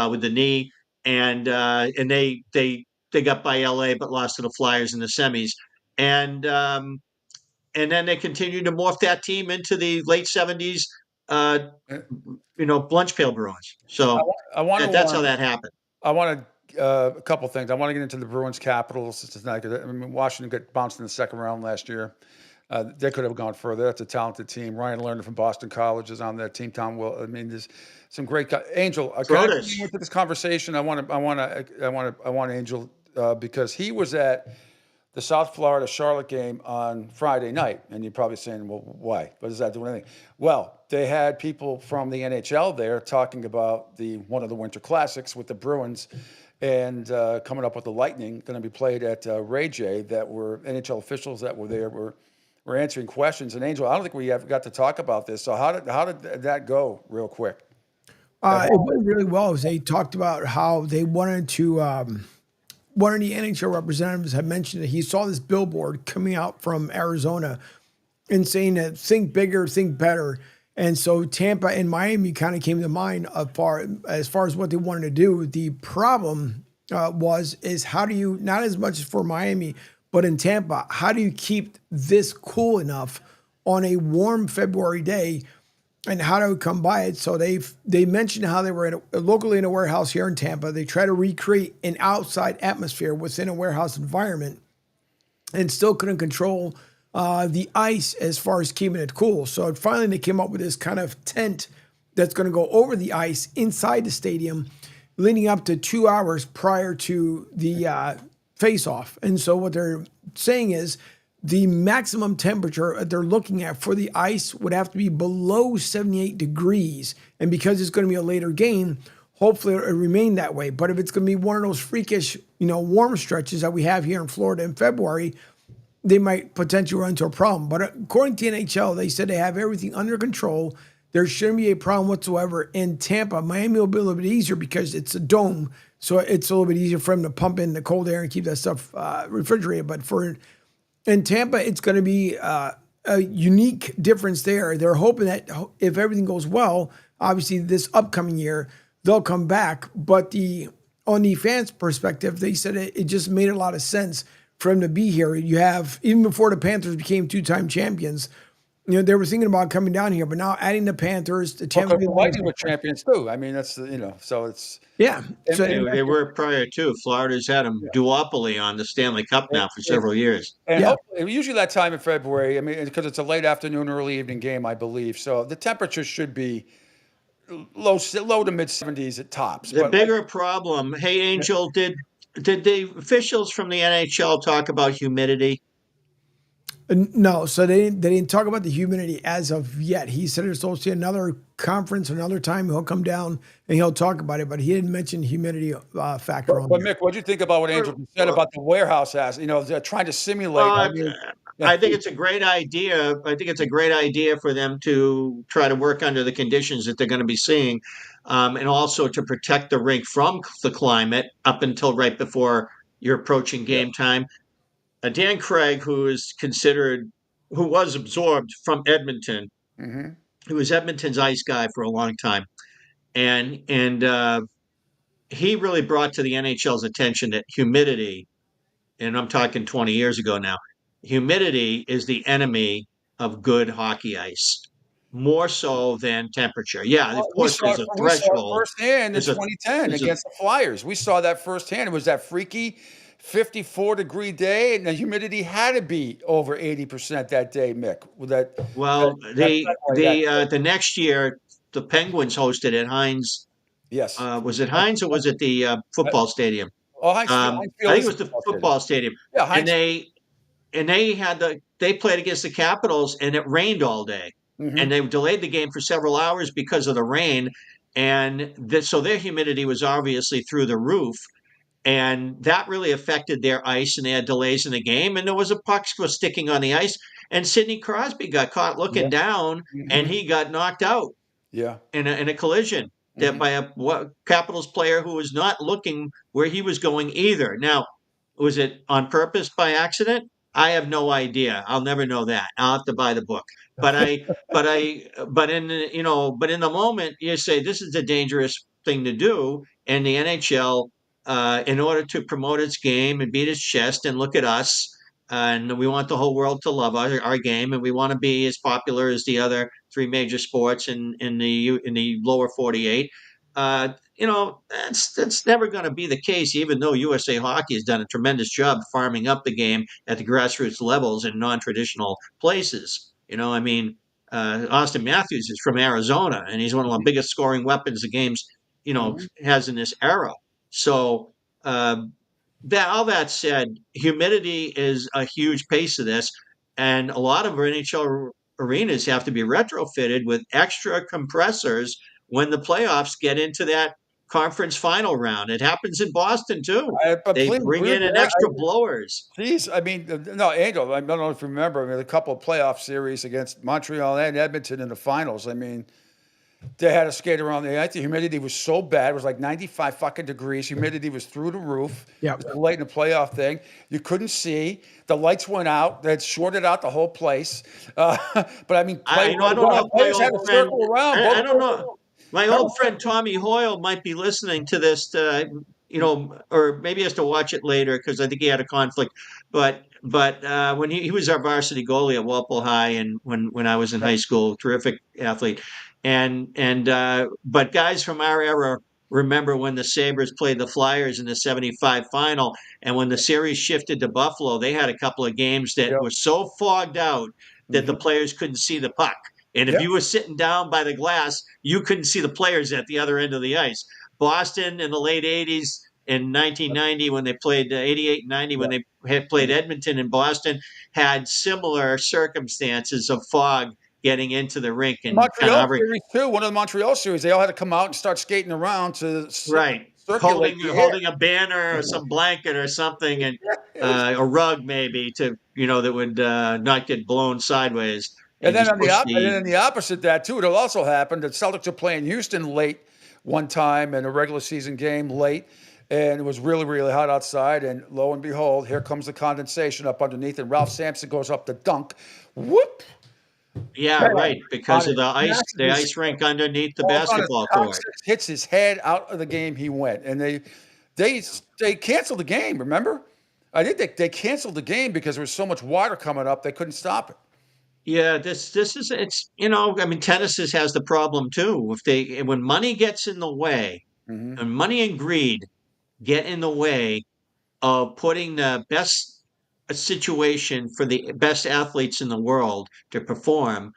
with the knee. And they got by LA but lost to the Flyers in the semis, and then they continued to morph that team into the late 70s, Lunchpail Bruins. So that's how that happened. I want a couple things. I want to get into the Bruins Capitals tonight. I mean, Washington got bounced in the second round last year. They could have gone further. That's a talented team. Ryan Lerner from Boston College is on that team. Tom Will. I mean, there's some great guys. Angel, can I bring you into this conversation? I want Angel because he was at the South Florida Charlotte game on Friday night, and you're probably saying, "Well, why? What does that do with anything?" Well, they had people from the NHL there talking about one of the Winter Classics with the Bruins. And coming up with the Lightning, going to be played at Ray J. That were NHL officials that were there were answering questions. And Angel, I don't think we have got to talk about this. So how did that go, real quick? It went really well. They talked about how they wanted to. One of the NHL representatives had mentioned that he saw this billboard coming out from Arizona and saying that think bigger, think better. And so Tampa and Miami kind of came to mind as far as what they wanted to do. The problem is how do you, not as much as for Miami, but in Tampa, how do you keep this cool enough on a warm February day, and how do we come by it? So they mentioned how they were locally in a warehouse here in Tampa. They try to recreate an outside atmosphere within a warehouse environment, and still couldn't control the ice as far as keeping it cool. So finally, they came up with this kind of tent that's going to go over the ice inside the stadium, leading up to 2 hours prior to the face-off. And so what they're saying is the maximum temperature they're looking at for the ice would have to be below 78 degrees. And because it's going to be a later game, hopefully it'll remain that way. But if it's going to be one of those freakish, warm stretches that we have here in Florida in February, they might potentially run into a problem. But according to NHL, they said they have everything under control. There shouldn't be a problem whatsoever. In Tampa, Miami will be a little bit easier because it's a dome. So it's a little bit easier for them to pump in the cold air and keep that stuff refrigerated. But in Tampa, it's going to be a unique difference there. They're hoping that if everything goes well, obviously this upcoming year, they'll come back. But on the fans' perspective, they said it just made a lot of sense for him to be here. You have, even before the Panthers became two-time champions, they were thinking about coming down here, but now adding the Panthers, the Tampa Bay Lightning were champions too. I mean, that's so it's So they were prior too. Florida's had them duopoly on the Stanley Cup now for several years. And usually that time in February, I mean, because it's a late afternoon, early evening game, I believe. So the temperature should be low to mid 70s at tops. The bigger problem, hey Angel, did Did the officials from the NHL talk about humidity? No, so they didn't talk about the humidity as of yet. He said there's supposed to be another conference, another time he'll come down and he'll talk about it, but he didn't mention humidity factor on But there. Mick, what do you think about what Angel said about the warehouse ass? They're trying to simulate. Well, I mean, I think it's a great idea. I think it's a great idea for them to try to work under the conditions that they're going to be seeing, and also to protect the rink from the climate up until right before you're approaching game time. Dan Craig, who was absorbed from Edmonton, Mhm. who was Edmonton's ice guy for a long time, and he really brought to the NHL's attention that humidity, and I'm talking 20 years ago now, humidity is the enemy of good hockey ice, more so than temperature. Yeah, of We course, saw there's it, a we saw it threshold. firsthand in There's a 2010 there's a against the Flyers. We saw that firsthand. It was that freaky 54-degree day, and the humidity had to be over 80% that day, Mick. With well, that sunlight the next year the Penguins hosted at Heinz. yes. Was it Heinz or was it the football stadium? Oh, Heinz I Field think is it was the football stadium. Yeah, And Heinz. they played against the Capitals and it rained all day. And Mhm. they delayed the game for several hours because of the rain. And so their humidity was obviously through the roof. And that really affected their ice, and they had delays in the game. And there was a puck was sticking on the ice, and Sidney Crosby got caught looking Yeah. down, and Mhm. he got knocked out Yeah. in a collision that by a Capitals player who was not looking where he was going either. Now, was it on purpose by accident? I have no idea. I'll never know that. I'll have to buy the book. But in but in the moment, you say this is a dangerous thing to do, and the NHL, in order to promote its game and beat its chest, and look at us, and we want the whole world to love our game, and we want to be as popular as the other three major sports in the lower 48. That's never going to be the case, even though USA Hockey has done a tremendous job farming up the game at the grassroots levels in non-traditional places. I mean, Austin Matthews is from Arizona, and he's one of the biggest scoring weapons the game's has in this era. So that all that said, humidity is a huge piece of this, and a lot of NHL arenas have to be retrofitted with extra compressors when the playoffs get into that conference final round. It happens in Boston too. I They completely bring agree with in you. an extra blowers. Geez, I mean, no, Angel, I don't know if you remember, I mean, a couple of playoff series against Montreal and Edmonton in the finals. I mean, they had to skate around the ice. The humidity was so bad. It was like 95 fucking degrees. Humidity was through the roof. Yep. It was late in the playoff thing. You couldn't see. The lights went out. They had shorted out the whole place. But I mean, I don't know. My players had old to friend, circle around. I don't know. My old friend Tommy Hoyle might be listening to this, or maybe he has to watch it later because I think he had a conflict. But when he was our varsity goalie at Walpole High, and when I was in high school, terrific athlete, but guys from our era remember when the Sabres played the Flyers in the '75 final, and when the series shifted to Buffalo, they had a couple of games that Yep. were so fogged out that the players couldn't see the puck. And if Yep. you were sitting down by the glass, you couldn't see the players at the other end of the ice. Boston in the late 80s and 1990 when they played 88 and 90 when they had played Edmonton and Boston had similar circumstances of fog getting into the rink and kind of Montreal hovering. series too. One of the Montreal series, they all had to come out and start skating around to Right. circulate the air. Holding a banner or some blanket or something, and a rug maybe to that would not get blown sideways. And then just on the push and then the opposite that too, it'll also happen. The Celtics are playing Houston late one time in a regular season game late, and it was really, really hot outside. And lo and behold, here comes the condensation up underneath, and Ralph Sampson goes up the dunk. Whoop! Yeah, Bam! right. Because On of his the ice rink underneath the falls on his basketball court. coccyx, hits his head out of the game. He went, and they canceled the game. Remember? I think they canceled the game because there was so much water coming up they couldn't stop it. Yeah, this is it's I mean tennis has the problem too. When money gets in the way, and money and greed get in the way of putting the best situation for the best athletes in the world to perform,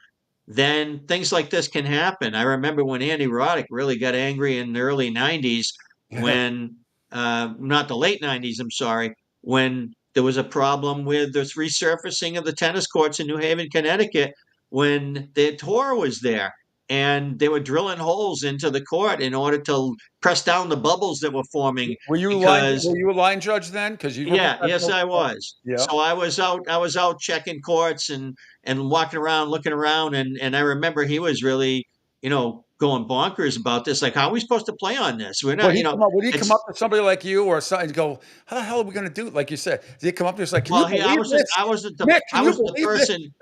then things like this can happen. I remember when Andy Roddick really got angry in the early '90s when not the late 90s, I'm sorry, when there was a problem with the resurfacing of the tennis courts in New Haven, Connecticut, when the tour was there. And they were drilling holes into the court in order to press down the bubbles that were forming. Were you Because a line judge then? Because you were yes, I was. Yeah. So I was out checking courts and walking around, looking around, and I remember he was really, going bonkers about this. Like, how are we supposed to play on this? We're not, Would he come up to somebody like you or something and go, "How the hell are we going to do it?" Like you said, did he come up to us like, "Can you believe this? I wasn't the Nick, I can you wasn't the believe this?" person.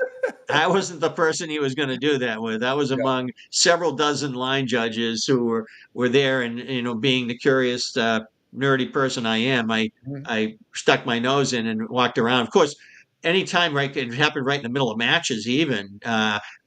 I wasn't the person he was going to do that with. I was among several dozen line judges who were there, and being the curious, nerdy person I am, I stuck my nose in and walked around. Of course, anytime it happened right in the middle of matches. Even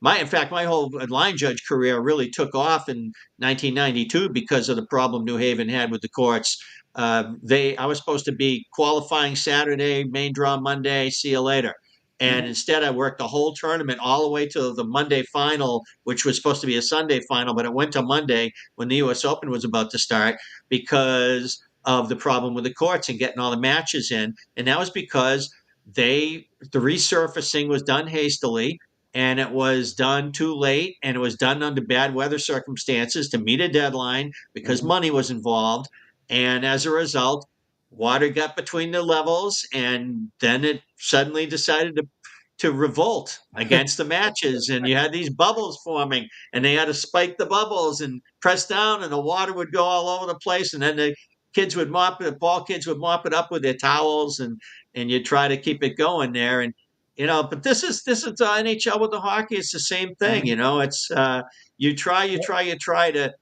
my whole line judge career really took off in 1992 because of the problem New Haven had with the courts. I was supposed to be qualifying Saturday, main draw Monday. See you later. And instead, I worked the whole tournament all the way to the Monday final, which was supposed to be a Sunday final, but it went to Monday when the U.S. Open was about to start because of the problem with the courts and getting all the matches in. And that was because the resurfacing was done hastily, and it was done too late, and it was done under bad weather circumstances to meet a deadline because money was involved. And as a result, water got between the levels, and then it suddenly decided to revolt against the matches, and you had these bubbles forming, and they had to spike the bubbles and press down, and the water would go all over the place, and then the ball kids would mop it up with their towels, and you try to keep it going there. And but this is NHL with the hockey. It's the same thing. It's you try to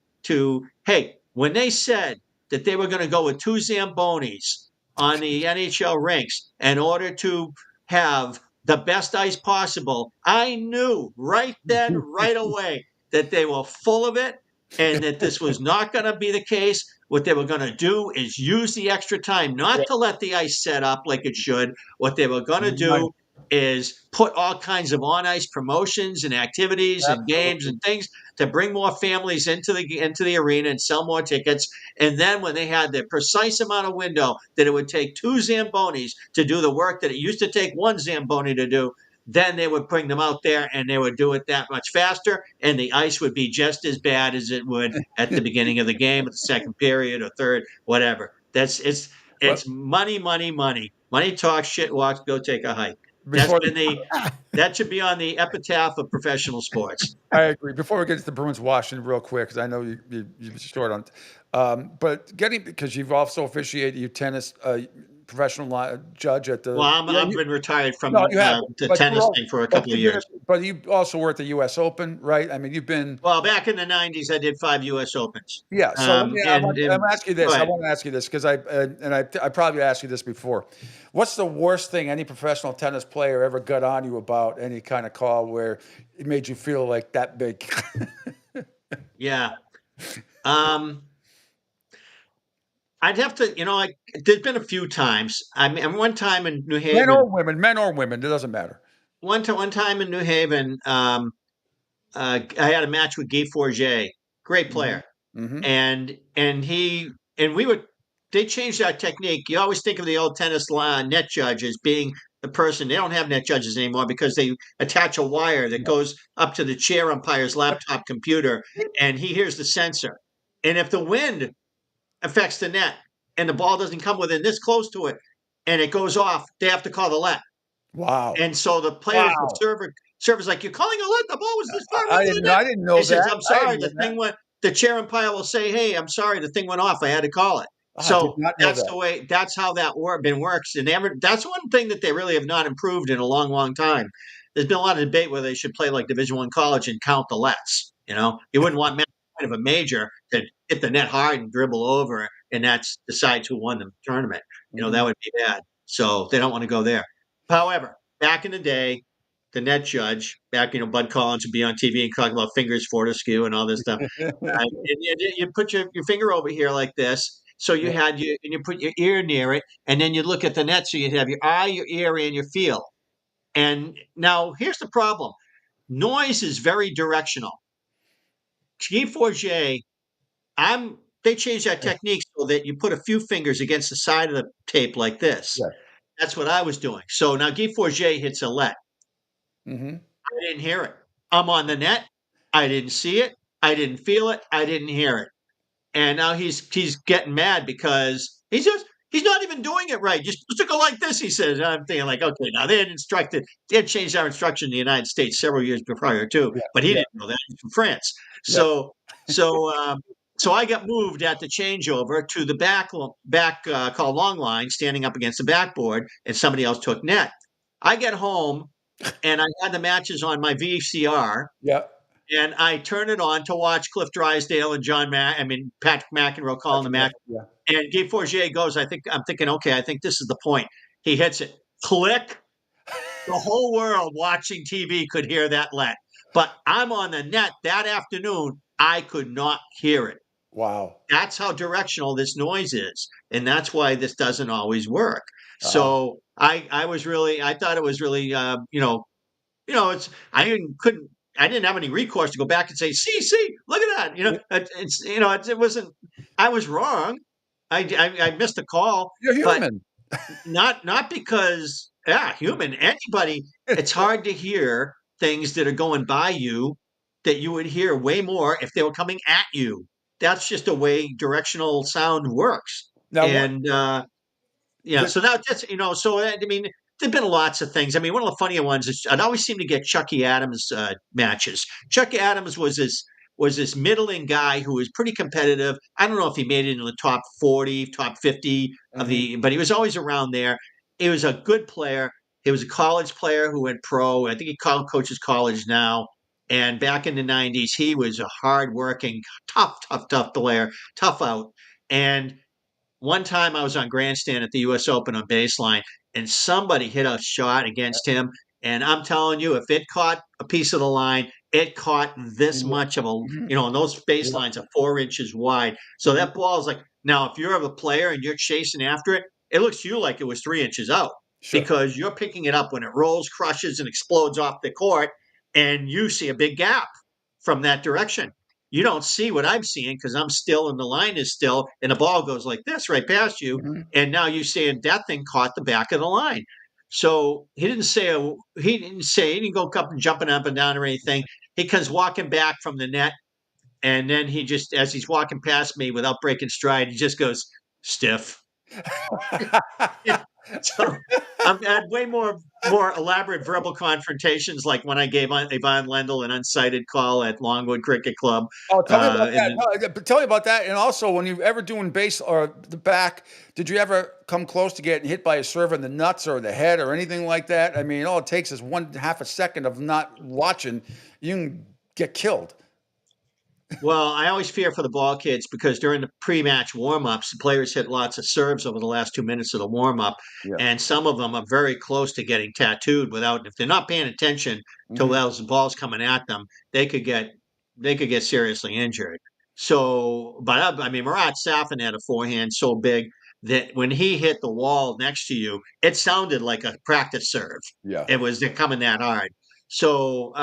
hey, when they said that they were going to go with 2 Zambonis on the NHL rinks in order to have the best ice possible, I knew right then, right away, that they were full of it and that this was not going to be the case. What they were going to do is use the extra time, not to let the ice set up like it should. What they were going to do is put all kinds of on-ice promotions and activities and games and things to bring more families into the arena and sell more tickets. And then when they had the precise amount of window that it would take 2 Zambonis to do the work that it used to take 1 Zamboni to do, then they would bring them out there and they would do it that much faster, and the ice would be just as bad as it would at the beginning of the game, at the second period or third, whatever. It's money, money, money. Money talks, shit walks, go take a hike. That should be on the epitaph of professional sports. I agree. Before we get to the Bruins Washington real quick, because I know you're short on, but because you've also officiated, you tennis professional judge at the. Well, I've been retired from the tennis thing for a couple of years. But you also were at the U.S. Open, right? I mean, you've been. Well, back in the 90s, I did 5 U.S. Opens. Yeah. So I'm ask you this. I want to ask you this because I probably asked you this before. What's the worst thing any professional tennis player ever got on you about, any kind of call where it made you feel like that big? Yeah. I'd have to, there's been a few times. I mean, one time in New Haven. Men or women, it doesn't matter. One time in New Haven, I had a match with Guy Forget, great player, and they changed our technique. You always think of the old tennis net judge as being the person. They don't have net judges anymore because they attach a wire that goes up to the chair umpire's laptop computer, and he hears the sensor. And if the wind affects the net and the ball doesn't come within this close to it and it goes off, they have to call the let. Wow. And so the players, the server's like, you're calling a let, the ball was this far. I didn't know that. He says, I'm sorry, the chair umpire will say, hey, I'm sorry, the thing went off, I had to call it. So that's the way, that's how that works. And that's one thing that they really have not improved in a long, long time. There's been a lot of debate whether they should play like Division I college and count the lets. You wouldn't want of a major to hit the net hard and dribble over, and that's decides who won the tournament. That would be bad. So they don't want to go there. However, back in the day, the net judge, Bud Collins would be on TV and talk about fingers Fortescue and all this stuff. And you put your finger over here like this. So you put your ear near it, and then you look at the net. So you have your eye, your ear, and your feel. And now here's the problem. Noise is very directional. Guy Forget, they changed that technique so that you put a few fingers against the side of the tape like this. Yeah. That's what I was doing. So now Guy Forget hits a let. Mm-hmm. I didn't hear it. I'm on the net. I didn't see it. I didn't feel it. I didn't hear it. And now he's getting mad because he's not even doing it right. You're supposed to go like this, he says. And I'm thinking like, okay, now they had changed our instruction in the United States several years prior too, Yeah, but he yeah. didn't know that. He's from France. Yeah. So I got moved at the changeover to the back called long line, standing up against the backboard, and somebody else took net. I get home and I had the matches on my VCR. Yeah. And I turn it on to watch Cliff Drysdale and Patrick McEnroe calling the match. Yeah. And Guy Forget goes, I'm thinking, okay, I think this is the point. He hits it. Click. The whole world watching TV could hear that let. But I'm on the net that afternoon. I could not hear it. Wow. That's how directional this noise is. And that's why this doesn't always work. So I thought it was really, I didn't have any recourse to go back and say, see, look at that. It wasn't, I was wrong. I missed a call. You're human. But not because, human, anybody, it's hard to hear things that are going by you that you would hear way more if they were coming at you. That's just a way directional sound works. Now, so now that's, there've been lots of things. I mean, one of the funnier ones is I'd always seem to get Chucky Adams matches. Chucky Adams was this middling guy who was pretty competitive. I don't know if he made it into the top 40, top 50 but he was always around there. He was a good player. He was a college player who went pro. I think he coaches college now. And back in the 90s, he was a hardworking, tough player, tough out. And one time I was on grandstand at the U.S. Open on baseline, and somebody hit a shot against him. And I'm telling you, if it caught a piece of the line, it caught this much of and those baselines are 4 inches wide. So that ball is like, now if you're a player and you're chasing after it, it looks to you like it was 3 inches out because you're picking it up when it rolls, crushes, and explodes off the court, and you see a big gap from that direction. You don't see what I'm seeing because I'm still and the line is still, and the ball goes like this right past you. And now you're saying that thing caught the back of the line. So he didn't go up and jumping up and down or anything. He comes walking back from the net. And then he just, as he's walking past me without breaking stride, he just goes, stiff. So I've had way more elaborate verbal confrontations, like when I gave Ivan Lendl an unsighted call at Longwood Cricket Club. Oh, tell me about that. Tell me about that. And also, when you ever doing base or the back, did you ever come close to getting hit by a serve in the nuts or the head or anything like that? I mean, all it takes is 1/2 a second of not watching. You can get killed. Well, I always fear for the ball kids because during the pre-match warm-ups, the players hit lots of serves over the last 2 minutes of the warm-up, and some of them are very close to getting tattooed if they're not paying attention to those balls coming at them, they could get seriously injured. So, but I mean, Murat Safin had a forehand so big that when he hit the wall next to you, it sounded like a practice serve. Yeah, they're coming that hard. So,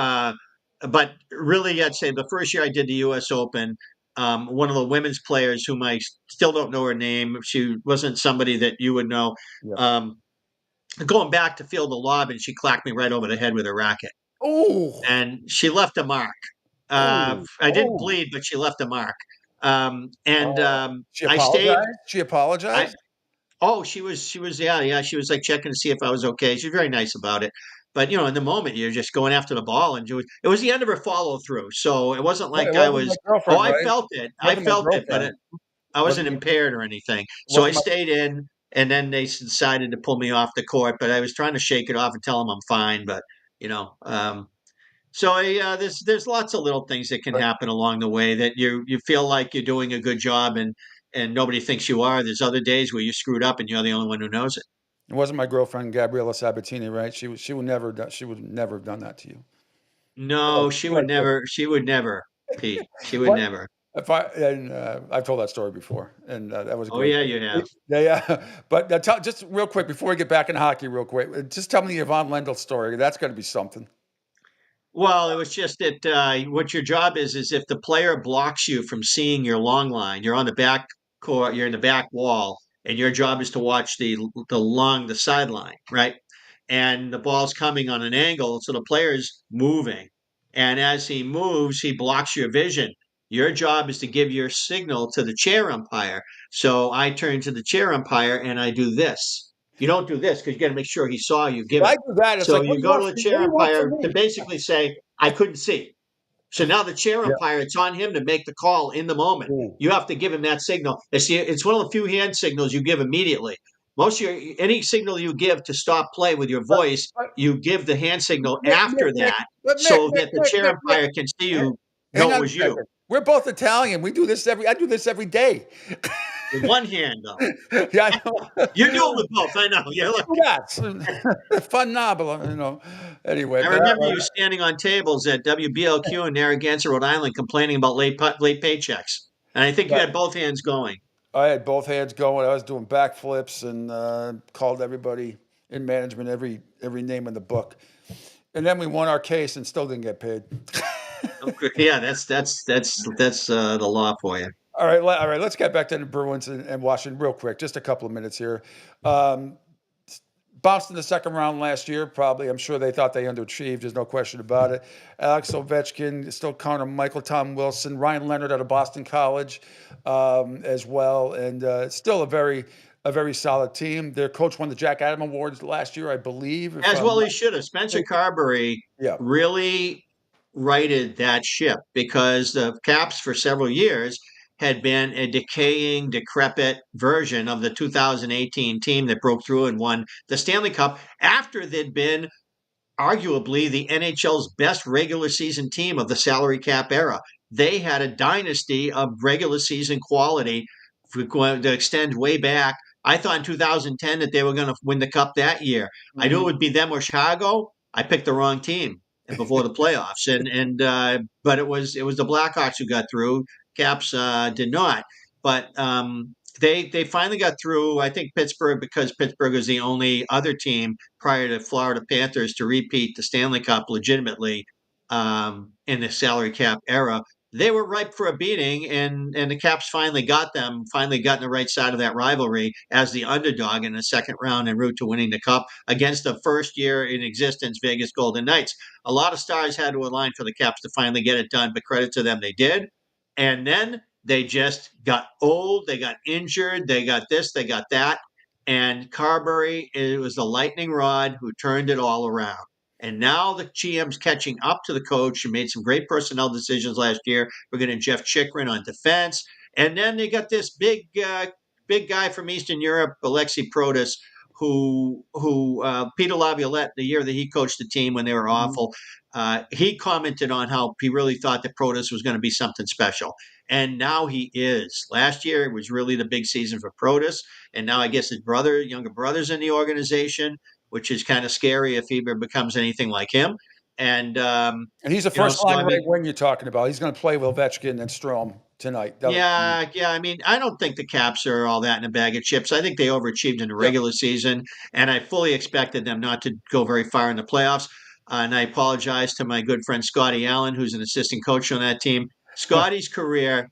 but really, I'd say the first year I did the U.S. Open, one of the women's players whom I still don't know her name, she wasn't somebody that you would know, going back to field the lob, and she clacked me right over the head with her racket. Oh! And she left a mark. I didn't bleed, but she left a mark. She apologized? I stayed. She apologized? She was, yeah. She was like checking to see if I was okay. She's very nice about it. But, in the moment, you're just going after the ball. And it was the end of her follow-through. So it wasn't like I was – I felt it. I felt it, but I wasn't impaired or anything. So I stayed in, and then they decided to pull me off the court. But I was trying to shake it off and tell them I'm fine. But, there's lots of little things that can happen along the way that you feel like you're doing a good job and nobody thinks you are. There's other days where you screwed up and you're the only one who knows it. It wasn't my girlfriend Gabriella Sabatini, right? She would never have done that to you. No, she would never. She would never, Pete. She would never. I've told that story before, and that was great. Oh yeah, you have. Yeah. But just real quick before we get back in hockey, real quick, just tell me the Ivan Lendl story. That's going to be something. Well, it was just that what your job is if the player blocks you from seeing your long line, you're on the back court, you're in the back wall, and your job is to watch the sideline, right? And the ball's coming on an angle, so the player's moving. And as he moves, he blocks your vision. Your job is to give your signal to the chair umpire. So I turn to the chair umpire and I do this. You don't do this because you got to make sure he saw you give I it. do that. It's So like, what you do you go want to the from me? chair What do you want umpire from to me? basically say, I couldn't see. So now the chair umpire, it's on him to make the call in the moment. You have to give him that signal. It's one of the few hand signals you give immediately. Any signal you give to stop play with your voice, you give the hand signal after that, so that the chair Mick, umpire can see you hang know it on a was you. second. We're both Italian. I do this every day. With one hand, though. Yeah, I know. You're doing with both. I know. You're like, That's phenomenal, Anyway, I but remember you standing on tables at WBLQ in Narragansett, Rhode Island, complaining about late paychecks. And I think you had both hands going. I had both hands going. I was doing backflips and called everybody in management every name in the book. And then we won our case and still didn't get paid. Yeah, that's the law for you. All right. Let's get back to the Bruins and Washington real quick. Just a couple of minutes here. Bounced in the second round last year. Probably, I'm sure they thought they underachieved. There's no question about it. Alex Ovechkin, still Connor Michael, Tom Wilson, Ryan Leonard out of Boston College, as well, and still a very solid team. Their coach won the Jack Adam Awards last year, I believe. As well, he should have. Spencer Carberry really righted that ship because the Caps for several years had been a decaying, decrepit version of the 2018 team that broke through and won the Stanley Cup after they'd been arguably the NHL's best regular season team of the salary cap era. They had a dynasty of regular season quality to extend way back. I thought in 2010 that they were going to win the cup that year. Mm-hmm. I knew it would be them or Chicago. I picked the wrong team before the playoffs, but it was the Blackhawks who got through. Caps did not, but they finally got through. I think Pittsburgh, because Pittsburgh was the only other team prior to Florida Panthers to repeat the Stanley Cup legitimately in the salary cap era. They were ripe for a beating, and the Caps finally got on the right side of that rivalry as the underdog in the second round en route to winning the Cup against the first year in existence Vegas Golden Knights. A lot of stars had to align for the Caps to finally get it done, but credit to them, they did. And then they just got old, they got injured, they got this, they got that. And Carberry, it was the lightning rod who turned it all around. And now the GM's catching up to the coach who made some great personnel decisions last year. We're getting Jeff Chikrin on defense. And then they got this big guy from Eastern Europe, Alexei Protas, who Peter Laviolette, the year that he coached the team when they were awful, he commented on how he really thought that Protas was going to be something special. And now he is. Last year, it was really the big season for Protas. And now I guess his younger brother's in the organization, which is kind of scary if he ever becomes anything like him. And he's the first line right wing you're talking about. He's going to play with Ovechkin and Strome tonight. Yeah. I mean, I don't think the Caps are all that in a bag of chips. I think they overachieved in the regular season, and I fully expected them not to go very far in the playoffs. And I apologize to my good friend Scotty Allen, who's an assistant coach on that team. Scotty's career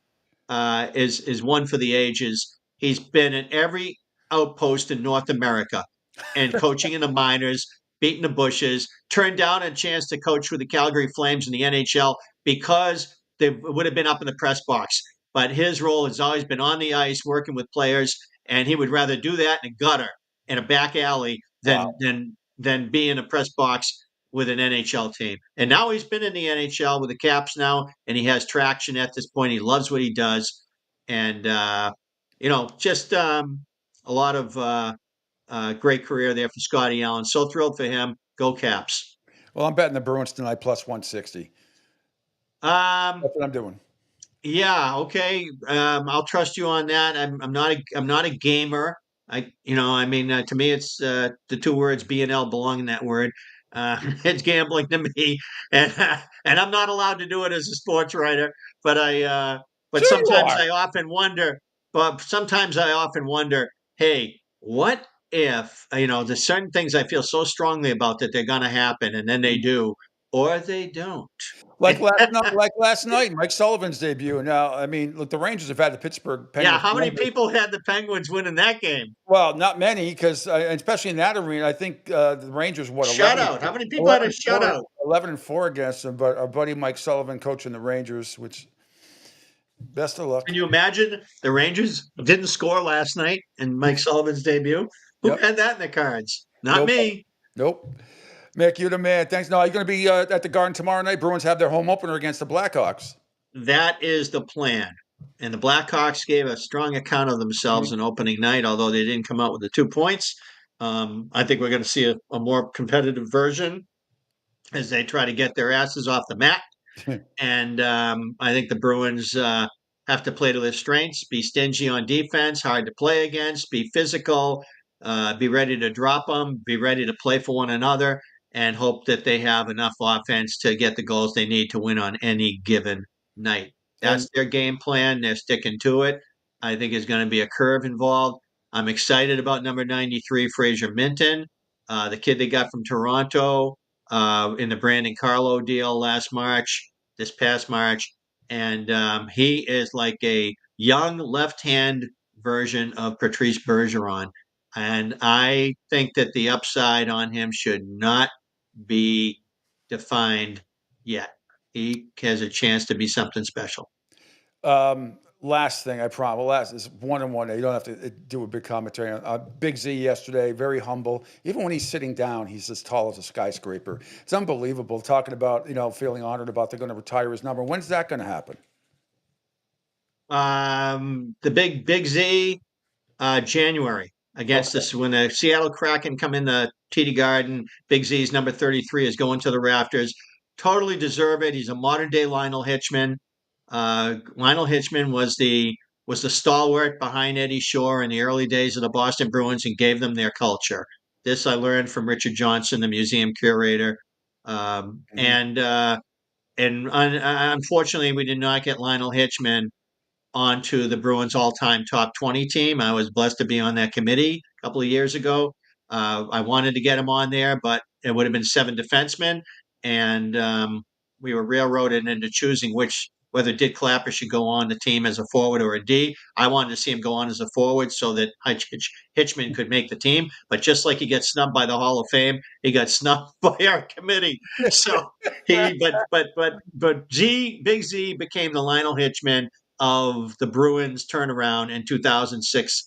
is one for the ages. He's been in every outpost in North America and coaching in the minors, beating the bushes, turned down a chance to coach with the Calgary Flames in the NHL because they would have been up in the press box. But his role has always been on the ice, working with players, and he would rather do that in a gutter, in a back alley, than be in a press box with an NHL team. And now he's been in the NHL with the Caps now, and he has traction at this point. He loves what he does. And, just a lot of great career there for Scotty Allen. So thrilled for him. Go Caps. Well, I'm betting the Bruins tonight plus 160. That's what I'm doing. Yeah. Okay. I'll trust you on that. I'm not a gamer. To me, it's the two words B and L belong in that word. It's gambling to me, and I'm not allowed to do it as a sports writer. But sometimes I often wonder. But sometimes I often wonder, hey, what if there's certain things I feel so strongly about that they're going to happen, and then they do, or they don't. Like last night, Mike Sullivan's debut. Now, I mean, look, the Rangers have had the Pittsburgh Penguins. Yeah, how many people had the Penguins winning that game? Well, not many, because especially in that arena, I think the Rangers shutout. How many people had a shutout? 11-4 against them. But our buddy Mike Sullivan coaching the Rangers, which best of luck. Can you imagine the Rangers didn't score last night in Mike Sullivan's debut? Who had that in the cards? Not me. Nope. Mick, you're the man. Thanks. No, are you going to be at the Garden tomorrow night? Bruins have their home opener against the Blackhawks. That is the plan. And the Blackhawks gave a strong account of themselves in opening night, although they didn't come out with the 2 points. I think we're going to see a more competitive version as they try to get their asses off the mat. And I think the Bruins have to play to their strengths, be stingy on defense, hard to play against, be physical, be ready to drop them, be ready to play for one another, and hope that they have enough offense to get the goals they need to win on any given night. That's their game plan. They're sticking to it. I think there's going to be a curve involved. I'm excited about number 93, Fraser Minton, the kid they got from Toronto in the Brandon Carlo deal this past March. And he is like a young left-hand version of Patrice Bergeron. And I think that the upside on him should not be defined yet. He has a chance to be something special. Last thing, I promise. Last is 1-on-1. You don't have to do a big commentary on Big Z yesterday. Very humble. Even when he's sitting down, he's as tall as a skyscraper. It's unbelievable. Talking about feeling honored about they're going to retire his number. When's that going to happen? The Big Z, January against this when the Seattle Kraken come in the TD Garden. Big Z's number 33 is going to the rafters. Totally deserve it. He's a modern day Lionel Hitchman. Lionel Hitchman was the stalwart behind Eddie Shore in the early days of the Boston Bruins and gave them their culture. This I learned from Richard Johnson, the museum curator. And unfortunately, we did not get Lionel Hitchman onto the Bruins all-time top 20 team. I was blessed to be on that committee a couple of years ago. I wanted to get him on there, but it would have been 7 defensemen, and we were railroaded into choosing whether Dick Clapper should go on the team as a forward or a D. I wanted to see him go on as a forward so that Hitchman could make the team. But just like he gets snubbed by the Hall of Fame, he got snubbed by our committee. So Big Z became the Lionel Hitchman of the Bruins turnaround in 2006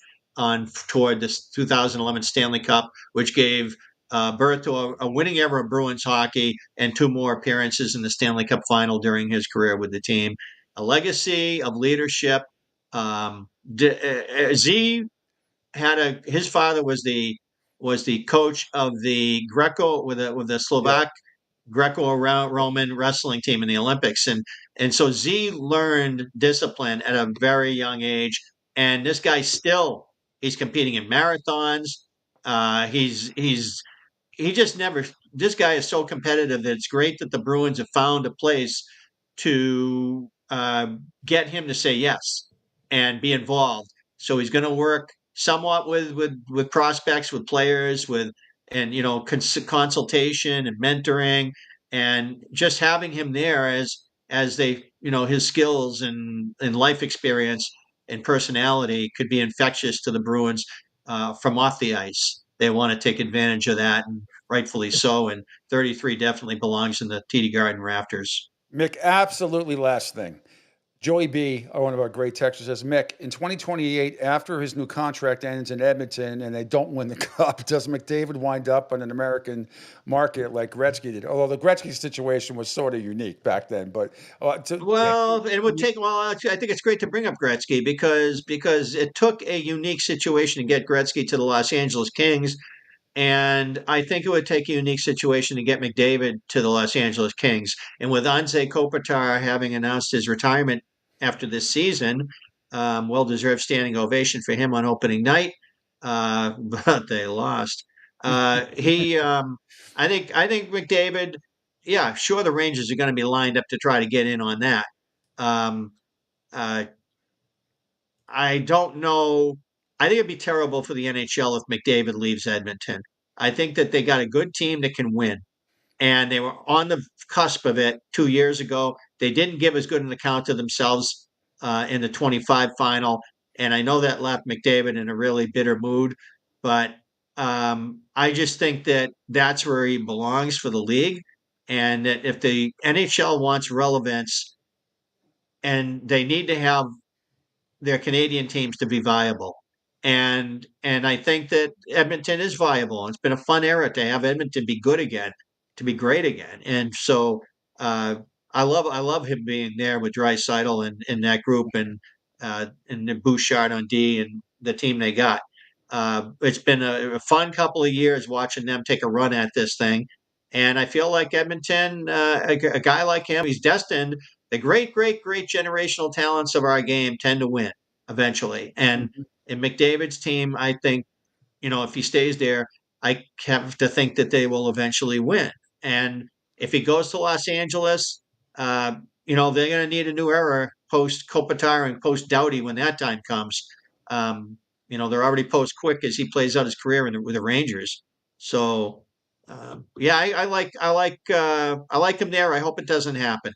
toward this 2011 Stanley Cup, which gave birth to a winning era of Bruins hockey and 2 more appearances in the Stanley Cup final during his career with the team. A legacy of leadership. Z had his father was the coach of the with the Slovak Greco-Roman wrestling team in the Olympics, and so Z learned discipline at a very young age. And this guy he's competing in marathons. He just never. This guy is so competitive that it's great that the Bruins have found a place to get him to say yes and be involved. So he's going to work somewhat with prospects, with players, consultation and mentoring, and just having him there as they his skills and life experience and personality could be infectious to the Bruins from off the ice. They want to take advantage of that, and rightfully so. And 33 definitely belongs in the TD Garden rafters. Mick, absolutely last thing. Joey B., one of our great texters, says, Mick, in 2028, after his new contract ends in Edmonton and they don't win the Cup, does McDavid wind up on an American market like Gretzky did? Although the Gretzky situation was sort of unique back then. But it would take. Well, actually, I think it's great to bring up Gretzky because it took a unique situation to get Gretzky to the Los Angeles Kings. And I think it would take a unique situation to get McDavid to the Los Angeles Kings. And with Anze Kopitar having announced his retirement after this season, well-deserved standing ovation for him on opening night, but they lost. I think McDavid. Yeah, sure, the Rangers are going to be lined up to try to get in on that. I don't know. I think it'd be terrible for the NHL if McDavid leaves Edmonton. I think that they got a good team that can win. and they were on the cusp of it 2 years ago. They didn't give as good an account of themselves in the 25 final, and I know that left McDavid in a really bitter mood, but I just think that that's where he belongs for the league, and that if the NHL wants relevance, and they need to have their Canadian teams to be viable. And I think that Edmonton is viable. It's been a fun era to have Edmonton be good again, to be great again. And so I love him being there with Draisaitl and in that group and the Bouchard on D and the team they got. It's been a fun couple of years watching them take a run at this thing. And I feel like Edmonton, a guy like him, he's destined. The great, great, great generational talents of our game tend to win eventually. And in McDavid's team, I think, if he stays there, I have to think that they will eventually win. And if he goes to Los Angeles, they're going to need a new era post Kopitar and post Doughty when that time comes. They're already post Quick as he plays out his career with the Rangers. So, I like him there. I hope it doesn't happen.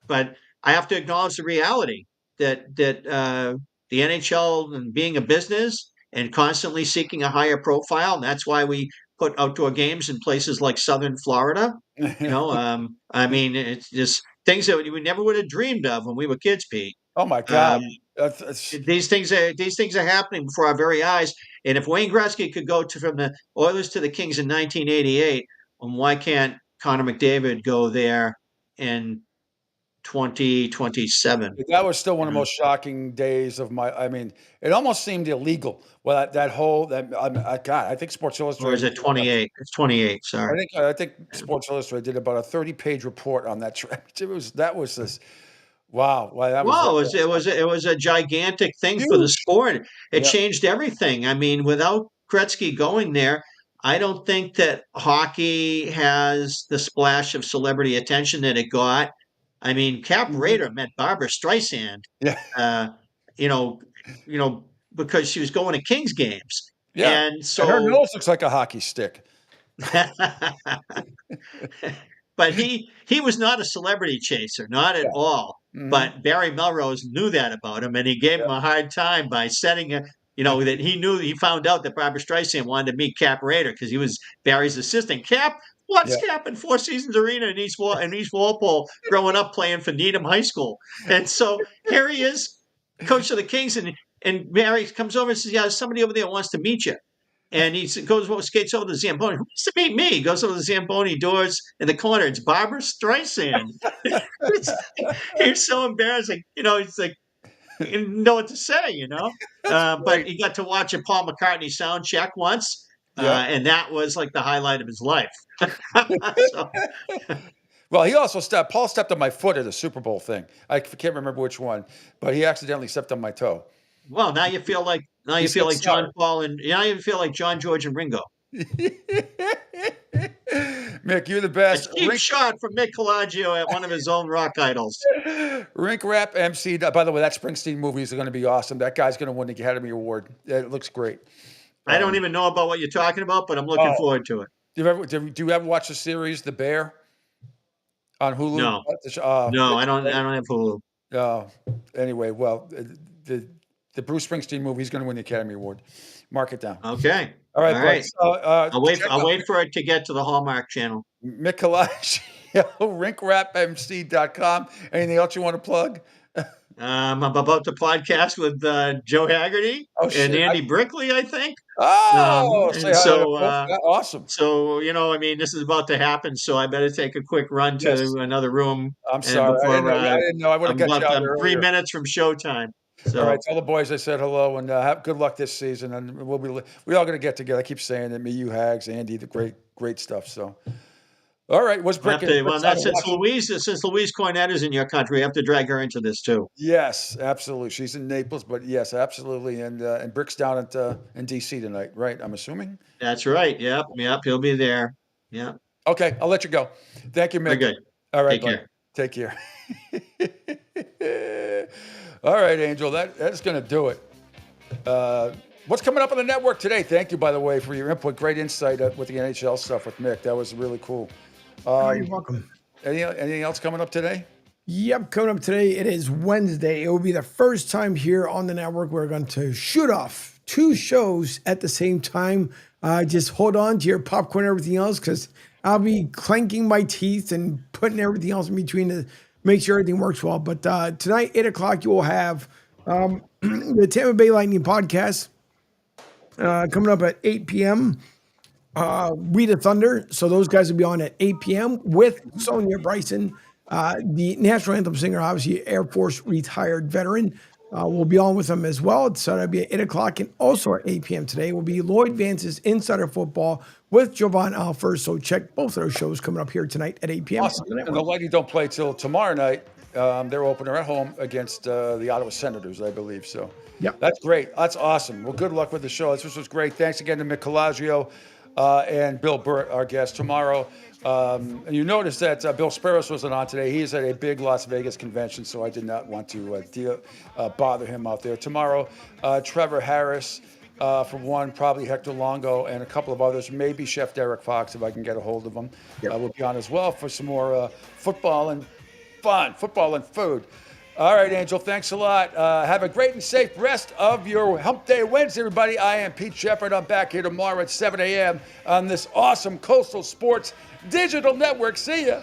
But I have to acknowledge the reality that the NHL and being a business and constantly seeking a higher profile, and that's why we put outdoor games in places like Southern Florida. It's just things that we never would have dreamed of when we were kids, Pete. Oh my God! These things are happening before our very eyes. And if Wayne Gretzky could go from the Oilers to the Kings in 1988, why can't Connor McDavid go there in 2027? That was still one of the most shocking days of my. It almost seemed illegal. Well, I think Sports Illustrated. Or is it 28? It's 28. Sorry. I think Sports Illustrated did about a 30-page report on that trip. That was this. Wow. It was a gigantic thing for the sport. It changed everything. Without Gretzky going there, I don't think that hockey has the splash of celebrity attention that it got. Cap Rader met Barbara Streisand. Because she was going to Kings games. Yeah. And so her nose looks like a hockey stick. But he was not a celebrity chaser, not at all. Mm-hmm. But Barry Melrose knew that about him, and he gave him a hard time by setting that he found out that Barbara Streisand wanted to meet Cap Rader because he was Barry's assistant. Cap in Four Seasons Arena in East Walpole, growing up playing for Needham High School. And so here he is, coach of the Kings, and Barry comes over and says, "Yeah, there's somebody over there who wants to meet you." And he skates over to the Zamboni. Who wants to meet me? He goes over to the Zamboni doors in the corner. It's Barbara Streisand. He's so embarrassing. He's like, he didn't know what to say, But he got to watch a Paul McCartney sound check once. And that was like the highlight of his life. Well, Paul stepped on my foot at a Super Bowl thing. I can't remember which one, but he accidentally stepped on my toe. Well, now you feel like John Paul and now you feel like John, George, and Ringo. Mick, you're the best. A cheap shot from Mick Colangelo at one of his own rock idols. Rink Rap MC. By the way, that Springsteen movie is going to be awesome. That guy's going to win the Academy Award. It looks great. I don't even know about what you're talking about, but I'm looking forward to it. Do you ever watch the series The Bear on Hulu? No, I don't have Hulu. Anyway, well, the Bruce Springsteen movie, he's going to win the Academy Award. Mark it down. Okay. All right. I'll wait for it to get to the Hallmark Channel. Mick Colangelo, rinkrapmc.com. Anything else you want to plug? I'm about to podcast with Joe Haggerty and Andy Brickley, I think. Awesome. So, this is about to happen, so I better take a quick run to another room. I'm sorry. I didn't know. I would have got you out earlier. 3 minutes from showtime. So. All right, tell the boys I said hello and have good luck this season. And we're all going to get together. I keep saying it. Me, you, Hags, Andy, the great stuff. So, all right, what's Brick? Since Louise Cornett is in your country, you have to drag her into this too. Yes, absolutely. She's in Naples, but yes, absolutely. And Brick's down in DC tonight, right? I'm assuming. That's right. Yep. He'll be there. Yeah. Okay, I'll let you go. Thank you, Mick. Very good. All right, Take care. Take care. All right, Angel, that's going to do it. What's coming up on the network today? Thank you, by the way, for your input. Great insight with the NHL stuff with Mick. That was really cool. You're welcome. Anything else coming up today? Yep, coming up today, it is Wednesday. It will be the first time here on the network we're going to shoot off 2 shows at the same time. Just hold on to your popcorn and everything else, because I'll be clanking my teeth and putting everything else in between to make sure everything works well. But tonight, 8 o'clock, you will have the Tampa Bay Lightning podcast coming up at 8 p.m. We the Thunder. So those guys will be on at 8 p.m. with Sonia Bryson. The national anthem singer, obviously Air Force retired veteran, will be on with them as well. So that'll be at 8 o'clock. And also at 8 p.m. today will be Lloyd Vance's Insider Football with Jovan Alfers. So check both of those shows coming up here tonight at 8 p.m. Awesome. And the Lightning don't play till tomorrow night. Their opener at home against the Ottawa Senators, I believe. So that's great. That's awesome. Well, good luck with the show. This was great. Thanks again to Mick Colagio and Bill Burt, our guest tomorrow. And you notice that Bill Sparrows wasn't on today. He is at a big Las Vegas convention, so I did not want to bother him out there. Tomorrow, Trevor Harris, for one, probably Hector Longo, and a couple of others. Maybe Chef Derek Fox, if I can get a hold of him. Will be on as well for some more football and fun, football and food. All right, Angel, thanks a lot. Have a great and safe rest of your Hump Day Wednesday, everybody. I am Pete Sheppard. I'm back here tomorrow at 7 a.m. on this awesome Coastal Sports Digital Network. See ya.